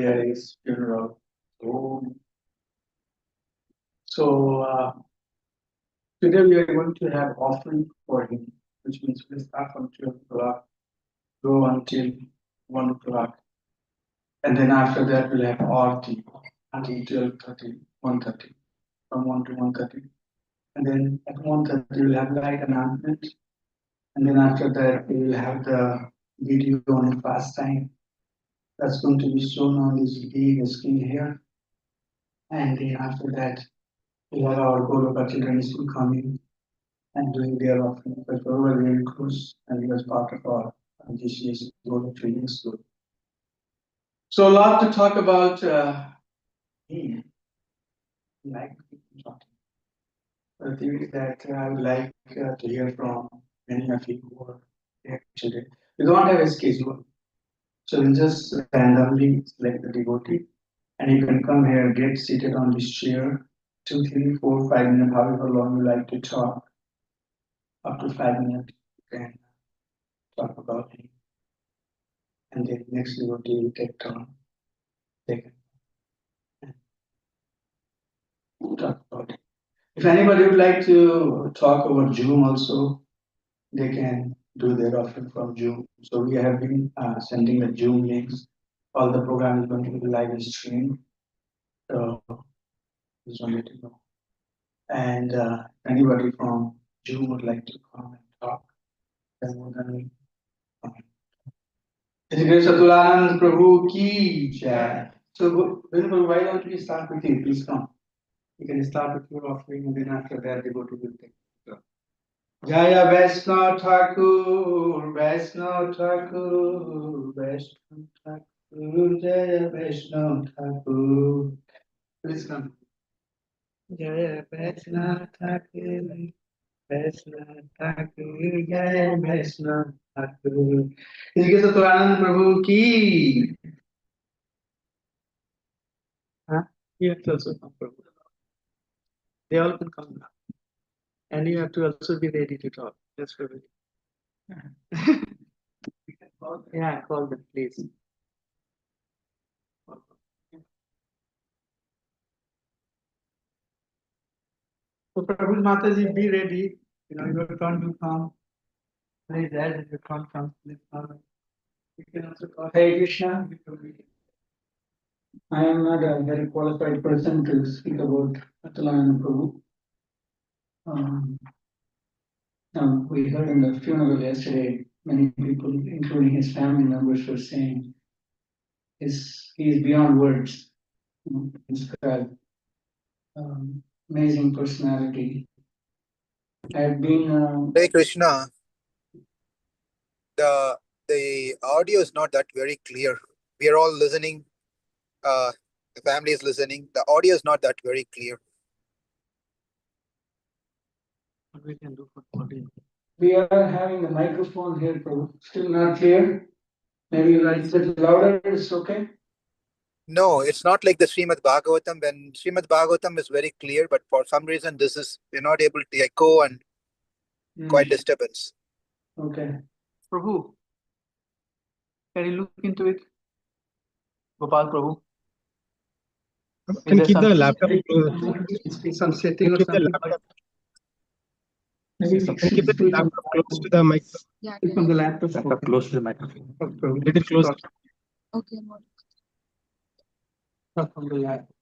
his funeral. So today we are going to have offering for him, which means we'll start from 12 o'clock, go until 1 o'clock. And then after that, we'll have RT until 12:30, 1:30, from 1 to 1:30. And then at 1:30, we'll have light announcement. And then after that, we will have the video on the fast time. That's going to be shown on this big screen here. And then after that, we'll have our Goloka children school coming and doing their offering. Because we were very close and he was part of our GCS Goloka training school. So a lot to talk about him. Like talking. The thing is that I would like to hear from many of you who are here today. We don't have a schedule. So we'll just randomly select the devotee and you can come here, get seated on this chair, 2, 3, 4, 5 minutes, however long you like to talk. Up to 5 minutes, you can talk about it. And then next devotee will take turn. They can talk about it. If anybody would like to talk over Zoom also, they can do their offering from Zoom. So we have been sending the Zoom links. All the program is going to be live streamed. So just wanted to know. And anybody from Zoom would like to come and talk, then we're going to come. HG Atulananda Prabhu ki jai. So why don't we start with you? Please come. You can start with your offering and then after that they go to the thing. Jaya Vaishnav Thakur, Vaishnav Thakur, Vaishnav Thakur, Jaya Vaishnav Thakur. Please come. Jaya Vaishnav Thakur, Vaishnav Thakur, Jaya Vaishnav Thakur. HG Atulananda Prabhu ki. Huh? You have to also come, Prabhu. They all can come now. And you have to also be ready to talk. That's for me. Yeah, call them, please. So, Prabhu Mataji, be ready. You know, your turn to come. Please, as your turn comes, please come. You can also call. Hey, Krishna. I am not a very qualified person to speak about Atulananda Prabhu. We heard in the funeral yesterday, many people, including his family members, were saying he is beyond words. He's got amazing personality. I've been. Hey Krishna, the audio is not that very clear. We are all listening. The family is listening. The audio is not that very clear. What we can do for audio? We are having a microphone here, Prabhu. Still not clear. Maybe raise it louder. It's okay. No, it's not like the Srimad Bhagavatam. When Srimad Bhagavatam is very clear, but for some reason we're not able to echo and quite disturbance. Okay. Prabhu, can you look into it? Gopal Prabhu. Can keep the laptop close. Some setting or something. Maybe Keep the laptop close to the microphone. Yeah, from the laptop close to the microphone. Little close. Okay. Not from the laptop.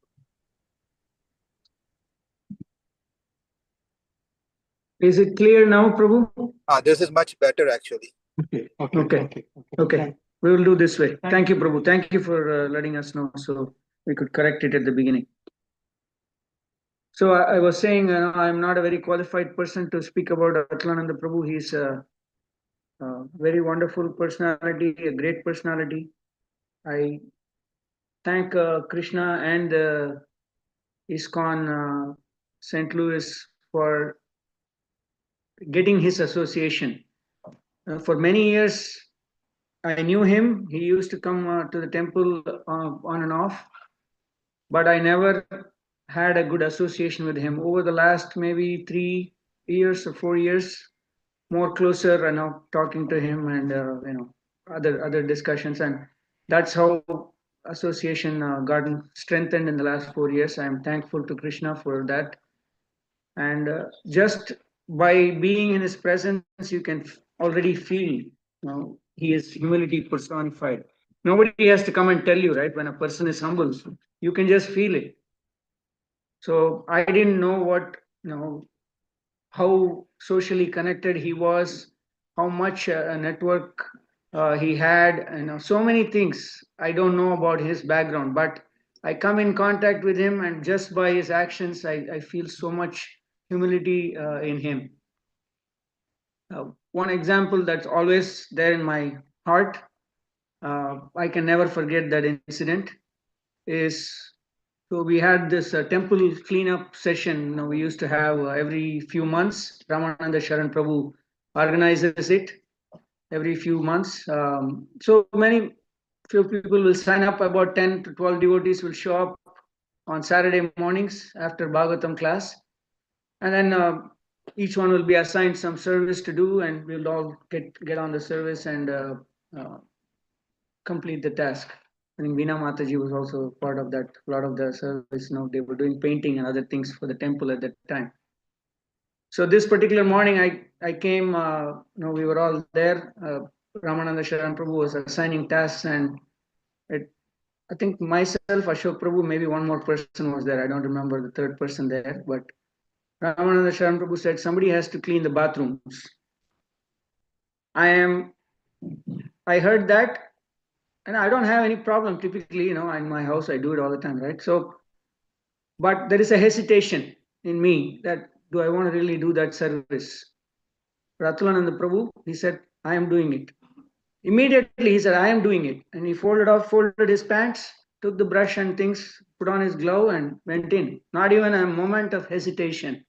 Is it clear now, Prabhu? This is much better actually. Okay. We will do this way. Thank you, Prabhu. Thank you for letting us know so we could correct it at the beginning. So I was saying I'm not a very qualified person to speak about Atulananda Prabhu. He's a very wonderful personality, a great personality. I thank Krishna and ISKCON St. Louis for getting his association. For many years, I knew him. He used to come to the temple on and off, but I never had a good association with him. Over the last maybe 3 years or 4 years, more closer, talking to him and other discussions, and that's how association gotten strengthened in the last 4 years. I am thankful to Krishna for that. And just by being in his presence, you can already feel, he is humility personified. Nobody has to come and tell you, right? When a person is humble, you can just feel it. So I didn't know what, how socially connected he was, how much a network he had, so many things I don't know about his background, but I come in contact with him, and just by his actions, I feel so much humility in him. One example that's always there in my heart, I can never forget that incident, is so we had this temple cleanup session. We used to have every few months. Ramananda Sharan Prabhu organizes it every few months. So few people will sign up. About 10 to 12 devotees will show up on Saturday mornings after Bhagavatam class, and then each one will be assigned some service to do, and we'll all get on the service and complete the task. I think Veena Mataji was also part of that. A lot of the service, they were doing painting and other things for the temple at that time. So this particular morning, I came. We were all there. Ramananda Sharan Prabhu was assigning tasks, and I think myself, Ashok Prabhu, maybe one more person was there. I don't remember the third person there, but Ramananda Sharan Prabhu said somebody has to clean the bathrooms. I heard that, and I don't have any problem. Typically, in my house, I do it all the time, right? So, but there is a hesitation in me that, do I want to really do that service? Atulananda Prabhu, he said, I am doing it. Immediately he said, I am doing it. And he folded his pants, took the brush and things, put on his glove and went in. Not even a moment of hesitation.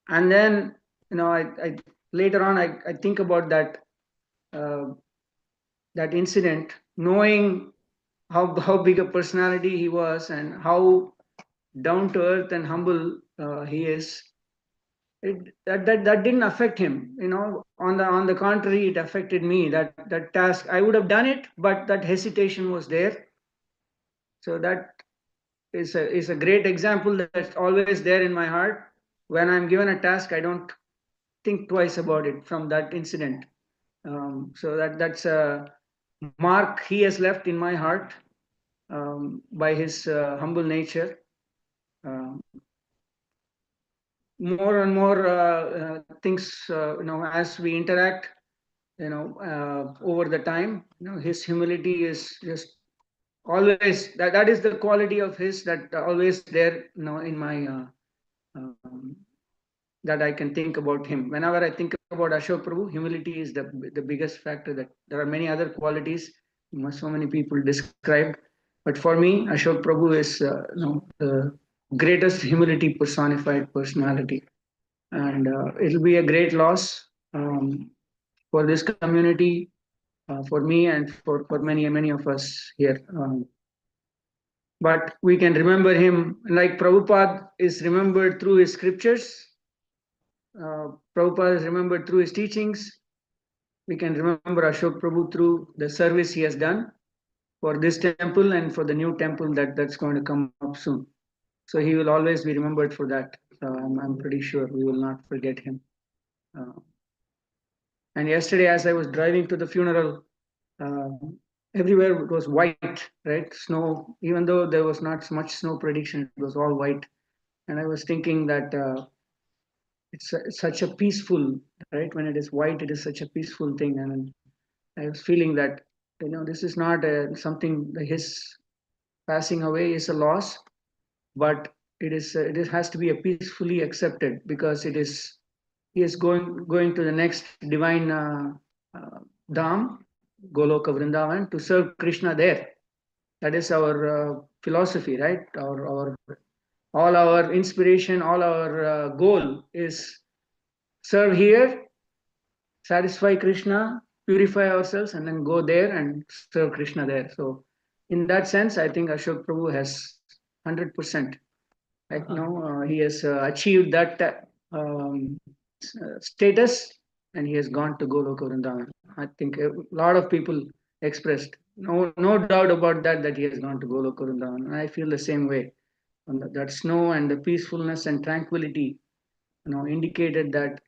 And then, I later on, I think about that incident, knowing how big a personality he was and how down to earth and humble he is. That didn't affect him. On the contrary, it affected me. That task, I would have done it, but that hesitation was there. So that is a great example that's always there in my heart. When I'm given a task, I don't think twice about it from that incident. So that's a mark he has left in my heart by his humble nature. More and more things, as we interact, over the time, his humility is just always, that is the quality of his that always there, in my, that I can think about him. Whenever I think about Ashok Prabhu, humility is the biggest factor. That there are many other qualities, so many people described, but for me, Ashok Prabhu is the greatest humility personified personality. And it'll be a great loss for this community, for me, and for many of us here. But we can remember him like Prabhupada is remembered through his scriptures. Prabhupada is remembered through his teachings. We can remember Ashok Prabhu through the service he has done for this temple and for the new temple that's going to come up soon. So he will always be remembered for that. I'm pretty sure we will not forget him. And yesterday, as I was driving to the funeral, everywhere it was white, right? Snow, even though there was not much snow prediction, it was all white. And I was thinking that it's such a peaceful, right? When it is white, it is such a peaceful thing. And I was feeling that, this is not something, his passing away is a loss, but it has to be a peacefully accepted, because he is going to the next divine dham, Goloka Vrindavan, to serve Krishna there. That is our philosophy, right? All our inspiration, all our goal is serve here, satisfy Krishna, purify ourselves, and then go there and serve Krishna there. So in that sense, I think Ashok Prabhu has 100%. He has achieved that status, and he has gone to Goloka Vrindavan. I think a lot of people expressed no doubt about that he has gone to Goloka Vrindavan. I feel the same way. And that snow and the peacefulness and tranquility, indicated that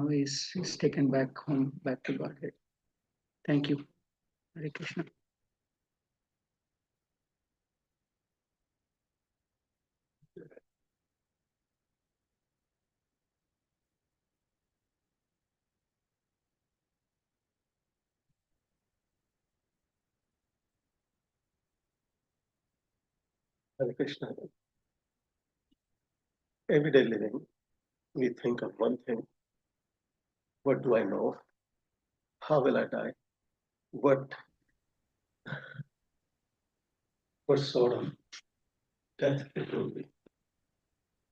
he's taken back home, back to Godhead. Thank you. Hare Krishna. Hare Krishna. Everyday living, we think of one thing. What do I know? How will I die? What sort of death it will be?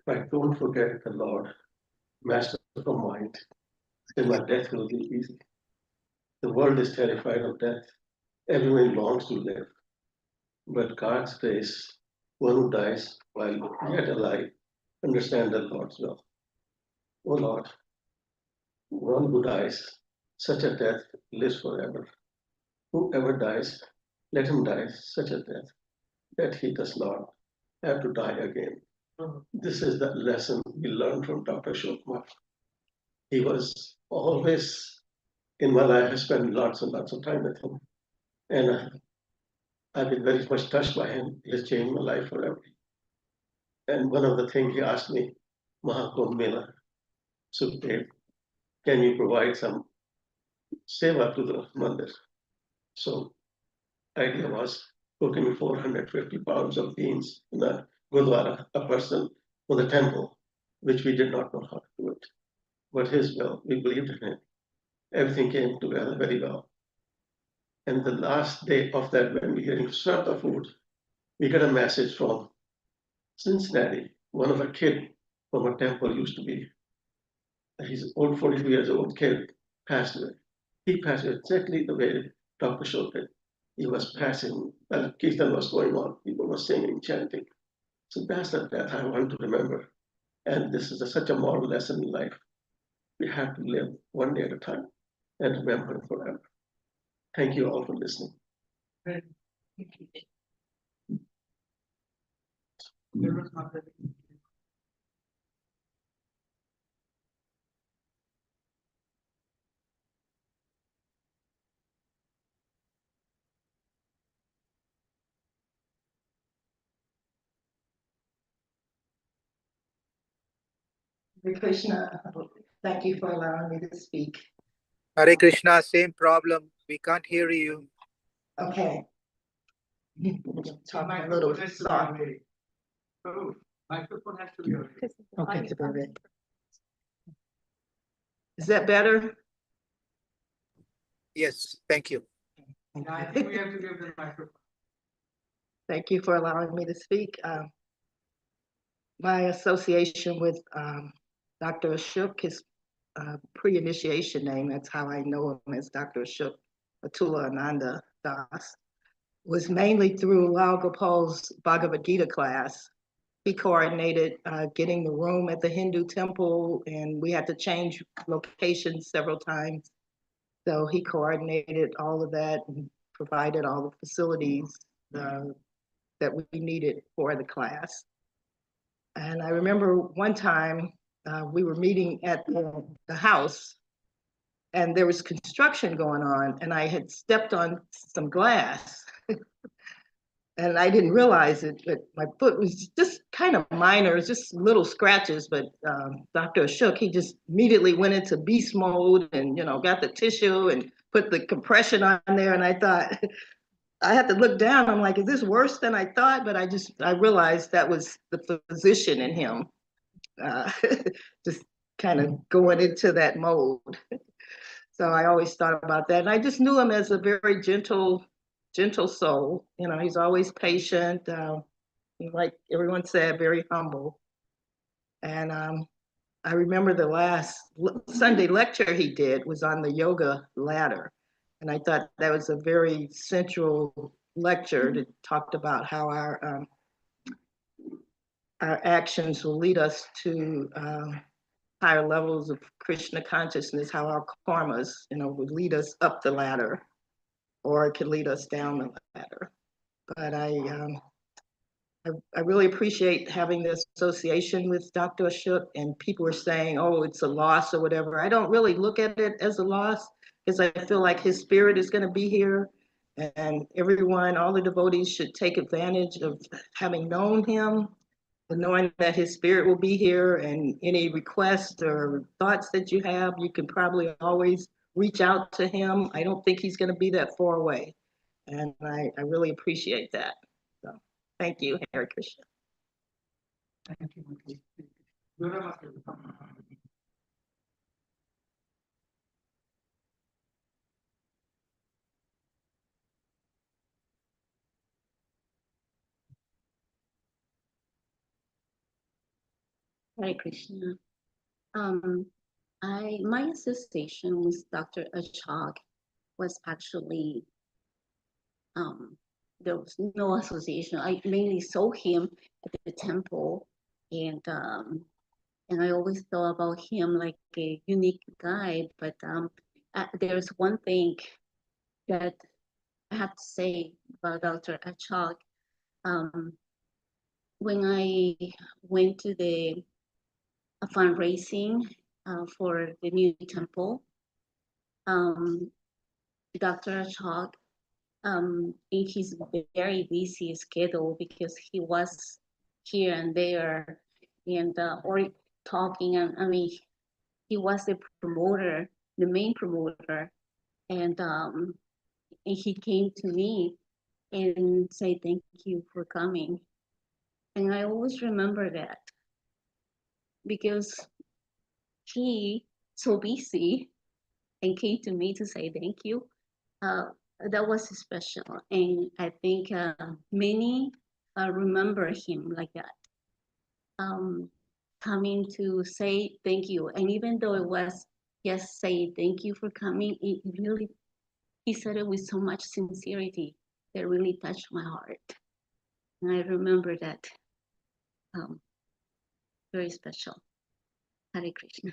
If I don't forget the Lord, Master of mind, then my death will be easy. The world is terrified of death. Everyone longs to live. But God's grace, one who dies while yet alive, understand the Lord's will. O Lord, one who dies, such a death lives forever. Whoever dies, let him die such a death that he does not have to die again. This is the lesson we learned from Dr. Shokma. He was always in my life. I spent lots and lots of time with him. And I've been very much touched by him. He has changed my life forever. And one of the things he asked me, Mahakumbh Mela, Sukhdev, can you provide some seva to the mandir? So idea was cooking 450 pounds of beans in the Gurdwara, a person for the temple, which we did not know how to do it. But his will, we believed in him. Everything came together very well. And the last day of that, when we were served the food, we got a message from Cincinnati. One of a kid from a temple used to be, he's old, 42 years old kid, passed away. He passed away exactly the way Dr. Shok did. He was passing, and Kirtan was going on. People were singing, chanting. So that's the death I want to remember. And this is such a moral lesson in life. We have to live one day at a time and remember it forever. Thank you all for listening. Hare Krishna, thank you for allowing me to speak. Hare Krishna, same problem. We can't hear you. Okay. Talk a little soft. Oh, microphone has to be on. Okay. Is that better? Yes, thank you. I think we have to give the microphone. Thank you for allowing me to speak. My association with Dr. Ashok, his pre-initiation name, that's how I know him as Dr. Ashok Atulananda Das, was mainly through Lal Gopal's Bhagavad Gita class. He coordinated getting the room at the Hindu temple, and we had to change locations several times. So he coordinated all of that and provided all the facilities that we needed for the class. And I remember one time we were meeting at the house, and there was construction going on, and I had stepped on some glass. And I didn't realize it, but my foot was just kind of minor, it was just little scratches. But Dr. Ashok, he just immediately went into beast mode and got the tissue and put the compression on there. And I thought, I had to look down. I'm like, is this worse than I thought? But I realized that was the physician in him, just kind of going into that mode. So I always thought about that. And I just knew him as a very gentle soul. He's always patient. Like everyone said, very humble. And I remember the last Sunday lecture he did was on the yoga ladder. And I thought that was a very central lecture that talked about how our actions will lead us to higher levels of Krishna consciousness, how our karmas, would lead us up the ladder or it could lead us down the ladder. But I really appreciate having this association with Dr. Ashok, and people are saying, oh, it's a loss or whatever. I don't really look at it as a loss because I feel like his spirit is going to be here, and everyone, all the devotees should take advantage of having known him and knowing that his spirit will be here, and any requests or thoughts that you have, you can probably always reach out to him. I don't think he's going to be that far away, and I really appreciate that. So thank you, Hare Krishna. Thank you. Murali. Hare Krishna. My association with Dr. Ashok was actually there was no association. I mainly saw him at the temple, and I always thought about him like a unique guy. But there's one thing that I have to say about Dr. Ashok. When I went to the fundraising for the new temple, Dr. Ashok, in his very busy schedule, because he was here and there and or talking, and I mean, he was the promoter, the main promoter, and he came to me and said thank you for coming, and I always remember that because he so busy and came to me to say thank you. That was special, and I think many remember him like that, coming to say thank you. And even though it was just say thank you for coming, it really, he said it with so much sincerity that really touched my heart. And I remember that very special. Hare Krishna.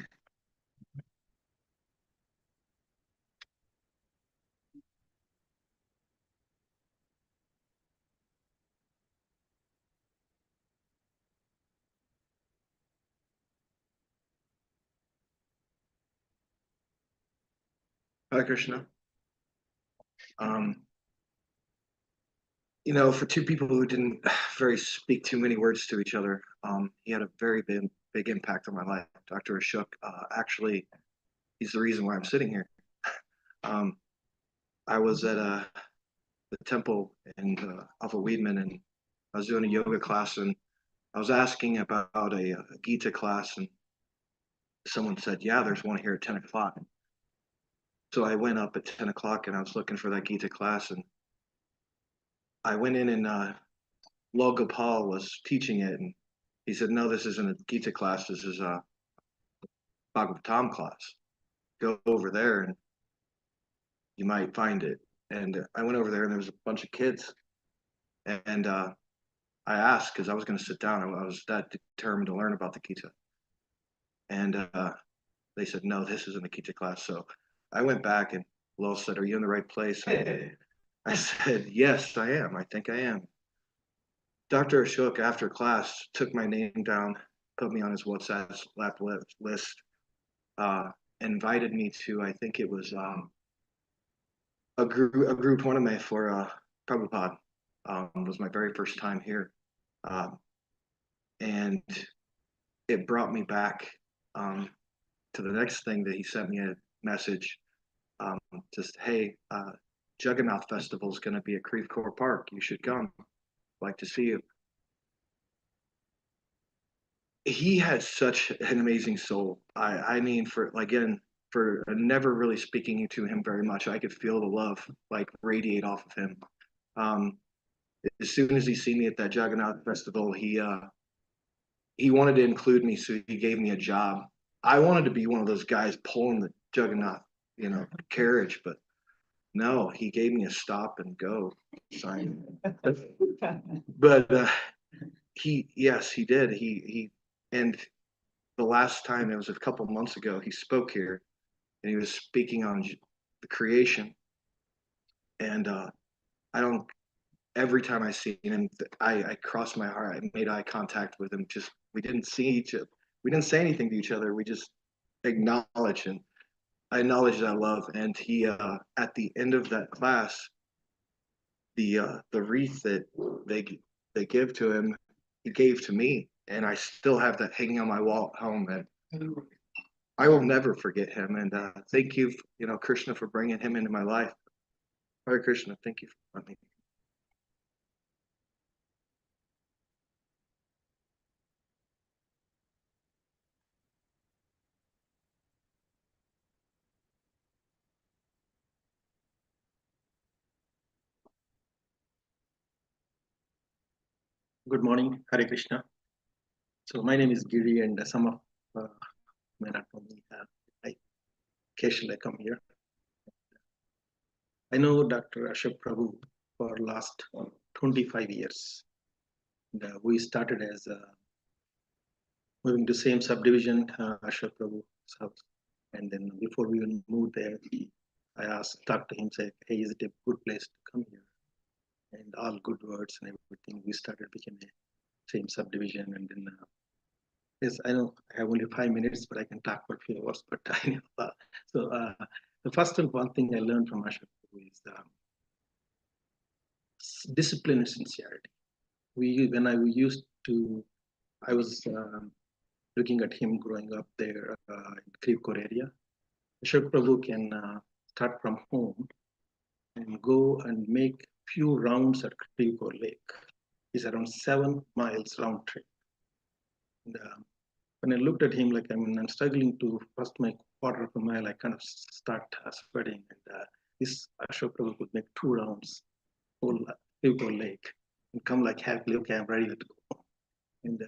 Hare Krishna. For two people who didn't speak too many words to each other, he had a very big impact on my life. Dr. Ashok, actually, he's the reason why I'm sitting here. I was at the temple in Alpha Weedman, and I was doing a yoga class, and I was asking about a Gita class, and someone said, yeah, there's one here at 10 o'clock. So I went up at 10 o'clock, and I was looking for that Gita class, and I went in, and Lal Gopal was teaching it, and he said, no, this isn't a Gita class, this is a Bhagavatam class. Go over there and you might find it. And I went over there, and there was a bunch of kids, and I asked, because I was going to sit down, I was that determined to learn about the Gita. And they said, no, this isn't a Gita class. So I went back, and Lal said, are you in the right place? I said, yes, I am. I think I am. Dr. Ashok, after class, took my name down, put me on his WhatsApp list, invited me to, I think it was a group tournament for Prabhupada. Was my very first time here. And it brought me back to the next thing that he sent me a message, just, hey, Jagannath Festival is going to be at Creve Coeur Park. You should come. I'd like to see you. He had such an amazing soul. I mean, for never really speaking to him very much, I could feel the love radiate off of him. As soon as he seen me at that Jagannath Festival, he wanted to include me, so he gave me a job. I wanted to be one of those guys pulling the Jagannath, carriage, but no, he gave me a stop and go sign. But yes, he did. And the last time, it was a couple months ago, he spoke here, and he was speaking on the creation. And I don't. Every time I see him, I cross my heart. I made eye contact with him. Just we didn't see each other. We didn't say anything to each other. We just acknowledged, and I acknowledged that love. And he, at the end of that class, the wreath that they give to him, he gave to me, and I still have that hanging on my wall at home. And I will never forget him. And thank you, Krishna, for bringing him into my life. Hare Krishna, thank you for letting me. Good morning, Hare Krishna. So my name is Giri, and some of may not know me. I occasionally come here. I know Dr. Ashok Prabhu for last 25 years. And, we started as moving to same subdivision, Ashok Prabhu's house. And then before we even moved there, I talked to him, said, hey, is it a good place to come here? And all good words and everything. We started became a same subdivision. And then, yes, I know I have only 5 minutes, but I can talk for a few hours. But I know. So the first one thing I learned from Ashok Prabhu is discipline and sincerity. When I was looking at him growing up there in Krivkor area. Ashok Prabhu can start from home and go and make few rounds at Krivkor Lake. It's around 7 miles round trip. And, when I looked at him, like I'm struggling to first my quarter of a mile, I kind of start sweating. And this Ashok Prabhu could make 2 rounds whole Krivkor Lake and come like happily, okay, I'm ready to go. And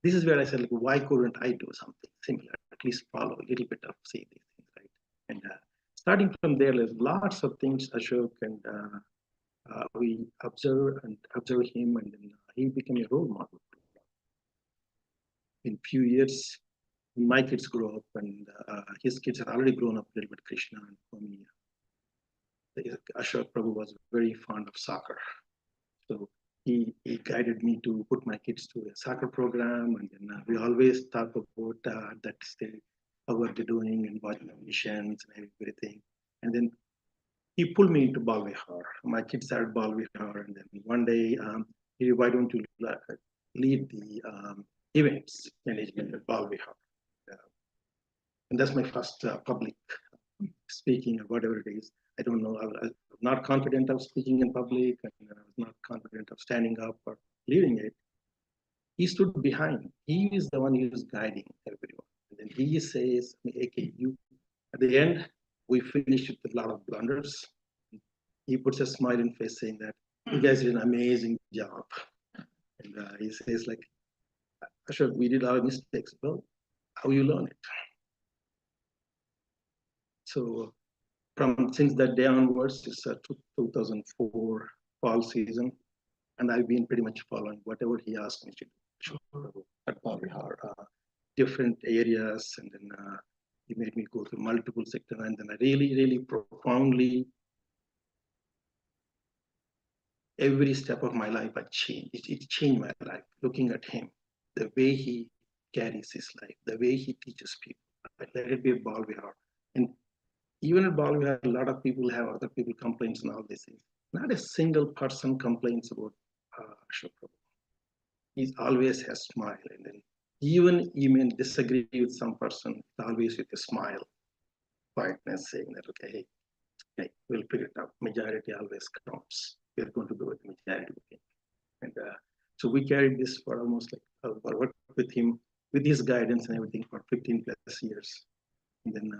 this is where I said, like, why couldn't I do something similar? At least follow a little bit of see these things, right? And starting from there, there's lots of things Ashok and we observe him, and then he became a role model. In few years, my kids grow up, and his kids have already grown up a little bit. Krishna and Kwame. Ashok Prabhu was very fond of soccer, so he guided me to put my kids to a soccer program, and then we always talk about that state, how are they doing, and watching missions and everything. And then he pulled me into Bal Vihar. My kids started Bal Vihar, and then one day, why don't you lead the events management at Bal Vihar? And that's my first public speaking or whatever it is. I don't know. I'm not confident of speaking in public, and I was not confident of standing up or leading it. He stood behind. He is the one who is guiding everyone. And then he says, okay, you, at the end, we finished with a lot of blunders. He puts a smile in face saying that you guys did an amazing job. And he says, like, Ashok, we did a lot of mistakes. Well, how you learn it? So since that day onwards, it's 2004 fall season, and I've been pretty much following whatever he asked me to do at Bal Vihar, different areas, and then he made me go through multiple sectors, and then I really, really profoundly, every step of my life, I changed. It changed my life. Looking at him, the way he carries his life, the way he teaches people. Let it be a Bal Vihar. And even at Bal Vihar, a lot of people have other people complaints and all these things. Not a single person complains about Ashok Prabhu. He always has smile, and then even you may disagree with some person, always with a smile, quietness, saying that okay, we'll figure it out. Majority always counts. We're going to do it majority. And so we carried this for almost like worked with him, with his guidance and everything for 15 plus years. And then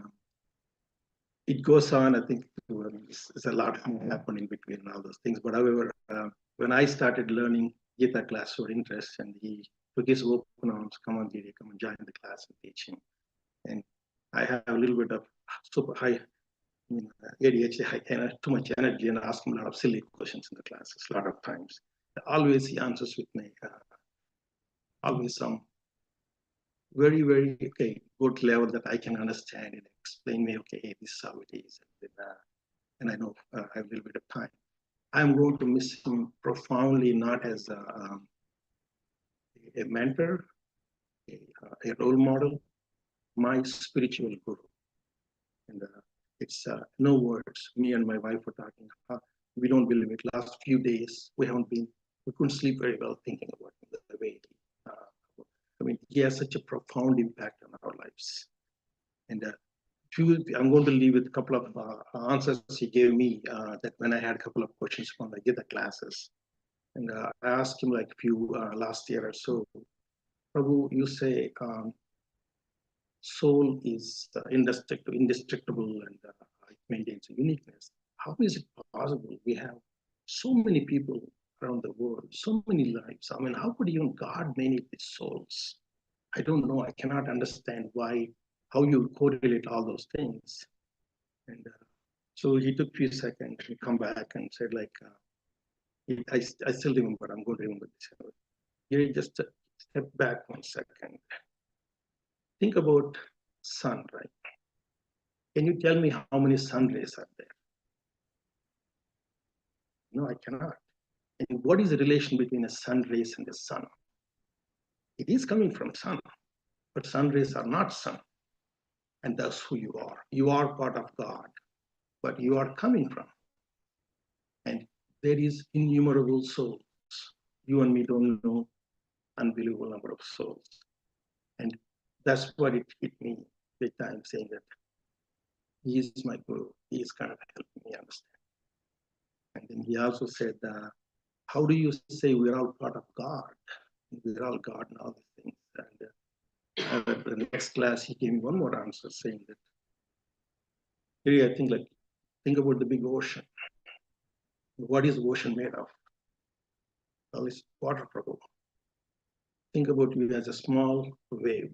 it goes on, I think there's a lot more happening between all those things. But however, when I started learning Gita class for interest, and he took his open arms, come on, Giri, come and join the class and teach him. And I have a little bit of super high, ADHD, too much energy, and ask him a lot of silly questions in the classes a lot of times. Always he answers with me, always some very, very good level that I can understand and explain me, okay, this is how it is. And then, and I know I have a little bit of time. I'm going to miss him profoundly, not as a mentor, a role model, my spiritual guru. And it's no words. Me and my wife were talking. We don't believe it. Last few days, we couldn't sleep very well thinking about the way he has such a profound impact on our lives. And I'm going to leave with a couple of answers he gave me that when I had a couple of questions when I did the classes. And I asked him like a few last year or so, Prabhu, you say soul is indestructible and it maintains a uniqueness. How is it possible? We have so many people around the world, so many lives. I mean, how could even God manage these souls? I don't know. I cannot understand how you correlate all those things. And so he took a few seconds to come back and said, like, I still remember, I'm going to remember this. You just step back 1 second. Think about sun, right? Can you tell me how many sun rays are there? No, I cannot. And what is the relation between a sun rays and the sun? It is coming from sun, but sun rays are not sun. And that's who you are. You are part of God, but you are coming from. And there is innumerable souls. You and me don't know unbelievable number of souls. And that's what it hit me big time, saying that he is my guru. He is kind of helping me understand. And then he also said, how do you say we're all part of God? We're all God and all these things. And the next class, he gave me one more answer saying that, really, I think about the big ocean. What is the ocean made of? Well, it's water, Prabhu. Think about you as a small wave.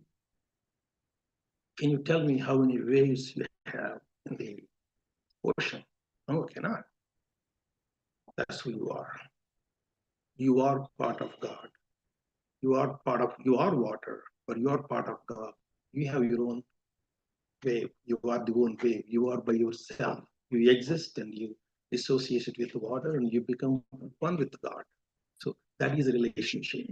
Can you tell me how many waves you have in the ocean? No, I cannot. That's who you are. You are part of God. You are water, but you are part of God. You have your own wave. You are the own wave. You are by yourself. You exist and you associate it with water and you become one with God. So that is a relationship.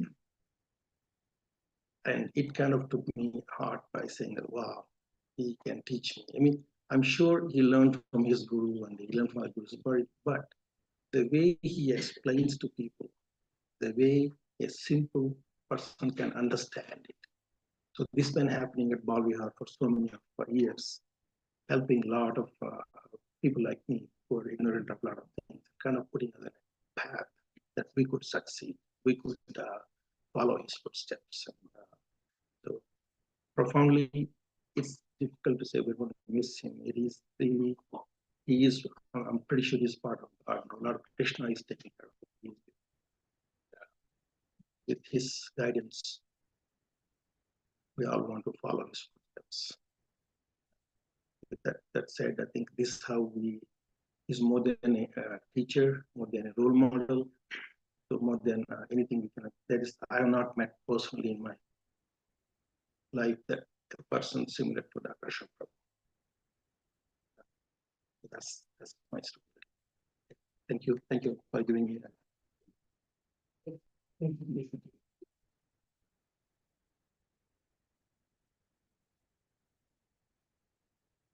And it kind of took me heart by saying that, wow, he can teach me. I mean, I'm sure he learned from his guru and he learned from his guru's, but the way he explains to people, the way a simple person can understand it. So this has been happening at Balvihar for so many years, helping a lot of people like me who are ignorant of a lot of things, kind of putting us on a path that we could succeed, we could follow his footsteps. And, so profoundly, it's difficult to say we're going to miss him. It is really, he is, I'm pretty sure he's part of God. A lot of Krishna is taking care of him. With his guidance, we all want to follow his footsteps. With that said, I think this is how he's more than a teacher, more than a role model, so more than anything we can. I have not met personally in my life that a person similar to Dr. Shukra. That's my story. Thank you for giving me that.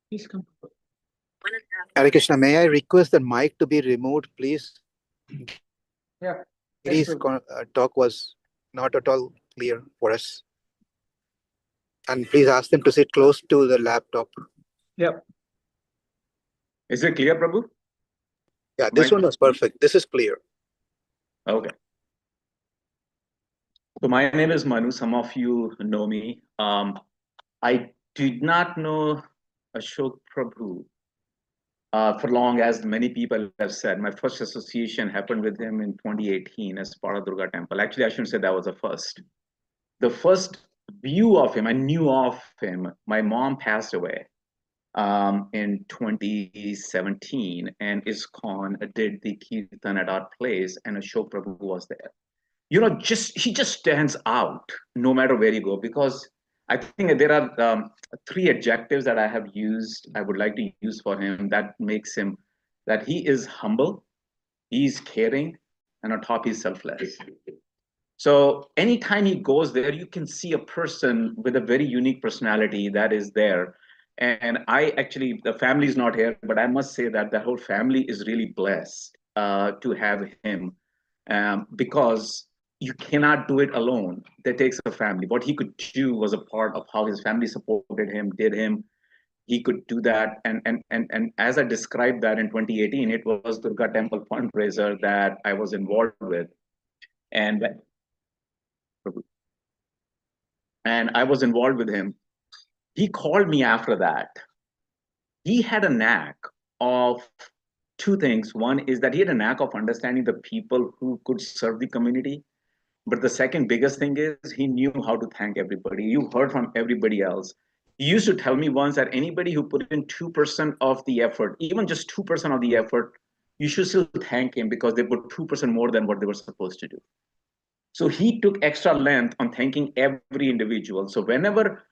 Please come. Hare Krishna, may I request the mic to be removed, please? Yeah. His talk was not at all clear for us. And please ask them to sit close to the laptop. Yep. Is it clear, Prabhu? Yeah, this one was perfect. This is clear. Okay. So my name is Manu. Some of you know me. I did not know Ashok Prabhu for long, as many people have said. My first association happened with him in 2018 as part of Durga Temple. Actually, I shouldn't say that was the first. The first view of him, I knew of him. My mom passed away in 2017, and ISKCON did the Kirtan at our place, and Ashok Prabhu was there. You know, he just stands out no matter where you go, because I think there are 3 adjectives that I have used, I would like to use for him that makes him that he is humble, he's caring, and on top he's selfless. So anytime he goes there, you can see a person with a very unique personality that is there. And I actually, the family is not here, but I must say that the whole family is really blessed to have him, because you cannot do it alone. That takes a family. What he could do was a part of how his family supported him, did him. He could do that. And as I described that in 2018, it was Durga Temple fundraiser that I was involved with. And I was involved with him. He called me after that. He had a knack of two things. One is that he had a knack of understanding the people who could serve the community. But the second biggest thing is he knew how to thank everybody. You heard from everybody else. He used to tell me once that anybody who put in 2% of the effort, even just 2% of the effort, you should still thank him because they put 2% more than what they were supposed to do. So he took extra length on thanking every individual. So whenever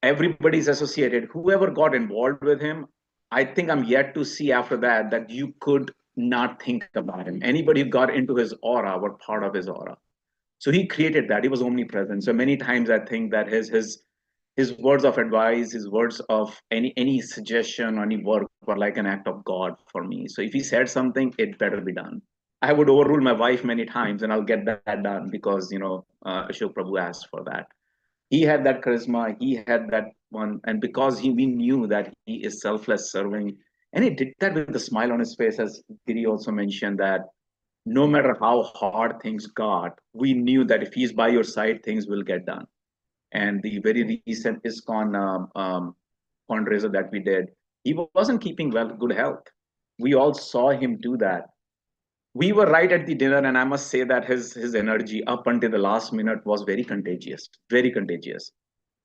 everybody's associated, whoever got involved with him, I think I'm yet to see after that that you could not think about him. Anybody who got into his aura were part of his aura. So he created that. He was omnipresent. So many times I think that his words of advice, his words of any suggestion, any work were like an act of God for me. So if he said something, it better be done. I would overrule my wife many times and I'll get that done because, Ashok Prabhu asked for that. He had that charisma, he had that one. And because we knew that he is selfless serving, and he did that with a smile on his face, as Giri also mentioned, that no matter how hard things got, we knew that if he's by your side, things will get done. And the very recent ISKCON fundraiser that we did, he wasn't keeping good health. We all saw him do that. We were right at the dinner, and I must say that his energy up until the last minute was very contagious, very contagious.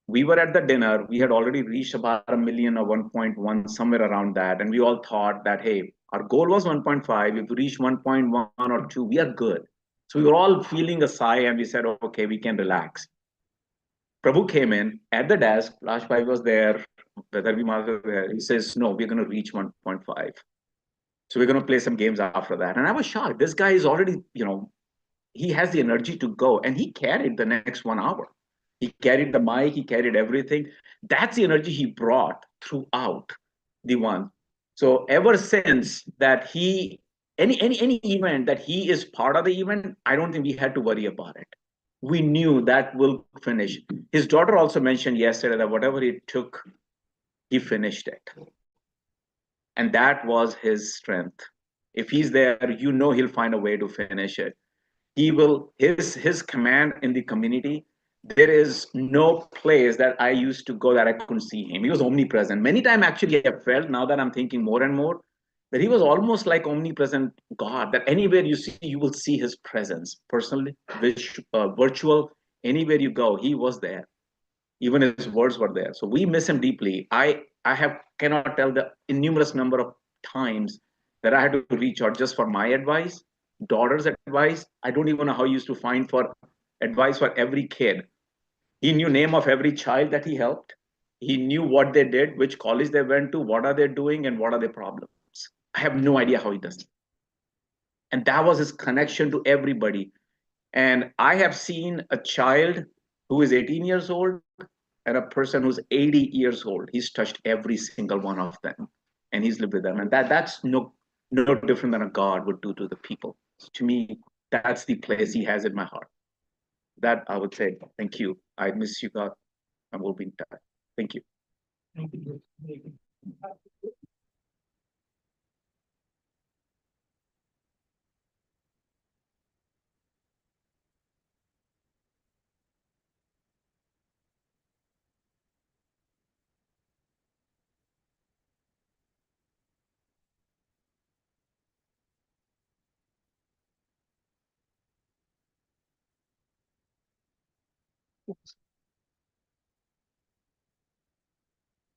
We were at the dinner, we had already reached about 1 million or 1.1, somewhere around that, and we all thought that, hey, our goal was 1.5. If we reach 1.1 or 2, we are good. So we were all feeling a sigh, and we said, okay, we can relax. Prabhu came in at the desk, Rajbhai was there, Vedarvi Mahathir was there. He says, no, we're going to reach 1.5. So we're going to play some games after that. And I was shocked. This guy is already, he has the energy to go. And he carried the next 1 hour. He carried the mic, he carried everything. That's the energy he brought throughout the one. So ever since that any event that he is part of the event, I don't think we had to worry about it. We knew that will finish. His daughter also mentioned yesterday that whatever it took, he finished it. And that was his strength. If he's there, he'll find a way to finish it. He will, his command in the community, there is no place that I used to go that I couldn't see him. He was omnipresent. Many times actually I felt, now that I'm thinking more and more, that he was almost like omnipresent God, that anywhere you see, you will see his presence, personally, virtual, anywhere you go, he was there. Even his words were there. So we miss him deeply. I cannot tell the innumerous number of times that I had to reach out just for my advice, daughter's advice. I don't even know how he used to find for advice for every kid. He knew name of every child that he helped. He knew what they did, which college they went to, what are they doing, and what are their problems. I have no idea how he does it. And that was his connection to everybody. And I have seen a child who is 18 years old and a person who's 80 years old. He's touched every single one of them, and he's lived with them. And that's no different than a God would do to the people. So to me, that's the place he has in my heart. That I would say, thank you. I miss you, God, and we'll be in touch. Thank you. Thank you.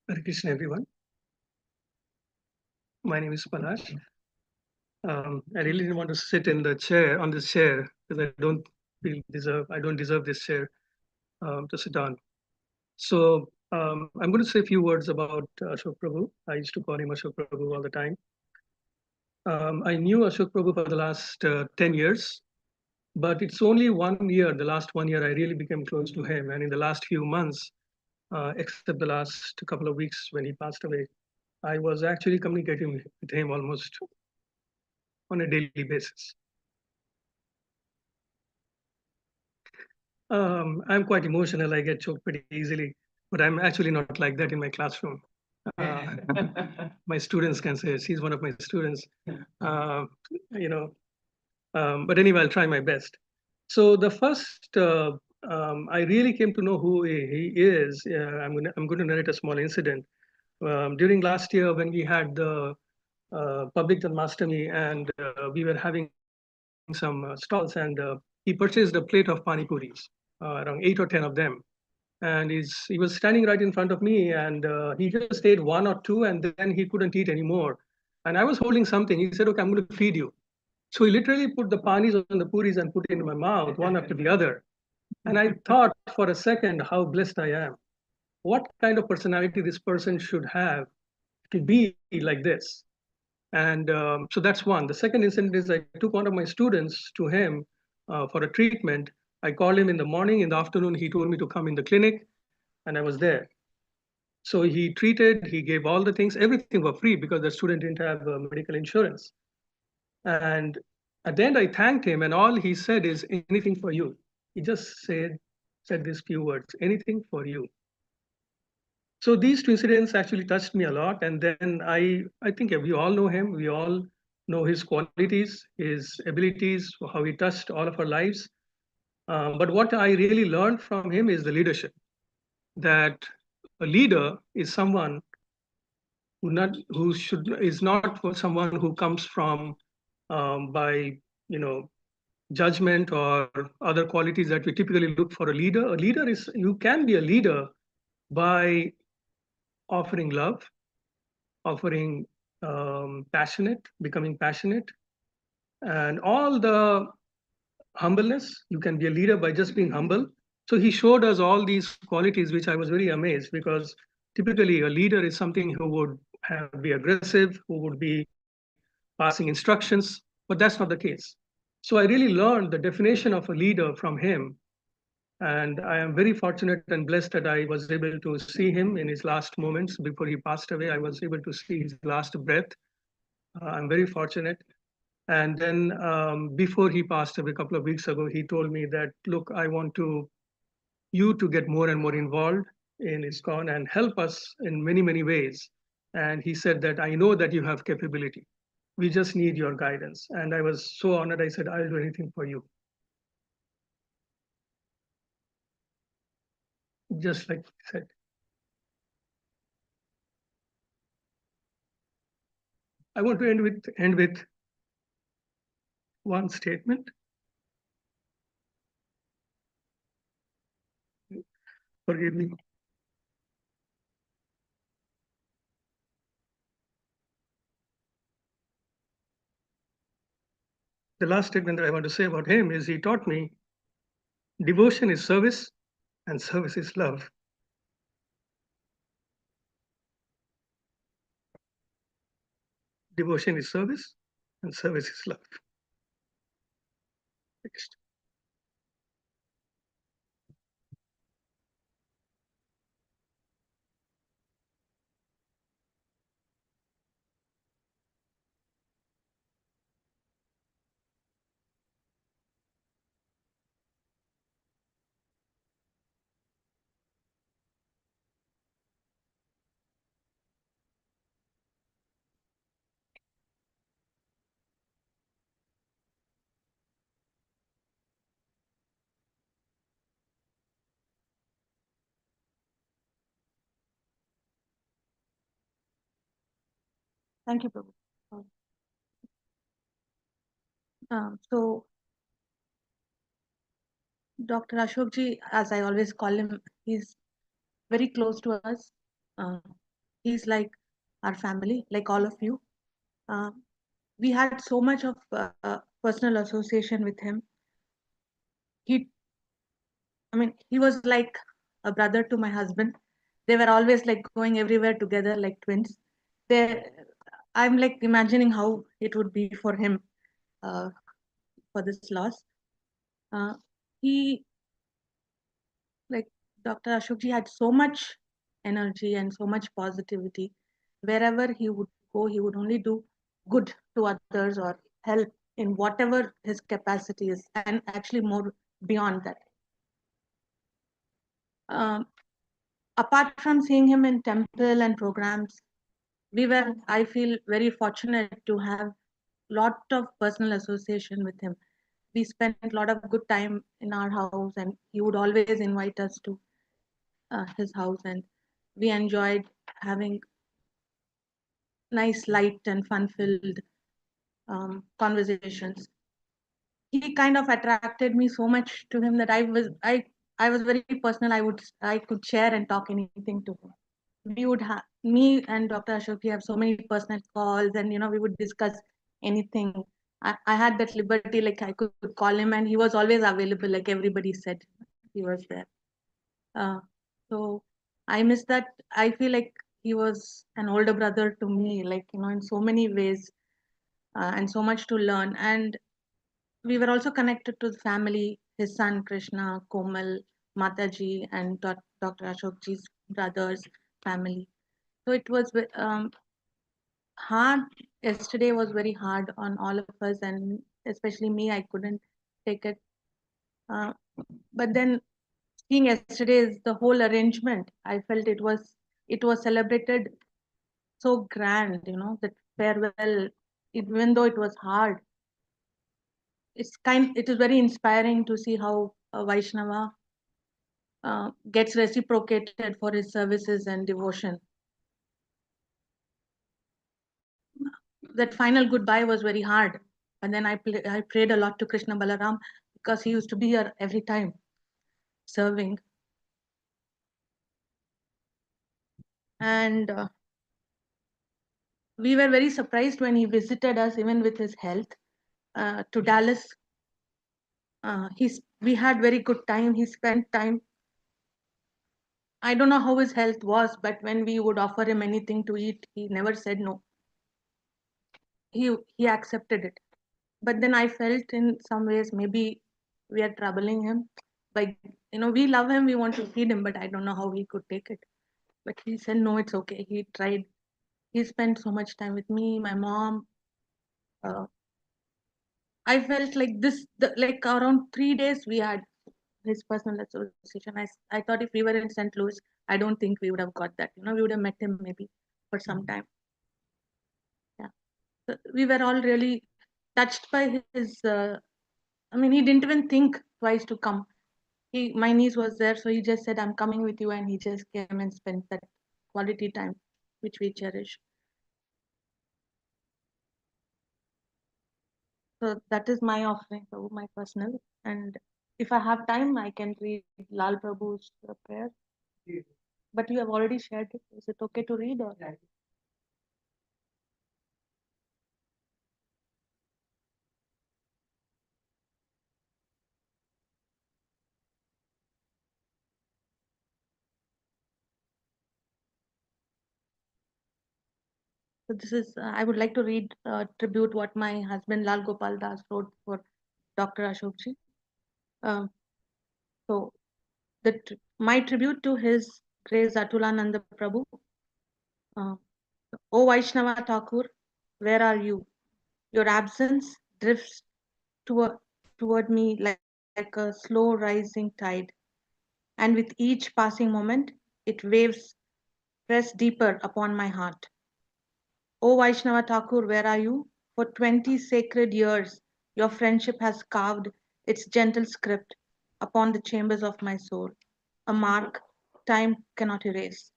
Hare Krishna, everyone. My name is Palash. I really didn't want to sit in the chair, on this chair, because I don't deserve this chair to sit on. So I'm going to say a few words about Ashok Prabhu. I used to call him Ashok Prabhu all the time. I knew Ashok Prabhu for the last 10 years, but it's only 1 year, the last 1 year, I really became close to him. And in the last few months, except the last couple of weeks when he passed away, I was actually communicating with him almost on a daily basis. I'm quite emotional. I get choked pretty easily, but I'm actually not like that in my classroom. My students can say she's one of my students, you know. But anyway, I'll try my best. So the first, I really came to know who he is. I'm going to narrate a small incident. During last year, when we had the public Janmashtami and we were having some stalls, and he purchased a plate of pani puris, around 8 or 10 of them. And he was standing right in front of me, and he just ate one or two, and then he couldn't eat anymore. And I was holding something. He said, "Okay, I'm going to feed you." So he literally put the panis on the puris and put it in my mouth, one after the other. And I thought for a second how blessed I am. What kind of personality this person should have to be like this? And so that's one. The second incident is I took one of my students to him for a treatment. I called him in the morning. In the afternoon, he told me to come in the clinic, and I was there. So he treated, he gave all the things, everything for free because the student didn't have medical insurance. And at the end, I thanked him, and all he said is, "Anything for you." He just said these few words, "Anything for you." So these two incidents actually touched me a lot. And then I think we all know him. We all know his qualities, his abilities, how he touched all of our lives. But what I really learned from him is the leadership. That a leader is someone is not for someone who comes from by judgment or other qualities that we typically look for a leader. A leader is, you can be a leader by offering love, offering becoming passionate, and all the humbleness. You can be a leader by just being humble. So he showed us all these qualities, which I was very amazed, because typically a leader is something who would be aggressive, who would be passing instructions, but that's not the case. So I really learned the definition of a leader from him. And I am very fortunate and blessed that I was able to see him in his last moments before he passed away. I was able to see his last breath. I'm very fortunate. And then before he passed away a couple of weeks ago, he told me that, "Look, I want you to get more and more involved in ISKCON and help us in many, many ways." And he said that, "I know that you have capability. We just need your guidance." And I was so honored. I said, "I'll do anything for you." Just like he said. I want to end with one statement. Forgive me. The last statement that I want to say about him is he taught me devotion is service and service is love. Devotion is service and service is love. Next. Thank you, Prabhu. So, Dr. Ashokji, as I always call him, he's very close to us. He's like our family, like all of you. We had so much of personal association with him. He was like a brother to my husband. They were always like going everywhere together like twins. They, I'm like imagining how it would be for him for this loss. He, like Dr. Ashokji, had so much energy and so much positivity. Wherever he would go, he would only do good to others or help in whatever his capacity is, and actually more beyond that. Apart from seeing him in temple and programs, I feel, very fortunate to have lot of personal association with him. We spent a lot of good time in our house, and he would always invite us to his house, and we enjoyed having nice, light and fun-filled conversations. He kind of attracted me so much to him that I was very personal. I could share and talk anything to him. We would have, me and Dr. Ashok, we have so many personal calls, and we would discuss anything. I had that liberty, like I could call him and he was always available, like everybody said he was there. So I miss that. I feel like he was an older brother to me, like in so many ways, and so much to learn. And we were also connected to the family, his son Krishna, Komal, Mataji, and Dr. Ashokji's brothers family. So it was hard. Yesterday was very hard on all of us, and especially me. I couldn't take it. But then seeing yesterday's the whole arrangement, I felt it was celebrated so grand. That farewell, even though it was hard, it is very inspiring to see how a Vaishnava gets reciprocated for his services and devotion. That final goodbye was very hard, and then I prayed a lot to Krishna Balaram, because he used to be here every time serving. And we were very surprised when he visited us, even with his health, to Dallas. We had very good time. He spent time. I don't know how his health was, but when we would offer him anything to eat, he never said no. He accepted it. But then I felt in some ways maybe we are troubling him. Like, we love him, we want to feed him, but I don't know how he could take it. But he said, no, it's okay. He tried. He spent so much time with me, my mom. I felt like like around 3 days we had his personal association. I thought if we were in St. Louis, I don't think we would have got that. We would have met him maybe for some time. Yeah. So we were all really touched by his, he didn't even think twice to come. My niece was there, so he just said, I'm coming with you, and he just came and spent that quality time, which we cherish. So that is my offering, Prabhu, my personal. And if I have time, I can read Lal Prabhu's prayer. But you have already shared it. Is it okay to read? Or? So this is, I would like to read tribute what my husband Lal Gopal Das wrote for Dr. Ashokji. So my tribute to His Grace Atulananda Prabhu. O Vaishnava Thakur, where are you? Your absence drifts toward me like a slow rising tide, and with each passing moment, it waves press deeper upon my heart. O Vaishnava Thakur, where are you? For 20 sacred years, your friendship has carved its gentle script upon the chambers of my soul, a mark time cannot erase.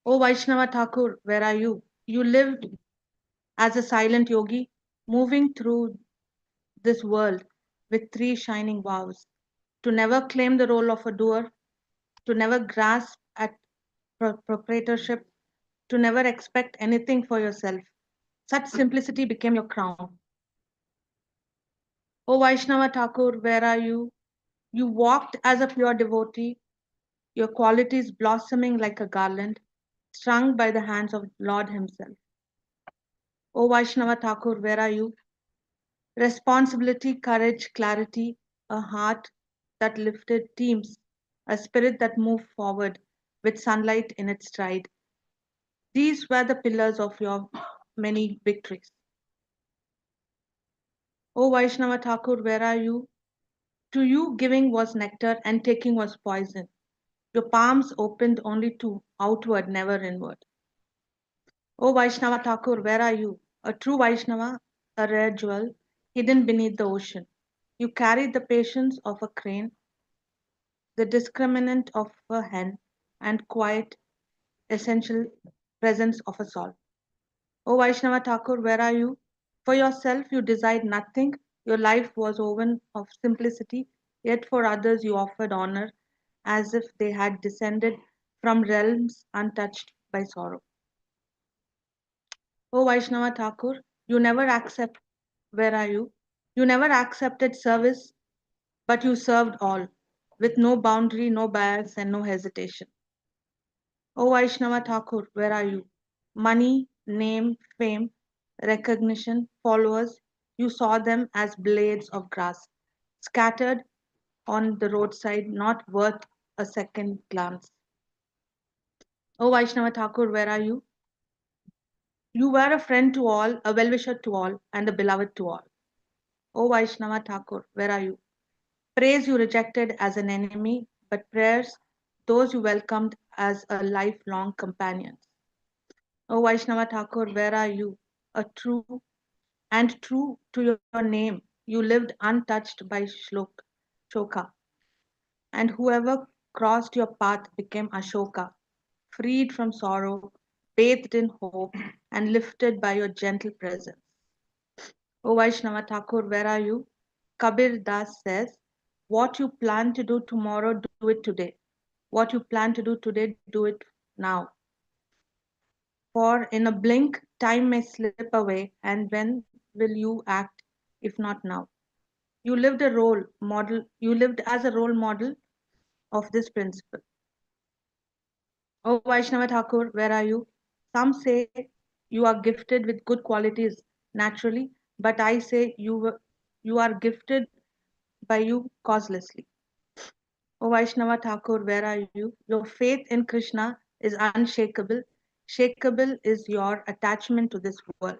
O Vaishnava Thakur, where are you? You lived as a silent yogi, moving through this world with 3 shining vows: to never claim the role of a doer, to never grasp at proprietorship, to never expect anything for yourself. Such simplicity became your crown. O Vaishnava Thakur, where are you? You walked as a pure devotee, your qualities blossoming like a garland, strung by the hands of Lord himself. O Vaishnava Thakur, where are you? Responsibility, courage, clarity, a heart that lifted teams, a spirit that moved forward with sunlight in its stride. These were the pillars of your many victories. O Vaishnava Thakur, where are you? To you, giving was nectar and taking was poison. Your palms opened only to outward, never inward. O Vaishnava Thakur, where are you? A true Vaishnava, a rare jewel, hidden beneath the ocean. You carried the patience of a crane, the discriminant of a hen, and quiet, essential presence of a soul. O Vaishnava Thakur, where are you? For yourself you desired nothing, your life was woven of simplicity, yet for others you offered honor as if they had descended from realms untouched by sorrow. O Vaishnava Thakur, you never accept, where are you? You never accepted service, but you served all, with no boundary, no bias, and no hesitation. O Vaishnava Thakur, where are you? Money, name, fame, recognition, followers, you saw them as blades of grass, scattered on the roadside, not worth a second glance. O Vaishnava Thakur, where are you? You were a friend to all, a well-wisher to all, and a beloved to all. O Vaishnava Thakur, where are you? Praise you rejected as an enemy, but prayers, those you welcomed as a lifelong companion. O Vaishnava Thakur, where are you? A true and true to your name, you lived untouched by shoka, and whoever crossed your path became Ashoka, freed from sorrow, bathed in hope, and lifted by your gentle presence. O Vaishnava Thakur, where are you? Kabir Das says, what you plan to do tomorrow, do it today. What you plan to do today, do it now. For in a blink, time may slip away, and when will you act if not now? You lived a role model, you lived as a role model of this principle. O Vaishnava Thakur, where are you? Some say you are gifted with good qualities naturally, but I say you are gifted by you causelessly. O Vaishnava Thakur, where are you? Your faith in Krishna is unshakable. Shakeable is your attachment to this world.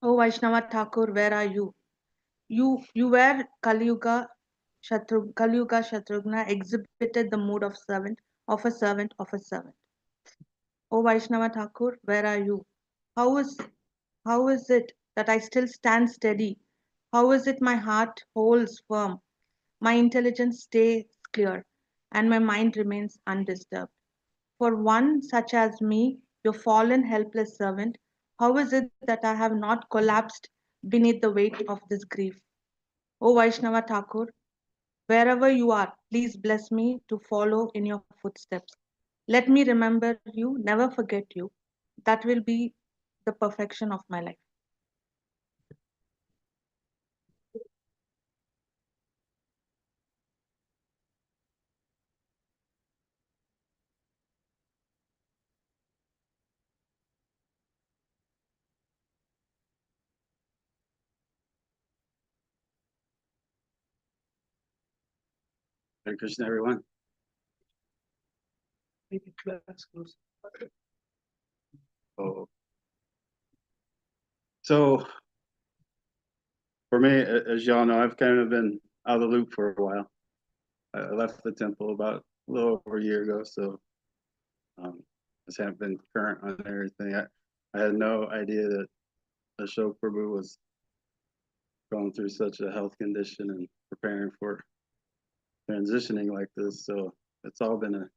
O Vaishnava Thakur, where are you? You were Kali Yuga Shatrughna exhibited the mood of servant, of a servant, of a servant. O Vaishnava Thakur, where are you? How is it that I still stand steady? How is it my heart holds firm? My intelligence stays clear, and my mind remains undisturbed. For one such as me, your fallen, helpless servant, how is it that I have not collapsed beneath the weight of this grief? O Vaishnava Thakur, wherever you are, please bless me to follow in your footsteps. Let me remember you, never forget you. That will be the perfection of my life. Hare Krishna, everyone. Maybe class goes. Oh. So for me, as y'all know, I've kind of been out of the loop for a while. I left the temple about a little over a year ago, so just haven't been current on everything. I had no idea that Ashok Prabhu was going through such a health condition and preparing for transitioning like this. So it's all been a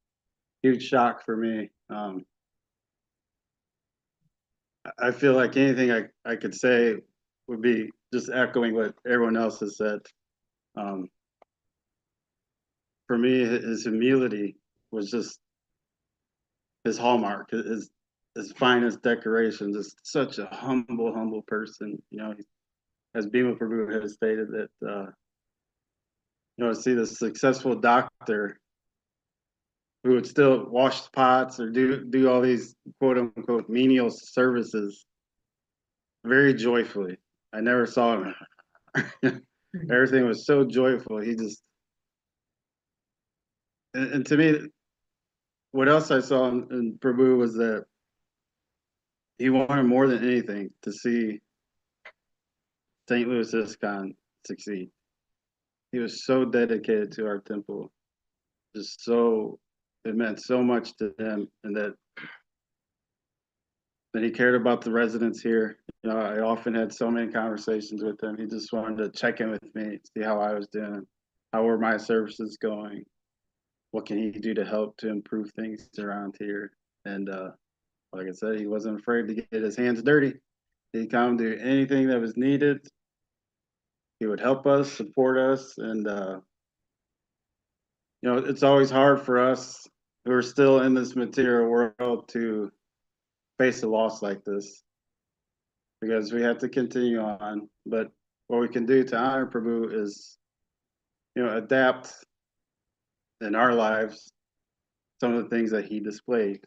huge shock for me. I feel like anything I could say would be just echoing what everyone else has said. For me, his humility was just his hallmark, his finest decoration, just such a humble person. You know, as Bhima Prabhu has stated that, you know, to see the successful doctor who would still wash the pots or do all these quote unquote menial services very joyfully. I never saw him. Everything was so joyful. He just, and to me, what else I saw in Prabhu was that he wanted more than anything to see St. Louis ISKCON succeed. He was so dedicated to our temple, just so, it meant so much to him, and that he cared about the residents here. You know, I often had so many conversations with him. He just wanted to check in with me, see how I was doing, how were my services going, what can he do to help to improve things around here. And like I said, he wasn't afraid to get his hands dirty. He'd come do anything that was needed. He would help us, support us, and you know, it's always hard for us who are still in this material world to face a loss like this, because we have to continue on. But what we can do to honor Prabhu is, you know, adapt in our lives some of the things that he displayed.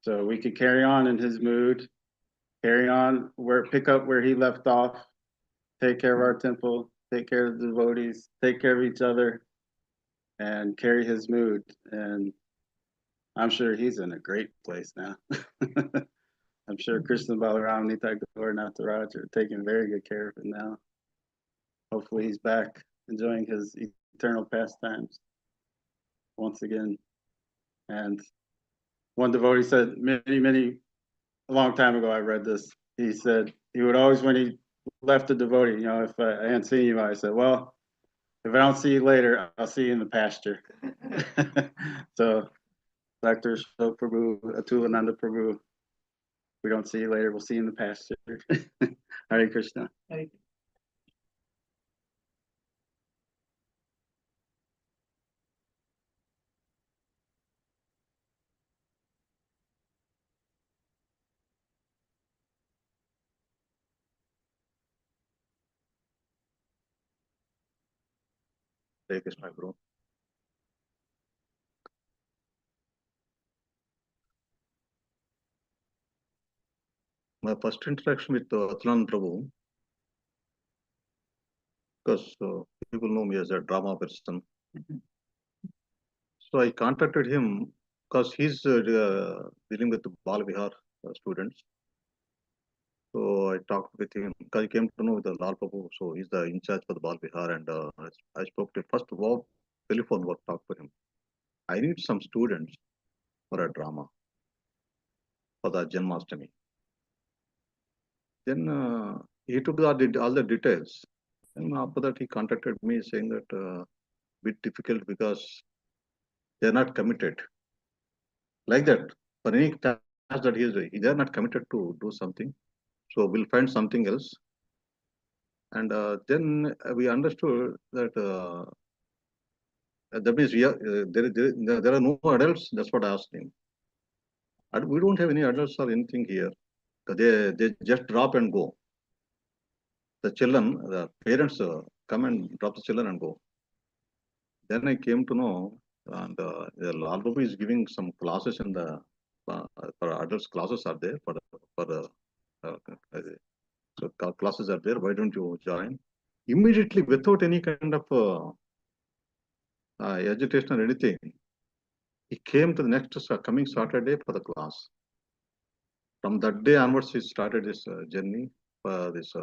So we could carry on in his mood, carry on pick up where he left off, take care of our temple, take care of the devotees, take care of each other, and carry his mood. And I'm sure he's in a great place now. I'm sure Krishna Balaram, Nitai Gaur, Natharaj are taking very good care of him now. Hopefully he's back enjoying his eternal pastimes once again. And one devotee said a long time ago, I read this. He said he would always, when he left a devotee, you know, if I hadn't seen you, I said, well, if I don't see you later, I'll see you in the pasture. So Dr. Ashok Prabhu, Atulananda Prabhu, we don't see you later, we'll see you in the pasture. Hare Krishna. Hare Krishna, bro. My first interaction with Atulananda Prabhu, because people know me as a drama person. So I contacted him because he's dealing with the Bal Vihar students. So I talked with him because he came to know the Lal Prabhu. So he's the in charge for the Bal Vihar, and I spoke to him first of all, telephone work, talked to him. I need some students for a drama for the Janmashtami. Then he took all the details, and after that he contacted me saying that bit difficult because they're not committed. Like that, for any task that he is doing, they are not committed to do something. So we'll find something else. And then we understood that that means there are no adults. That's what I asked him. And we don't have any adults or anything here. They just drop and go. The children, the parents come and drop the children and go. Then I came to know, and the Lal Prabhu is giving some classes in the for adults. Classes are there so classes are there. Why don't you join? Immediately, without any kind of agitation or anything, he came to the next coming Saturday for the class. From that day onwards, he started his journey for these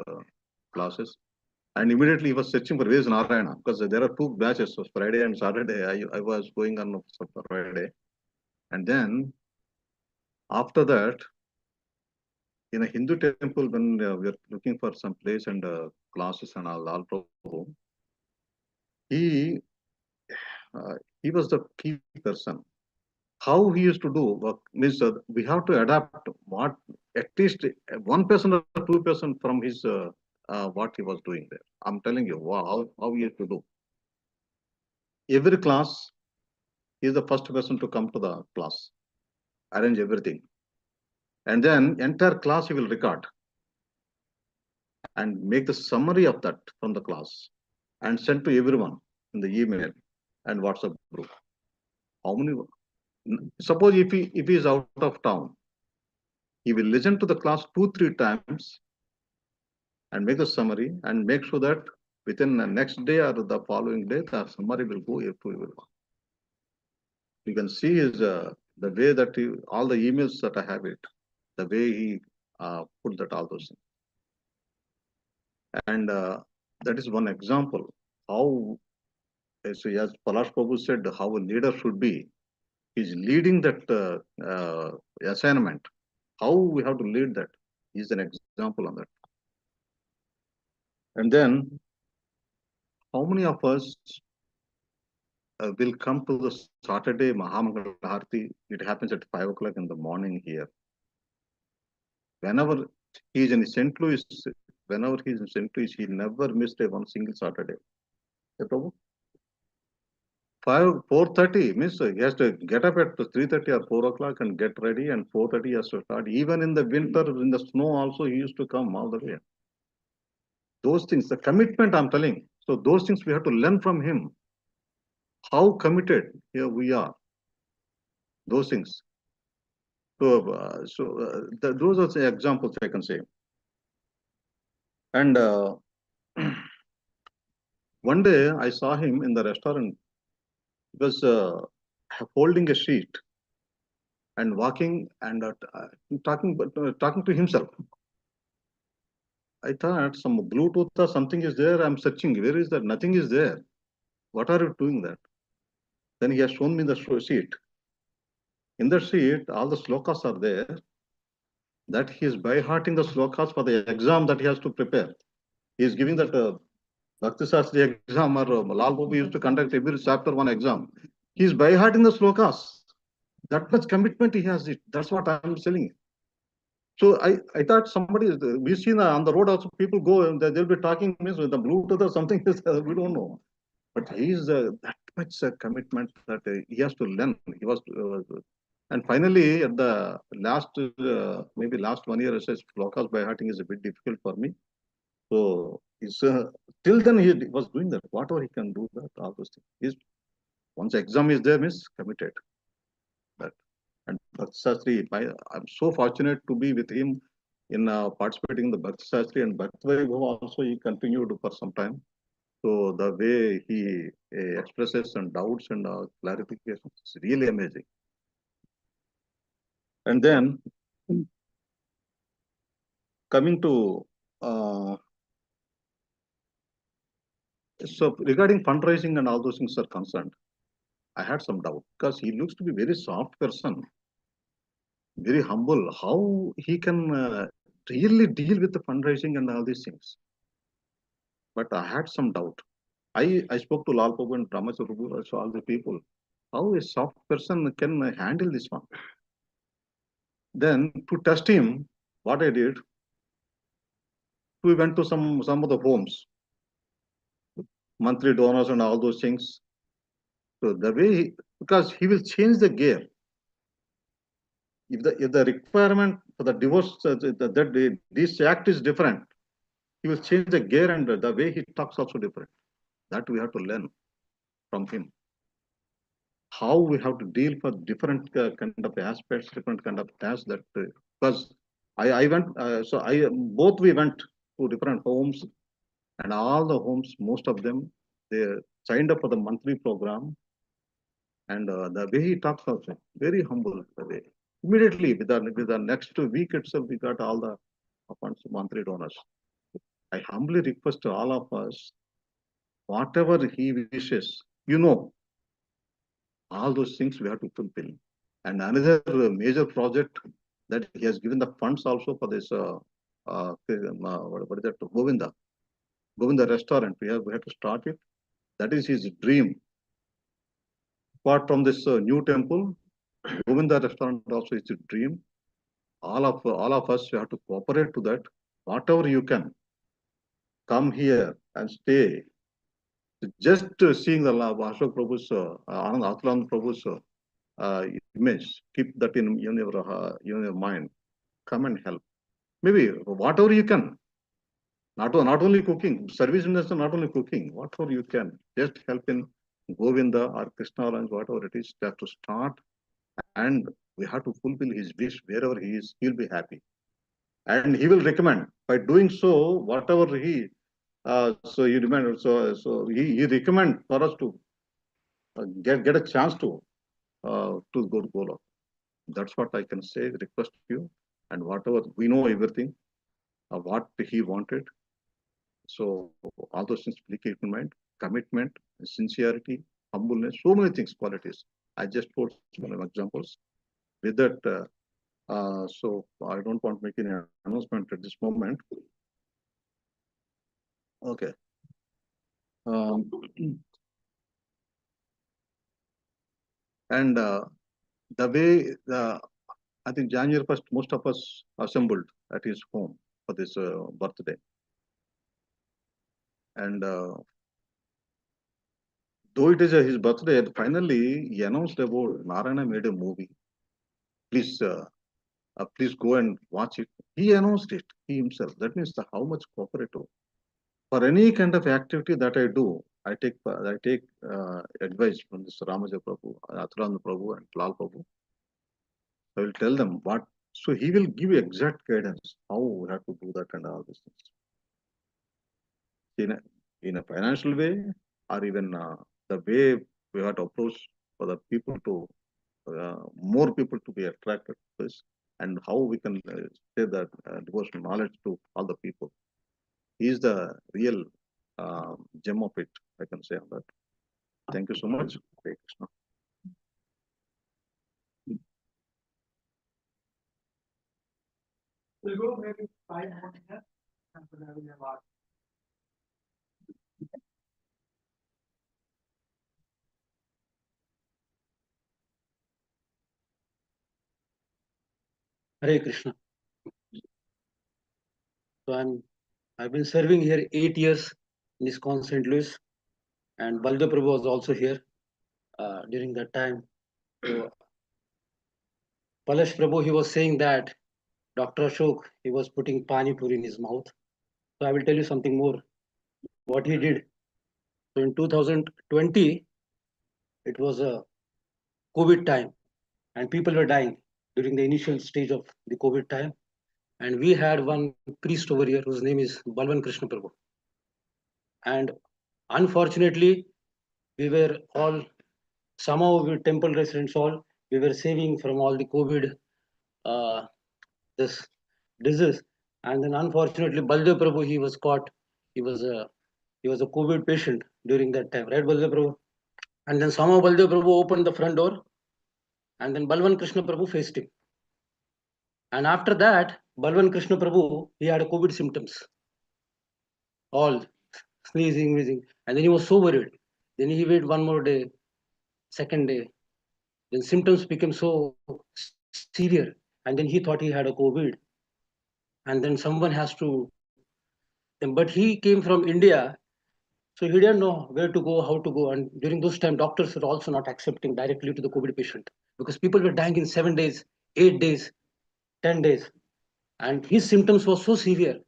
classes. And immediately he was searching for where is Narayana, because there are two batches, so Friday and Saturday. I was going on Friday. And then after that, in a Hindu temple, when we are looking for some place and classes and all, Lal Prabhu, he was the key person. How he used to do work means we have to adapt what at least 1% or 2% from his what he was doing there. I'm telling you how he used to do. Every class, he is the first person to come to the class, arrange everything, and then entire class he will record and make the summary of that from the class and send to everyone in the email and WhatsApp group. How many suppose if he is out of town, he will listen to the class 2-3 times and make a summary and make sure that within the next day or the following day, the summary will go to everyone. You can see his the way that all the emails that I have it, the way he put that all those things. And that is one example how, as Palash Prabhu said, how a leader should be. He's leading that assignment. How we have to lead that is an example on that. And then, how many of us will come to the Saturday Mahamangal Harti? It happens at 5 o'clock in the morning here. Whenever he is in St. Louis, he never missed one single Saturday. Hey, Prabhu? 4:30 means he has to get up at 3:30 or 4 o'clock and get ready, and 4:30 he has to start. Even in the winter, in the snow also, he used to come all the way. Those things, the commitment I'm telling. So those things we have to learn from him. How committed here we are. Those things. So, those are the examples I can say. And one day I saw him in the restaurant. He was holding a sheet and walking and talking to himself. I thought some Bluetooth or something is there. I'm searching. Where is that? Nothing is there. What are you doing that? Then he has shown me the sheet. In the sheet, all the slokas are there. That he is by hearting the slokas for the exam that he has to prepare. He is giving that Bhakti Sastri exam, or Lal Babu used to conduct every chapter one exam. He is by hearting the slokas. That much commitment he has it. That's what I'm telling. So I thought somebody, we see on the road also people go and they'll be talking with the Bluetooth or something. We don't know. But he is that much commitment that he has to learn. He was, and finally at the last, maybe last 1 year, I says slokas by hearting is a bit difficult for me. So he's till then he was doing that. Whatever he can do that, all those things. Once exam is there, means committed. That. And Bhakti Sastri, I'm so fortunate to be with him in participating in the Bhakti Sastri, and Bhakti Vaibhav also he continued for some time. So the way he expresses and doubts and clarifications is really amazing. And then coming to so regarding fundraising and all those things are concerned, I had some doubt because he looks to be very soft person, very humble. How he can really deal with the fundraising and all these things? But I had some doubt. I spoke to Lal Prabhu and Ramachandra Prabhu, also all the people. How a soft person can handle this one? Then to test him, what I did, we went to some of the homes, monthly donors and all those things. So the way, because he will change the gear. If the requirement for the divorce, this act is different, he will change the gear, and the way he talks also different. That we have to learn from him. How we have to deal for different kind of aspects, different kind of tasks. That because I went, both we went to different homes, and all the homes, most of them, they signed up for the monthly program, and the way he talks also very humble. The way immediately with the next week itself, we got all the funds, monthly donors. I humbly request to all of us, whatever he wishes, all those things we have to fulfill. And another major project that he has given the funds also for this, what is that, Govinda restaurant. We have to start it. That is his dream. Apart from this new temple, Govinda restaurant also is a dream. All of us, we have to cooperate to that. Whatever you can, come here and stay. Just seeing the Ashok Prabhu's, Anand Atulananda Prabhu's image, keep that in your mind. Come and help. Maybe whatever you can. Not only cooking, service industry, not only cooking, whatever you can. Just help in Govinda or Krishna lunch, whatever it is, have to start and we have to fulfill his wish. Wherever he is, he'll be happy, and he will recommend. By doing so, whatever he so he recommend, so he recommend for us to get a chance to go to Golok. That's what I can say. Request you, and whatever we know everything, what he wanted. So all those things please keep in mind: commitment, sincerity, humbleness, so many things, qualities. I just told some examples. With that, so I don't want to make any announcement at this moment. Okay. And the way I think January 1st, most of us assembled at his home for this birthday. And though it is his birthday, finally he announced about Narayana made a movie. Please, please go and watch it. He announced it, he himself. That means how much cooperative. For any kind of activity that I do, I take advice from this Ramaja Prabhu, Atulananda Prabhu, and Lal Prabhu. I will tell them what. So he will give you exact guidance how we have to do that and all these things. In a financial way, or even the way we have to approach for the people to more people to be attracted to this, and how we can say that devotional knowledge to all the people. He is the real gem of it, I can say on that. Thank you so much. Hare Krishna. We'll go maybe 5 more minutes and then we have our Hare Krishna. So I've been serving here 8 years in ISKCON St. Louis, and Baldev Prabhu was also here during that time. So Palash Prabhu, he was saying that Dr. Ashok, he was putting pani puri in his mouth. So I will tell you something more. What he did. So in 2020, it was a COVID time, and people were dying during the initial stage of the COVID time. And we had one priest over here whose name is Balwan Krishna Prabhu. And unfortunately, we were all, somehow we temple residents all, we were saving from all the COVID, this disease. And then unfortunately, Baldev Prabhu, he was caught. He was a COVID patient during that time, right, Baldev Prabhu? And then somehow Baldev Prabhu opened the front door, and then Balwan Krishna Prabhu faced him. And after that, Balwan Krishna Prabhu, he had COVID symptoms, all sneezing, wheezing, and then he was so worried. Then he waited one more day, second day. Then symptoms became so severe, and then he thought he had a COVID. And then someone has to, but he came from India, so he didn't know where to go, how to go. And during those time, doctors were also not accepting directly to the COVID patient because people were dying in 7 days, 8 days, 10 days. And his symptoms were so severe.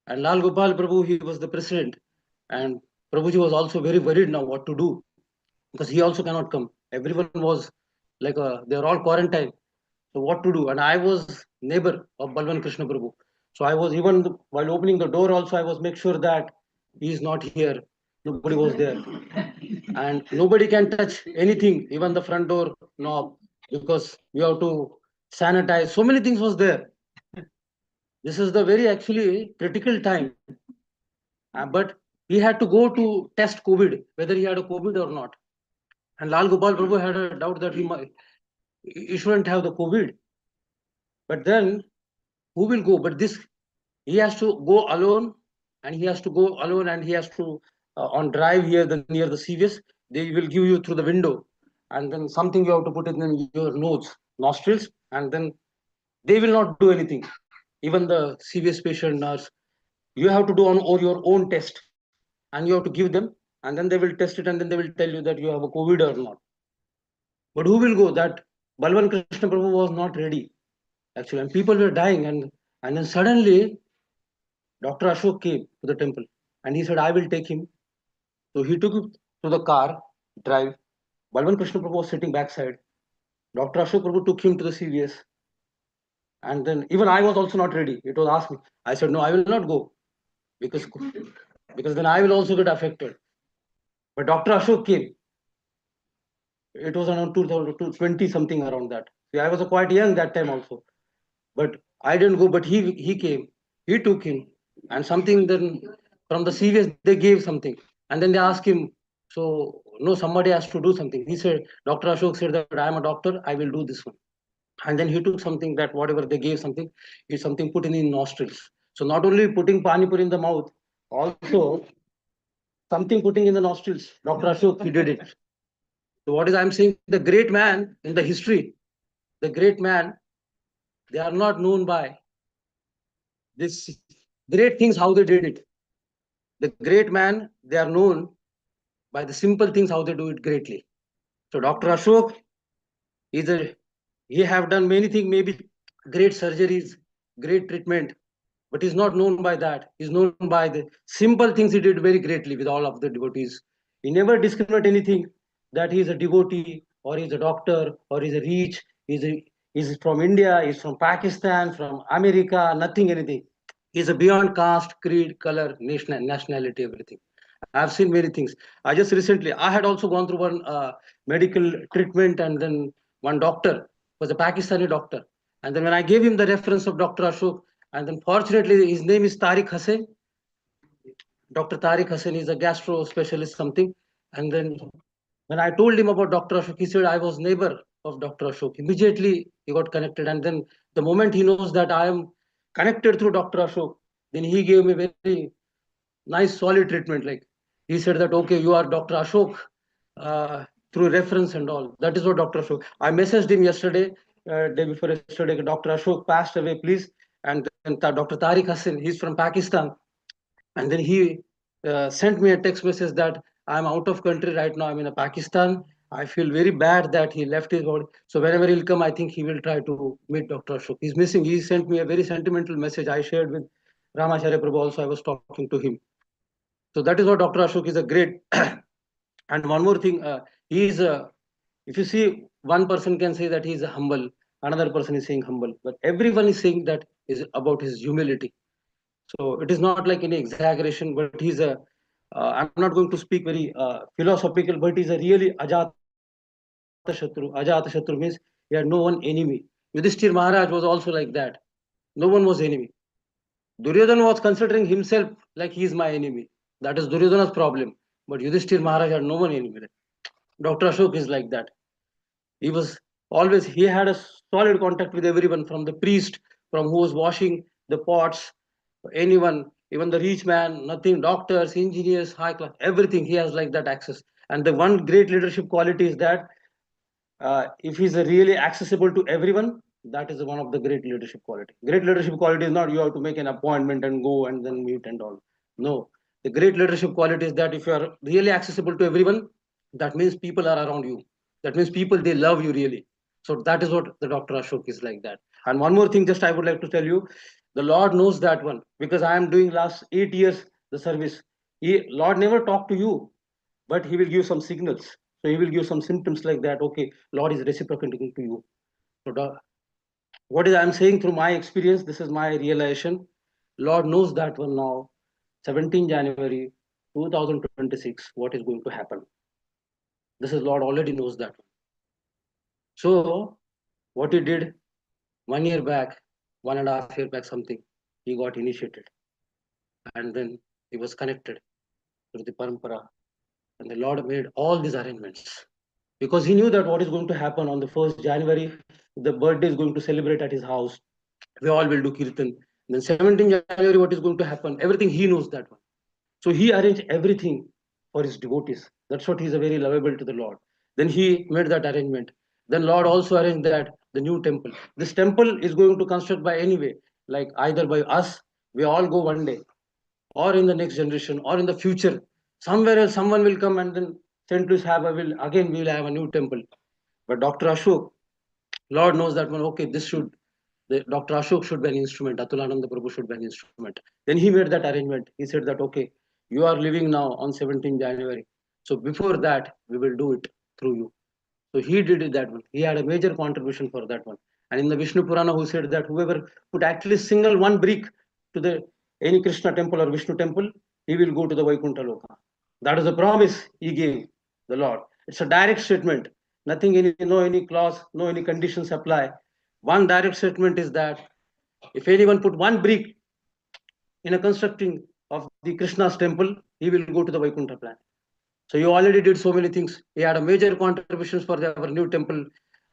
And Lal Gopal Prabhu, he was the president. And Prabhuji was also very worried now what to do because he also cannot come. Everyone was like, they're all quarantined. So what to do? And I was neighbor of Balwan Krishna Prabhu. So I was even while opening the door also, I was make sure that he is not here. Nobody was there. And nobody can touch anything, even the front door knob, because you have to sanitize. So many things was there. This is the very actually critical time. But he had to go to test COVID, whether he had a COVID or not. And Lal Gopal Prabhu had a doubt that he shouldn't have the COVID. But then who will go? But this, he has to go alone, and he has to go alone, and he has to on drive here near the CVS. They will give you through the window, and then something you have to put in your nose, nostrils, and then they will not do anything. Even the CVS patient nurse, you have to do on your own test, and you have to give them, and then they will test it, and then they will tell you that you have a COVID or not. But who will go? That Balwan Krishna Prabhu was not ready, actually, and people were dying, and then suddenly Dr. Ashok came to the temple, and he said, I will take him. So he took him to the car, drive. Balwan Krishna Prabhu was sitting backside, Dr. Ashok Prabhu took him to the CVS. And then even I was also not ready. It was asked me. I said, no, I will not go because then I will also get affected. But Dr. Ashok came. It was around 2020 something around that. See, I was quite young that time also. But I didn't go, but he came. He took him. And something then from the CVS, they gave something. And then they asked him, so no, somebody has to do something. He said, Dr. Ashok said that I am a doctor, I will do this one. And then he took something that whatever they gave something is something put in the nostrils. So not only putting panipur in the mouth, also something putting in the nostrils. Dr. Ashok, he did it. So what is I'm saying? The great man in the history, the great man, they are not known by this great things how they did it. The great man, they are known by the simple things how they do it greatly. So Dr. Ashok is he have done many things, maybe great surgeries, great treatment, but he's not known by that. He's known by the simple things he did very greatly with all of the devotees. He never discriminate anything that he's a devotee or he's a doctor or he's a rich, he's from India, he's from Pakistan, from America, nothing, anything. He's a beyond caste, creed, color, nationality, everything. I've seen many things. I just recently, I had also gone through one medical treatment, and then one doctor was a Pakistani doctor. And then when I gave him the reference of Dr. Ashok, and then fortunately his name is Tariq Hussain. Dr. Tariq Hussain is a gastro specialist, something. And then when I told him about Dr. Ashok, he said, I was neighbor of Dr. Ashok. Immediately he got connected. And then the moment he knows that I am connected through Dr. Ashok, then he gave me very nice solid treatment. Like he said that, okay, you are Dr. Ashok through reference and all. That is what Dr. Ashok. I messaged him yesterday, day before yesterday, Dr. Ashok passed away, please. And then Dr. Tariq Hassan, he's from Pakistan. And then he sent me a text message that I'm out of country right now. I'm in Pakistan. I feel very bad that he left his body. So whenever he'll come, I think he will try to meet Dr. Ashok. He's missing. He sent me a very sentimental message. I shared with Ramacharya Prabhu also. I was talking to him. So that is what Dr. Ashok is a great. And one more thing, he is a, if you see, one person can say that he is a humble, another person is saying humble, but everyone is saying that is about his humility. So it is not like any exaggeration, but he's a, I'm not going to speak very philosophical, but he's a really Ajata Shatru. Ajata Shatru means he had no one enemy. Yudhishthir Maharaj was also like that. No one was enemy. Duryodhana was considering himself like he is my enemy. That is Duryodhana's problem. But Yudhishthir Maharaj had no one enemy. Dr. Ashok is like that. He was always, he had a solid contact with everyone, from the priest, from who was washing the pots, anyone, even the rich man, nothing, doctors, engineers, high class, everything. He has like that access. And the one great leadership quality is that if he's really accessible to everyone, that is one of the great leadership quality. Great leadership quality is not you have to make an appointment and go and then meet and all. No, the great leadership quality is that if you are really accessible to everyone, that means people are around you. That means people, they love you really. So that is what the Dr. Ashok is like that. And one more thing, just I would like to tell you, the Lord knows that one, because I am doing last 8 years the service. Lord never talked to you, but he will give some signals. So he will give some symptoms like that. Okay, Lord is reciprocating to you. So what is I'm saying through my experience, this is my realization. Lord knows that one now. 17 January 2026, what is going to happen? This is Lord already knows that one. So what he did 1 year back, 1.5 year back, something, he got initiated. And then he was connected to the parampara. And the Lord made all these arrangements, because he knew that what is going to happen on the 1st January, the birthday is going to celebrate at his house. We all will do kirtan. Then 17 January, what is going to happen? Everything he knows that one. So he arranged everything for his devotees. That's what he's a very lovable to the Lord. Then he made that arrangement. Then Lord also arranged that the new temple. This temple is going to construct by anyway, like either by us, we all go one day, or in the next generation, or in the future. Somewhere else, someone will come and then St. Louis we will have a new temple. But Dr. Ashok, Lord knows that one, okay, Dr. Ashok should be an instrument, Atulananda Prabhu should be an instrument. Then he made that arrangement. He said that, okay, you are living now on 17 January. So before that, we will do it through you. So he did that one. He had a major contribution for that one. And in the Vishnu Purana, who said that whoever put actually single one brick to the any Krishna temple or Vishnu temple, he will go to the Vaikuntha Loka. That is the promise he gave the Lord. It's a direct statement. Nothing, no any clause, no any conditions apply. One direct statement is that if anyone put one brick in a constructing of the Krishna's temple, he will go to the Vaikuntha planet. So you already did so many things. He had a major contributions for our new temple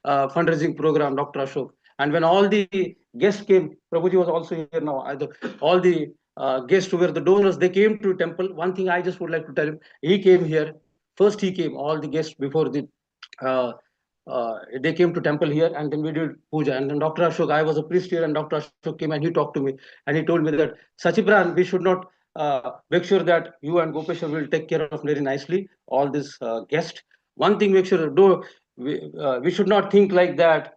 fundraising program, Dr. Ashok. And when all the guests came, Prabhuji was also here now. All the guests who were the donors, they came to temple. One thing I just would like to tell him, he came here. First he came, all the guests before the they came to temple here, and then we did puja. And then Dr. Ashok, I was a priest here, and Dr. Ashok came and he talked to me, and he told me that Sachibran, we should not make sure that you and Gopeshwar will take care of very nicely all these guests. One thing, make sure we should not think like that.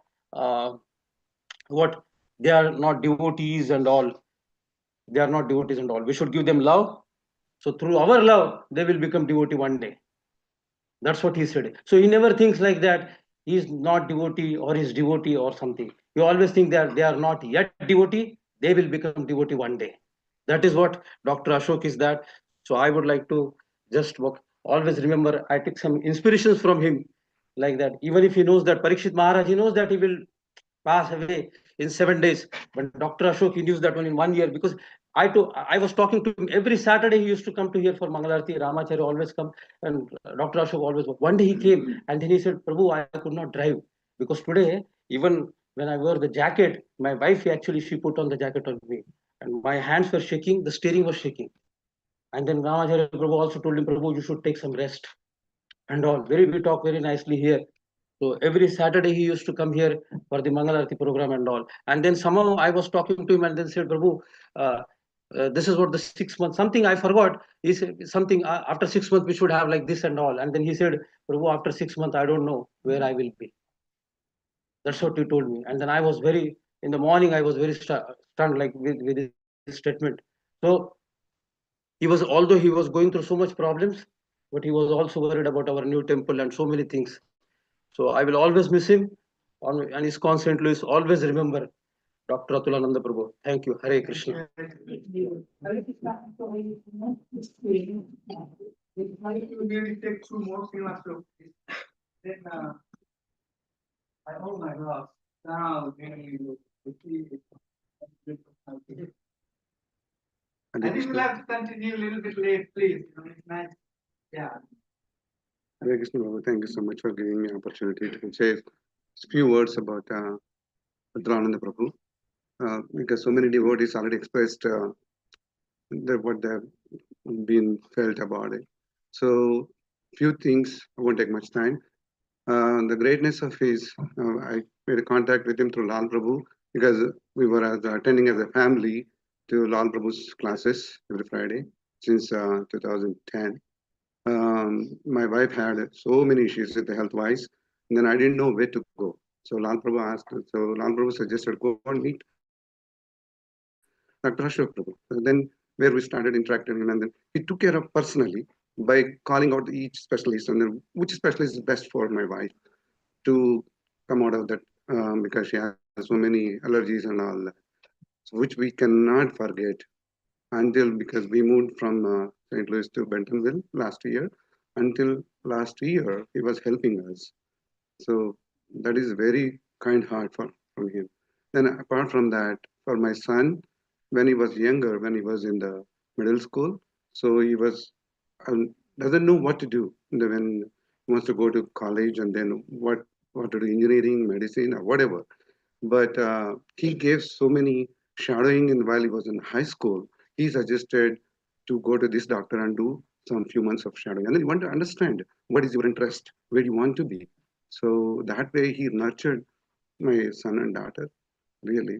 What they are not devotees and all. They are not devotees and all. We should give them love. So through our love, they will become devotee one day. That's what he said. So he never thinks like that. He's not devotee or he's devotee or something. You always think that they are not yet devotee. They will become devotee one day. That is what Dr. Ashok is that. So I would like to just always remember, I took some inspirations from him like that. Even if he knows that Parikshit Maharaj, he knows that he will pass away in 7 days. But Dr. Ashok, he knew that one in 1 year, because I was talking to him every Saturday. He used to come to here for Mangalarti. Ramacharya always come, and Dr. Ashok always. One day he came, and then he said, Prabhu, I could not drive because today, even when I wore the jacket, my wife actually, she put on the jacket on me, and my hands were shaking, the steering was shaking. And then Ramacharya Prabhu also told him, Prabhu, you should take some rest and all. We talk very nicely here. So every Saturday he used to come here for the Mangalarti program and all. And then somehow I was talking to him and then said, Prabhu, this is what the 6 months, something I forgot. He said something after 6 months we should have like this and all. And then he said, Prabhu, after 6 months, I don't know where I will be. That's what he told me. And then I was in the morning, I was very stunned like with his statement. So although he was going through so much problems, but he was also worried about our new temple and so many things. So I will always miss him, and his constant list, always remember Dr. Atulananda Prabhu. Thank you. Hare Krishna. Take two more things. Then I hold my glass down. I think we'll have to continue a little bit late, please. It's nice. Yeah. Hare Krishna Prabhu, thank you so much for giving me an opportunity to say a few words about Atulananda Prabhu. Because so many devotees already expressed what they have been felt about it. So, few things, I won't take much time. The greatness of his, I made a contact with him through Lal Prabhu, because we were attending as a family to Lal Prabhu's classes every Friday since 2010. My wife had so many issues with the health wise, and then I didn't know where to go. So Lal Prabhu suggested go and meet Dr. Ashok Prabhu. So then where we started interacting, and then he took care of personally by calling out each specialist and then which specialist is best for my wife to come out of that, because she has so many allergies and all that, so which we cannot forget because we moved from St. Louis to Bentonville last year. Until last year, he was helping us. So that is very kind heart from him. Then apart from that, for my son, when he was younger, when he was in the middle school, so he was doesn't know what to do when he wants to go to college, and then what to do, engineering, medicine, or whatever. But he gave so many shadowing, and while he was in high school, he suggested to go to this doctor and do some few months of shadowing. And then you want to understand what is your interest, where you want to be. So that way he nurtured my son and daughter, really.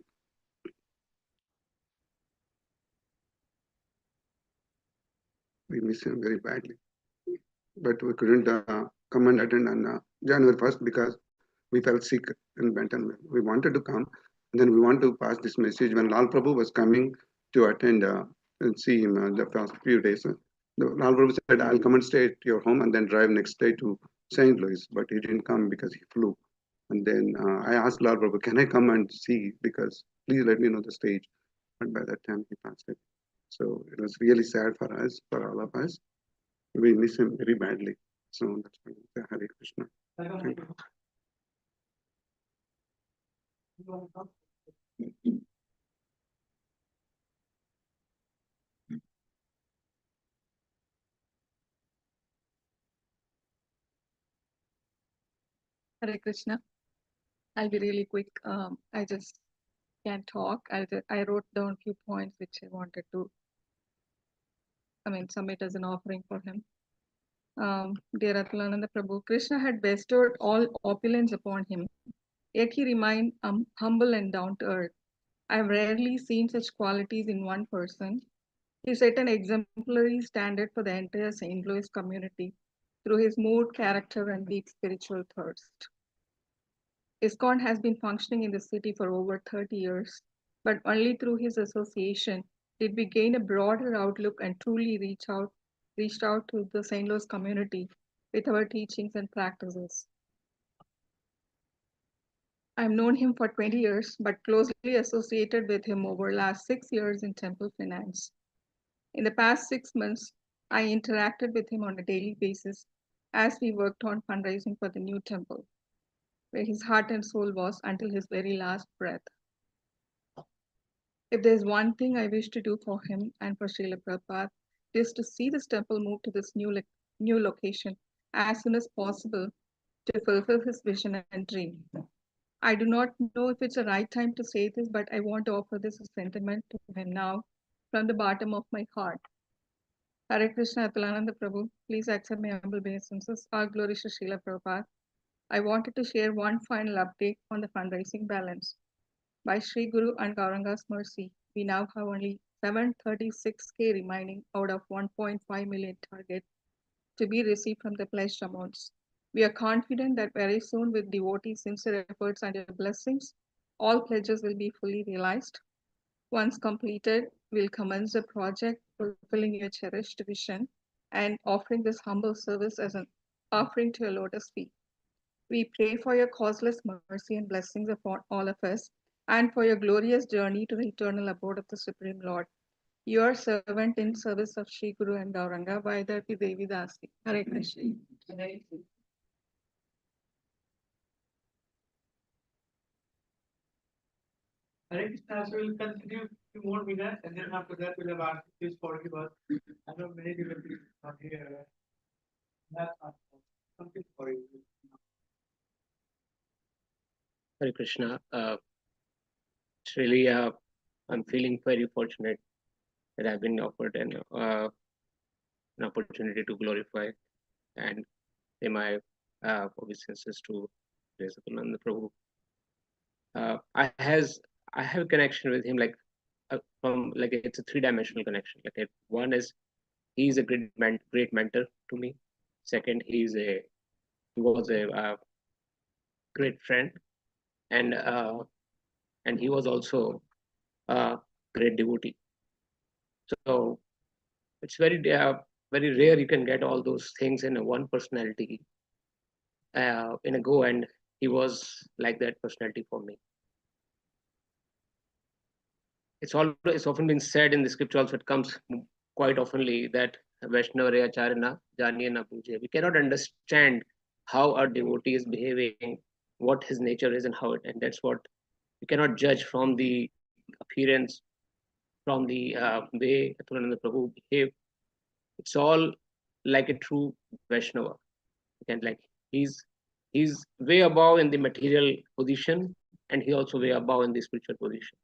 We miss him very badly. But we couldn't come and attend on January 1st because we felt sick in Bentonville. We wanted to come, and then we want to pass this message. When Lal Prabhu was coming to attend and see him the first few days, Lal Prabhu said, I'll come and stay at your home and then drive next day to St. Louis, but he didn't come because he flew. And then I asked Lal Prabhu, can I come and see? Because please let me know the stage. And by that time, he passed it. So it was really sad for us, for all of us. We miss him very badly. So that's why I say Hare Krishna. Thank you. Hare Krishna. I'll be really quick. I just can't talk. I wrote down a few points which I wanted to, submit as an offering for him. Dear Atulananda Prabhu, Krishna had bestowed all opulence upon him, yet he remained humble and down to earth. I have rarely seen such qualities in one person. He set an exemplary standard for the entire St. Louis community through his mood, character, and deep spiritual thirst. ISKCON has been functioning in the city for over 30 years, but only through his association did we gain a broader outlook and truly reached out to the St. Louis community with our teachings and practices. I've known him for 20 years, but closely associated with him over the last 6 years in temple finance. In the past 6 months, I interacted with him on a daily basis as we worked on fundraising for the new temple, where his heart and soul was until his very last breath. If there's one thing I wish to do for him and for Srila Prabhupada, it is to see this temple move to this new location as soon as possible to fulfill his vision and dream. I do not know if it's the right time to say this, but I want to offer this as sentiment to him now from the bottom of my heart. Hare Krishna Atulananda Prabhu, please accept my humble obeisances. All glory to Srila Prabhupada. I wanted to share one final update on the fundraising balance. By Sri Guru and Gauranga's mercy, we now have only 736K remaining out of 1.5 million target to be received from the pledged amounts. We are confident that very soon, with devotees' sincere efforts and your blessings, all pledges will be fully realized. Once completed, we'll commence the project, fulfilling your cherished vision and offering this humble service as an offering to your lotus feet. We pray for your causeless mercy and blessings upon all of us, and for your glorious journey to the eternal abode of the Supreme Lord. Your servant in service of Sri Guru and Gauranga, Vaidarthi Devi Dasi. Hare Krishna. Hare Krishna, so we'll continue 2 more minutes, and then after that we'll have asked this for you. I know many people are here. That's something for you. Hare Krishna. It's really, I'm feeling very fortunate that I've been offered an opportunity to glorify and pay my obeisances to Atulananda Prabhu. I have a connection with him, like from like it's a 3-dimensional connection. Like one is he's a great mentor to me. Second, he was a great friend, and he was also a great devotee. So it's very rare you can get all those things in one personality in a go, and he was like that personality for me. It's often been said in the scripture also, it comes quite oftenly that Vaishnava Acharana Janiyana Puje. We cannot understand how our devotee is behaving, what his nature is, and and that's what we cannot judge from the appearance, from the way Atulananda Prabhu behaved. It's all like a true Vaishnava. And like he's way above in the material position, and he also way above in the spiritual position.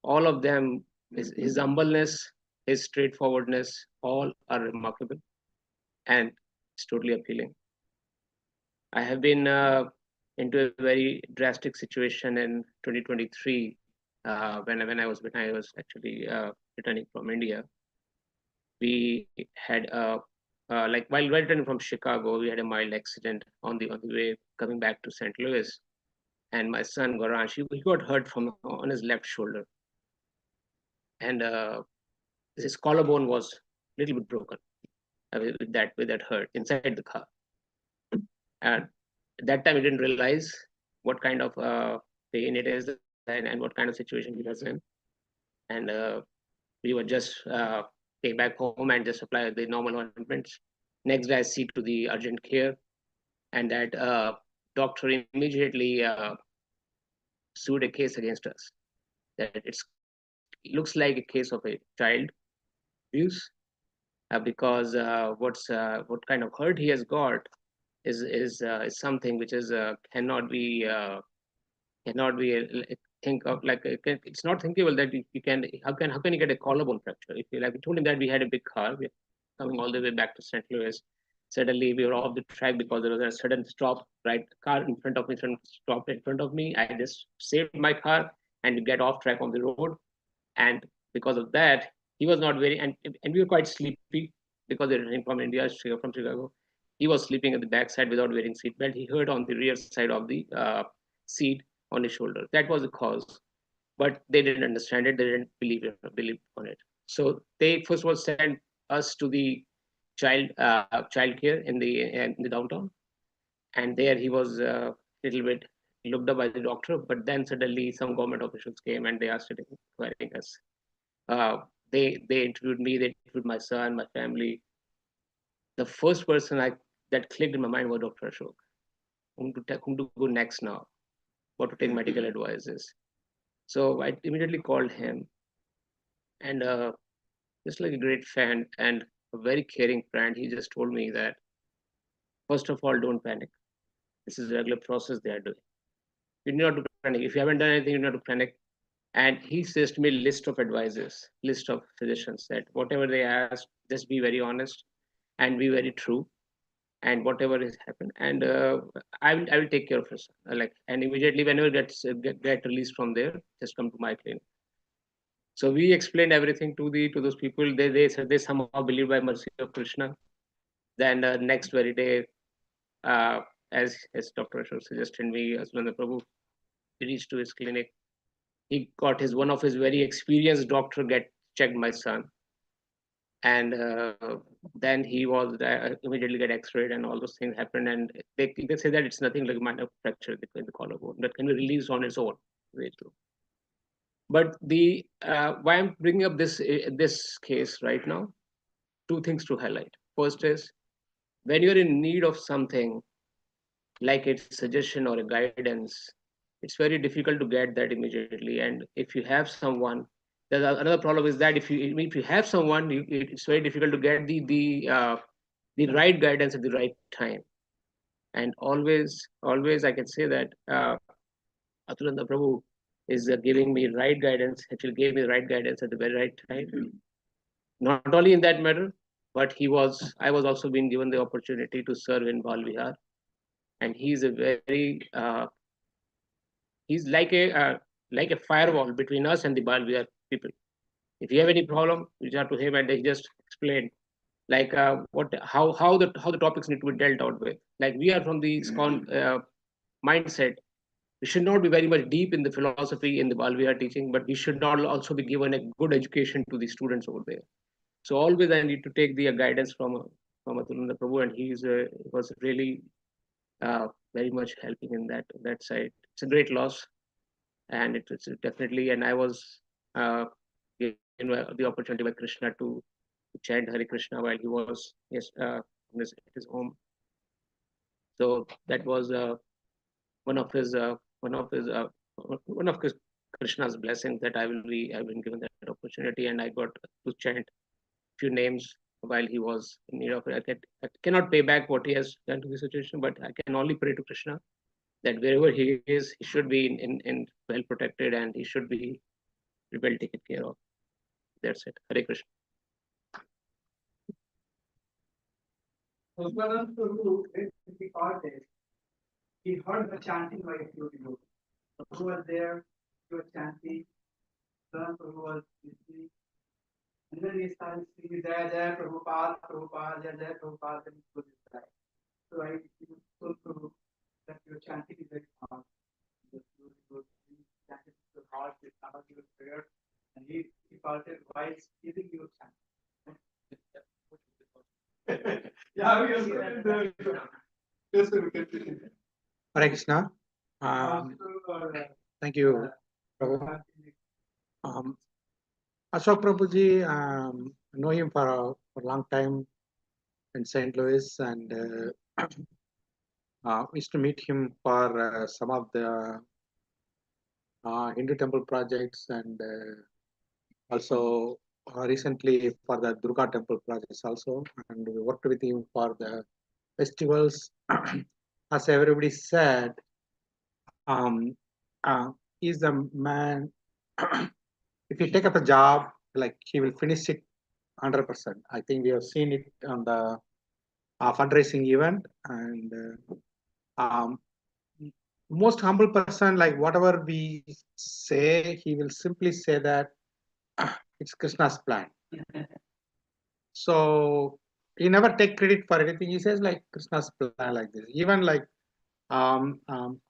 All of them, his humbleness, his straightforwardness, all are remarkable, and it's totally appealing. I have been into a very drastic situation in 2023 when I was actually returning from India. We had like while returning from Chicago, we had a mild accident on the way coming back to St. Louis, and my son Goransh, he got hurt on his left shoulder, and his collarbone was a little bit broken, with that hurt inside the car. And at that time, we didn't realize what kind of pain it is and what kind of situation he was in. And we were just take back home and just apply the normal ointments. Next day, I see to the urgent care, and that doctor immediately sued a case against us. That it looks like a case of a child abuse, because what kind of hurt he has got is something which is cannot be think of like it's not thinkable that you can how can you get a collarbone fracture. If you like, we told him that we had a big car, we're coming all the way back to St. Louis. Suddenly we were off the track because there was a sudden stop, right? Car in front of me stopped in front of me. I just saved my car and get off track on the road. And because of that, he was not very, and we were quite sleepy because they were from India, from Chicago. He was sleeping at the backside without wearing seatbelt. He hurt on the rear side of the seat on his shoulder. That was the cause, but they didn't understand it. They didn't believe on it. So they first of all sent us to the child care in the downtown, and there he was a little bit looked up by the doctor. But then suddenly some government officials came and they started inquiring us. They interviewed me. They interviewed my son, my family. The first person that clicked in my mind was Dr. Ashok. Whom to go next now? What to take medical advices? So I immediately called him, and just like a great fan and a very caring friend, he just told me that first of all, don't panic. This is a regular process they are doing. You need not to panic. If you haven't done anything, you need not to panic. And he says to me, list of advisors, list of physicians, that whatever they ask, just be very honest and be very true. And whatever has happened, and I will take care of it. And immediately whenever get released from there, just come to my clinic. So we explained everything to those people. They said they somehow believe by mercy of Krishna. Then next very day, as Dr. Ashok suggested me, Atulananda Prabhu reached to his clinic. He got one of his very experienced doctor checked my son. And then he was immediately get x-rayed and all those things happened, and they say that it's nothing like minor fracture in the collarbone that can be released on its own. But the why I'm bringing up this case right now, two things to highlight. First is, when you're in need of something like a suggestion or a guidance, it's very difficult to get that immediately. And if you have someone, another problem is that if you have someone, it's very difficult to get the right guidance at the right time. And always I can say that Atulananda Prabhu is giving me right guidance. Actually, gave me the right guidance at the very right time. Not only in that matter, but I was also being given the opportunity to serve in Bal Vihar, and he's a very he's like a firewall between us and the Bal Vihar people. If you have any problem, reach out to him, and he just explained like how the topics need to be dealt out with. Like, we are from the ISKCON mindset. We should not be very much deep in the philosophy in the Bal Vihar teaching, but we should not also be given a good education to the students over there. So always I need to take the guidance from Atulananda Prabhu, and he was really very much helping in that side. It's a great loss, and it's definitely. And I was given the opportunity by Krishna to chant Hare Krishna while he was in his home. So that was one of Krishna's blessings, that I've been given that opportunity, and I got to chant few names while he was in need of it. I cannot pay back what he has done to the situation, but I can only pray to Krishna that wherever he is, he should be in well protected, and he should be well taken care of. That's it. Hare Krishna. He heard the chanting by a few people. Who was there? He was chanting. Prabhu was listening. And then he started singing Jai Jai Prabhupada, Prabhupada, Jai Jai Prabhupada, and he was like. So I told Prabhu that your chanting is very hard. He chanted so hard with your prayer, and he felt it while giving you chanting. Yeah, we are yes, we can. Hare Krishna. Thank you, Prabhu. Ashok Prabhuji, I know him for a long time in St. Louis, and used to meet him for some of the Hindu temple projects, and also recently for the Durga temple projects also, and we worked with him for the festivals. As everybody said, he's a man. If you take up a job, like he will finish it 100%. I think we have seen it on the fundraising event, and most humble person, like whatever we say, he will simply say that it's Krishna's plan. So he never take credit for anything. He says like Krishna's plan, like this. Even like I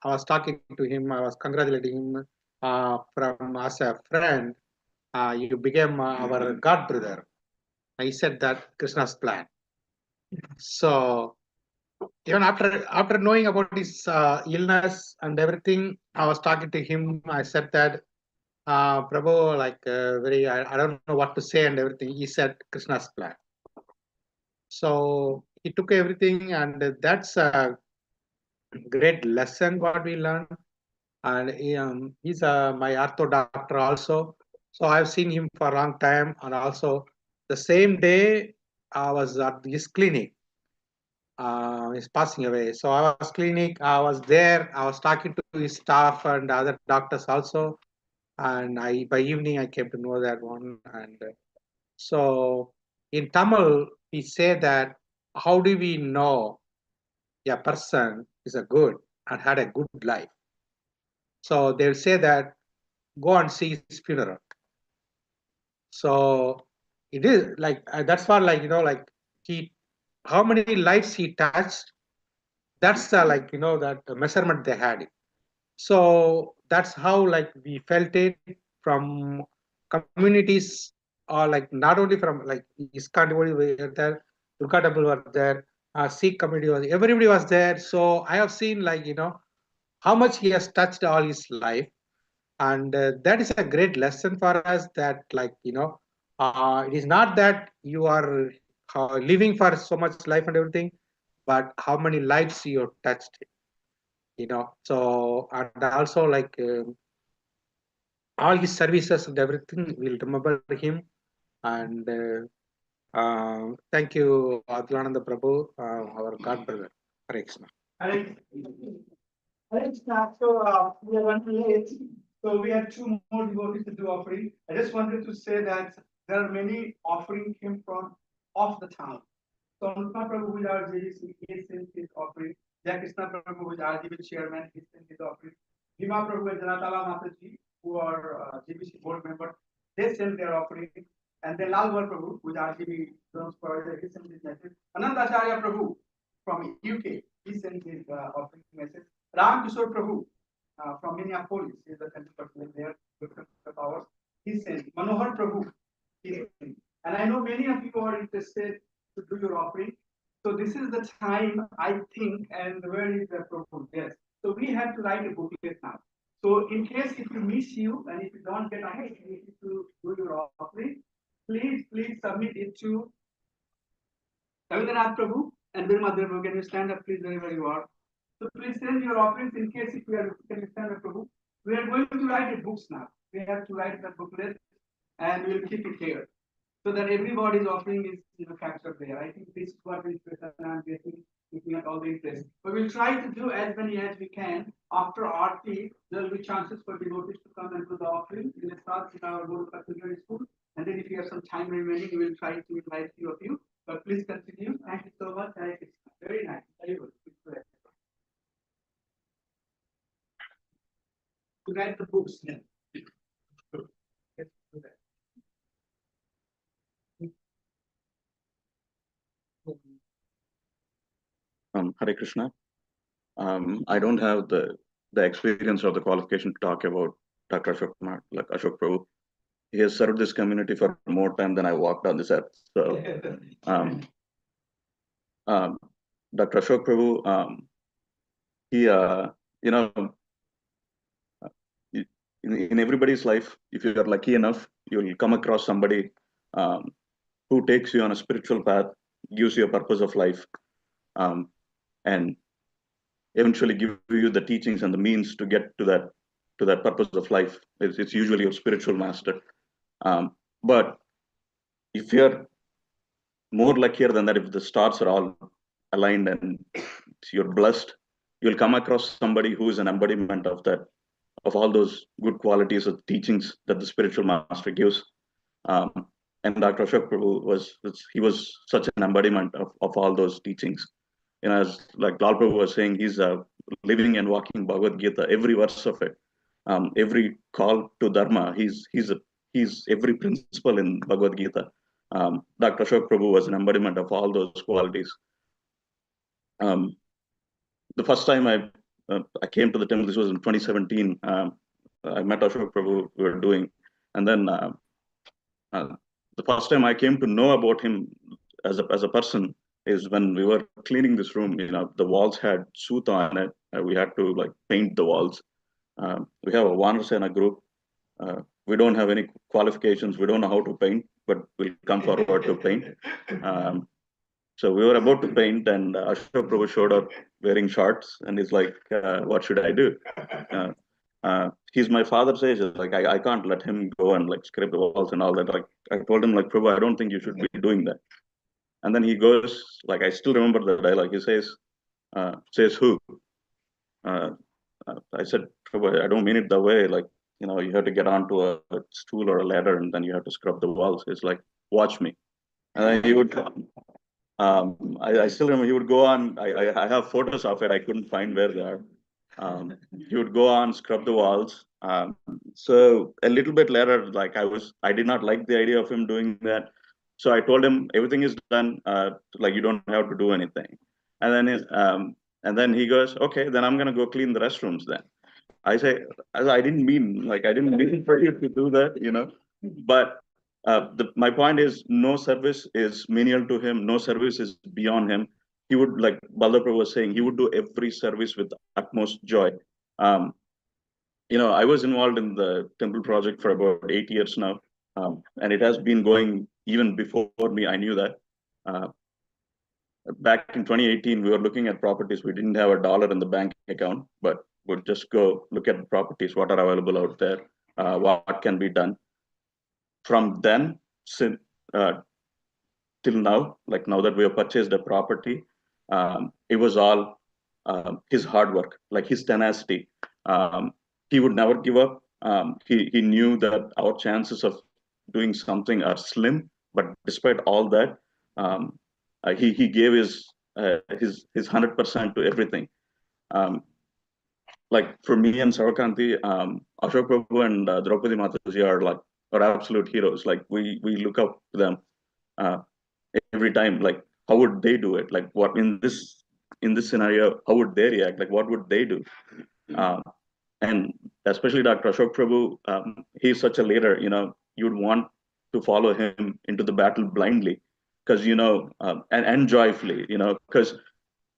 was talking to him, I was congratulating him from as a friend. You became our God brother. He said that Krishna's plan. So even after knowing about his illness and everything, I was talking to him. I said that Prabhu, like I don't know what to say and everything. He said Krishna's plan. So he took everything, and that's a great lesson what we learned. And he's my ortho doctor also. So I've seen him for a long time, and also the same day I was at his clinic. He's passing away. So I was clinic, I was there, I was talking to his staff and other doctors also. And by evening I came to know that one. And so in Tamil, we say that how do we know a person is a good and had a good life? So they'll say that go and see his funeral. So it is like that's what, like, like how many lives he touched. That's the, like, that measurement they had. So that's how, like, we felt it from communities, or like not only from like ISKCON devotees were there, Durga temple were there, Sikh community was, everybody was there. So I have seen, like, how much he has touched all his life, and that is a great lesson for us. That, like, it is not that you are living for so much life and everything, but how many lives you have touched. So, and also, like, all his services and everything, we'll remember him. And thank you, Atulananda Prabhu, our God brother. Hare Krishna. So we are running late. So we have 2 more devotees to do offering. I just wanted to say that there are many offering came from off the town. So Anupama Prabhu, who is our JDC, he sent his offering. Jai Krishna Prabhu, who is RGB chairman, he sent his offering. Bhima Prabhu and Janatala Mataji, who are GBC board members, they sent their offering. And then Lalwar Prabhu, who is RGB Jones provider, he sent his message. Anandacharya Prabhu from UK, he sent his offering message. Ram Kishore Prabhu from Minneapolis, he is the center person there, of ours. He sent. Manohar Prabhu, he sent. And I know many of you are interested to do your offering. So this is the time, I think, and where is the Prabhu? Yes. So we have to write a booklet now. So in case if you miss you and if you don't get ahead to do your offering, please submit it to Ravindra Prabhu and Birmadhar Prabhu. Can you stand up, please, wherever you are? So please send your offerings in case if you are, can you stand up, Prabhu? We are going to write the books now. We have to write the booklet and we'll keep it here, so that everybody's offering is captured there. I think this is what I'm getting, looking at all the interest. But we'll try to do as many as we can. After RT, there will be chances for devotees to come and do the offering. We'll start with our Guru Secondary School. And then if you have some time remaining, we will try to invite few of you. But please continue. Thank you so much. Very nice. Very good. To write the books then. Let's do that. Hare Krishna. I don't have the experience or the qualification to talk about Dr. Ashok Prabhu. He has served this community for more time than I walked on this earth. So Dr. Ashok Prabhu, he, you know, in everybody's life, if you are lucky enough, you will come across somebody who takes you on a spiritual path, gives you a purpose of life, and eventually give you the teachings and the means to get to that purpose of life. It's usually your spiritual master. But if you're more luckier than that, if the stars are all aligned and you're blessed, you'll come across somebody who is an embodiment of that, of all those good qualities of teachings that the spiritual master gives. And Dr. Ashok Prabhu was such an embodiment of all those teachings. As like Lal Prabhu was saying, he's living and walking Bhagavad Gita, every verse of it, every call to Dharma. He's every principle in Bhagavad Gita. Dr. Ashok Prabhu was an embodiment of all those qualities. The first time I came to the temple, this was in 2017. I met Ashok Prabhu. We were doing, and then the first time I came to know about him as a person is when we were cleaning this room. The walls had soot on it. We had to like paint the walls. We have a Vanasena group. We don't have any qualifications. We don't know how to paint, but we'll come forward to paint. So we were about to paint, and Ashok Prabhu showed up wearing shorts, and he's like, "What should I do?" He's my father's age. Like I can't let him go and like scrape the walls and all that. Like I told him, like, Prabhu, I don't think you should be doing that. And then he goes, like, I still remember the dialogue. He says who? I said, Prabhu, I don't mean it that way. Like, you have to get onto a stool or a ladder and then you have to scrub the walls. It's like, watch me. And then he would, I still remember he would go on, I have photos of it. I couldn't find where they are. He would go on, scrub the walls. So a little bit later, like I did not like the idea of him doing that. So I told him everything is done. Like you don't have to do anything. And then he goes, okay, then I'm gonna go clean the restrooms then. I say, I didn't mean for you to do that, But my point is, no service is menial to him. No service is beyond him. He would, like Balapur was saying, he would do every service with utmost joy. I was involved in the temple project for about 8 years now, and it has been going even before me. I knew that. Back in 2018, we were looking at properties. We didn't have $1 in the bank account, but we'd just go look at the properties, what are available out there, what can be done. From then till now, like now that we have purchased a property, it was all his hard work, like his tenacity. He would never give up. He knew that our chances of doing something are slim, but despite all that, he gave his 100% to everything. Like for me and Sarakanti, Ashok Prabhu and Draupadi Mataji are absolute heroes. Like we look up to them every time. Like how would they do it? Like what in this scenario, how would they react? Like what would they do? And especially Dr. Ashok Prabhu, he's such a leader. You'd want to follow him into the battle blindly, because and joyfully, because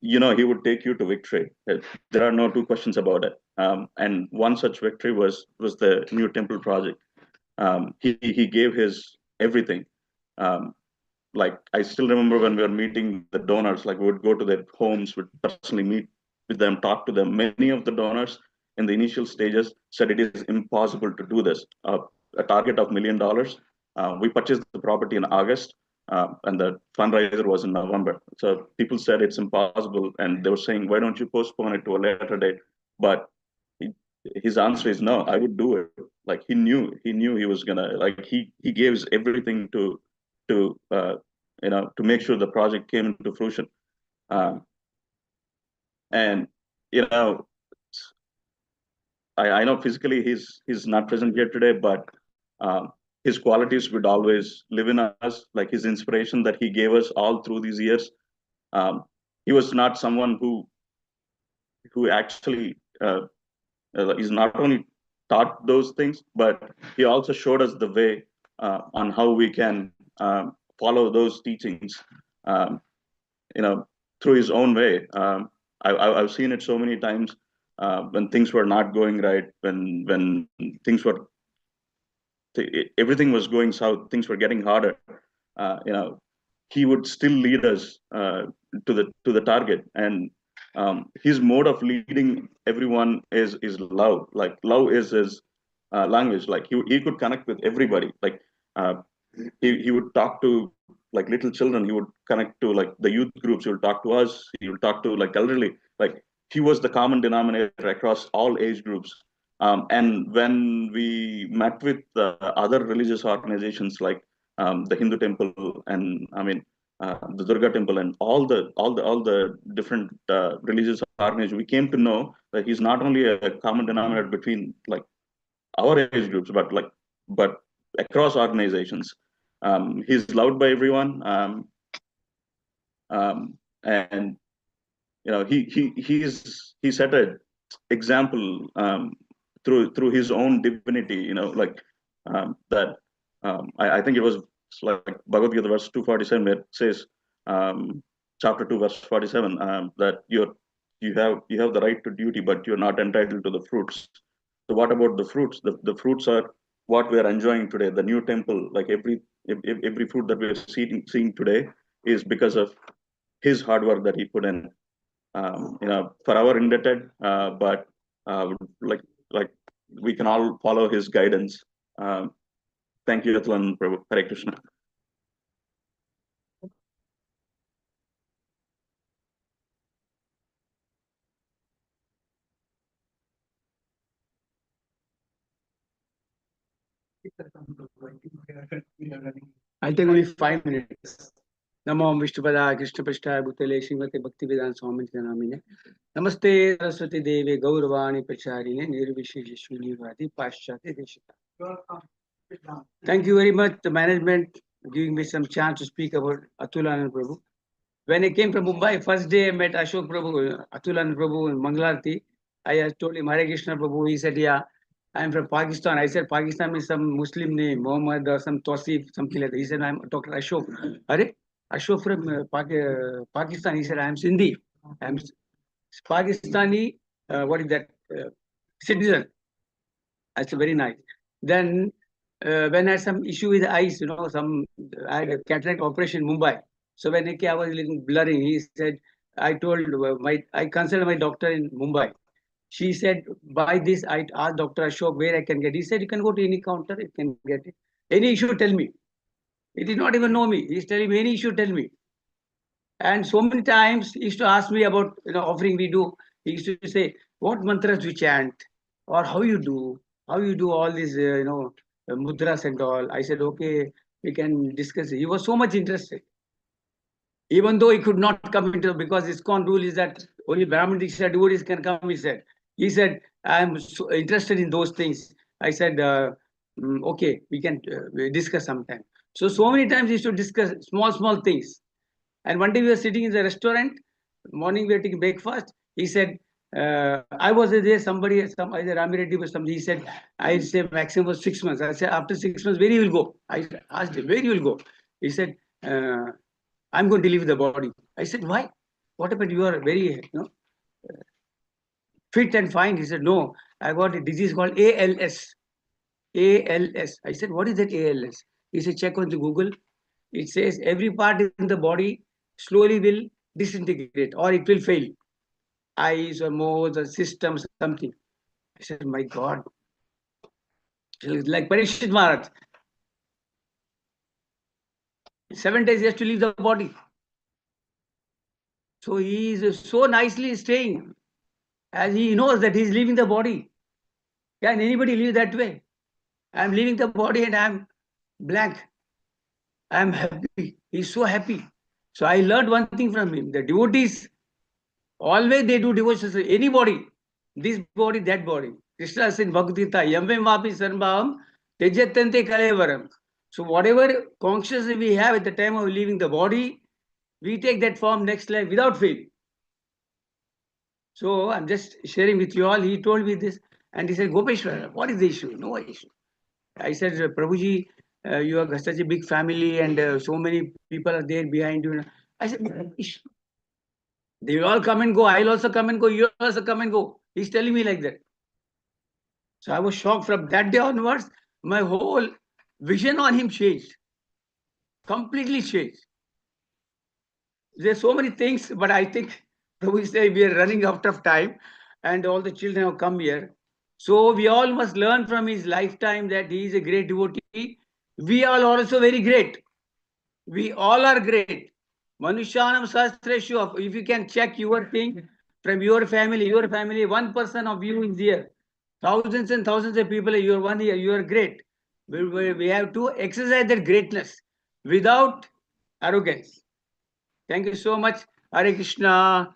he would take you to victory. There are no two questions about it. And one such victory was the new temple project. He gave his everything. Like I still remember when we were meeting the donors, like we would go to their homes, would personally meet with them, talk to them. Many of the donors in the initial stages said it is impossible to do this. A target of $1 million. We purchased the property in August, and the fundraiser was in November. So people said it's impossible, and they were saying, why don't you postpone it to a later date? But his answer is no, I would do it. Like he knew he was gonna, like he gave his everything to make sure the project came into fruition. And I know physically he's not present here today, but his qualities would always live in us, like his inspiration that he gave us all through these years. He was not someone who actually is not only taught those things, but he also showed us the way on how we can follow those teachings. through his own way. I've seen it so many times when things were not going right, when things were everything was going south, things were getting harder. He would still lead us to the target, and his mode of leading everyone is love. Like love is his language. Like he could connect with everybody. Like he would talk to like little children. He would connect to like the youth groups. He would talk to us. He would talk to like elderly. Like he was the common denominator across all age groups. And when we met with other religious organizations like the Hindu temple and the Durga temple and all the different religious organizations, we came to know that he's not only a common denominator between like our age groups, but across organizations. He's loved by everyone, and he set an example through his own divinity. That I think it was like Bhagavad Gita verse 247 where it says, chapter 2 verse 47, that you have the right to duty, but you're not entitled to the fruits. So what about the fruits? The fruits are what we are enjoying today. The new temple, like every fruit that we're seeing today is because of his hard work that he put in. Forever indebted, but like we can all follow his guidance. Thank you, Atulananda Prabhu. Hare Krishna. I'll take only 5 minutes. Namo Vishnupada Krishna Prasthaya Bhutale Srimate Bhaktivedanta Swami Namine. Namaste Saraswati Devi Gauravani Pacharine Nirvisheshwini Vadi Paschati Deshita. Thank you very much, the management, giving me some chance to speak about Atulananda Prabhu. When I came from Mumbai, first day I met Ashok Prabhu, Atulananda Prabhu in Mangalarti. I told him Hare Krishna Prabhu. He said, yeah, I'm from Pakistan. I said, Pakistan is some Muslim name, Muhammad or some Tosif, something like that. He said, I'm Dr. Ashok. Are Ashok from Pakistan. He said, I'm Sindhi. I'm Pakistani, what is that? Citizen. That's very nice. Then when I had some issue with the eyes, I had a cataract operation in Mumbai. So when I was a little blurring, he said, I consulted my doctor in Mumbai. She said, buy this. I asked Dr. Ashok where I can get. He said, you can go to any counter, you can get it. Any issue, tell me. He did not even know me. He's telling me any issue, tell me. And so many times he used to ask me about offering we do. He used to say, what mantras we chant, or how you do all these mudras and all. I said, okay, we can discuss it. He was so much interested. Even though he could not come into, because ISKCON rule is that only Brahmin Diksha devotees can come, he said, I'm so interested in those things. I said, okay, we can discuss sometime. So many times he used to discuss small things. And one day we were sitting in the restaurant, morning we were taking breakfast. He said, I was there, either Rami Reddy or somebody, he said, I say maximum was 6 months. I said, after 6 months, where you will go? I asked him, where you will go? He said, I'm going to leave the body. I said, why? What happened? You are very fit and fine. He said, no, I got a disease called ALS. ALS. I said, what is that ALS? He said, check on the Google. It says every part in the body slowly will disintegrate or it will fail. Eyes or modes or systems, something. I said, my God. It's like Parikshit Maharaj. 7 days he has to leave the body. So he is so nicely staying, as he knows that he is leaving the body. Can anybody live that way? I am leaving the body and I am blank. I am happy. He is so happy. So I learned one thing from him. The devotees, always they do devotions. Anybody, this body, that body. Krishna said in Bhagavad Gita, Yamve mapi sarvabhavam tejatante kalevaram. So whatever consciousness we have at the time of leaving the body, we take that form next life without fail. So I'm just sharing with you all. He told me this, and he said, Gopeshwar, what is the issue? No issue. I said, Prabhuji, you have such a big family, and so many people are there behind you. I said, no issue. They will all come and go. I'll also come and go. You also come and go. He's telling me like that. So I was shocked. From that day onwards, my whole vision on him changed. Completely changed. There's so many things, but I think Prabhu say we are running out of time and all the children have come here. So we all must learn from his lifetime that he is a great devotee. We are also very great. We all are great. Manushyanam Sahasreshu. If you can check your thing from your family, one person of you is here. Thousands and thousands of people, you are one here, you are great. We have to exercise that greatness without arrogance. Thank you so much. Hare Krishna.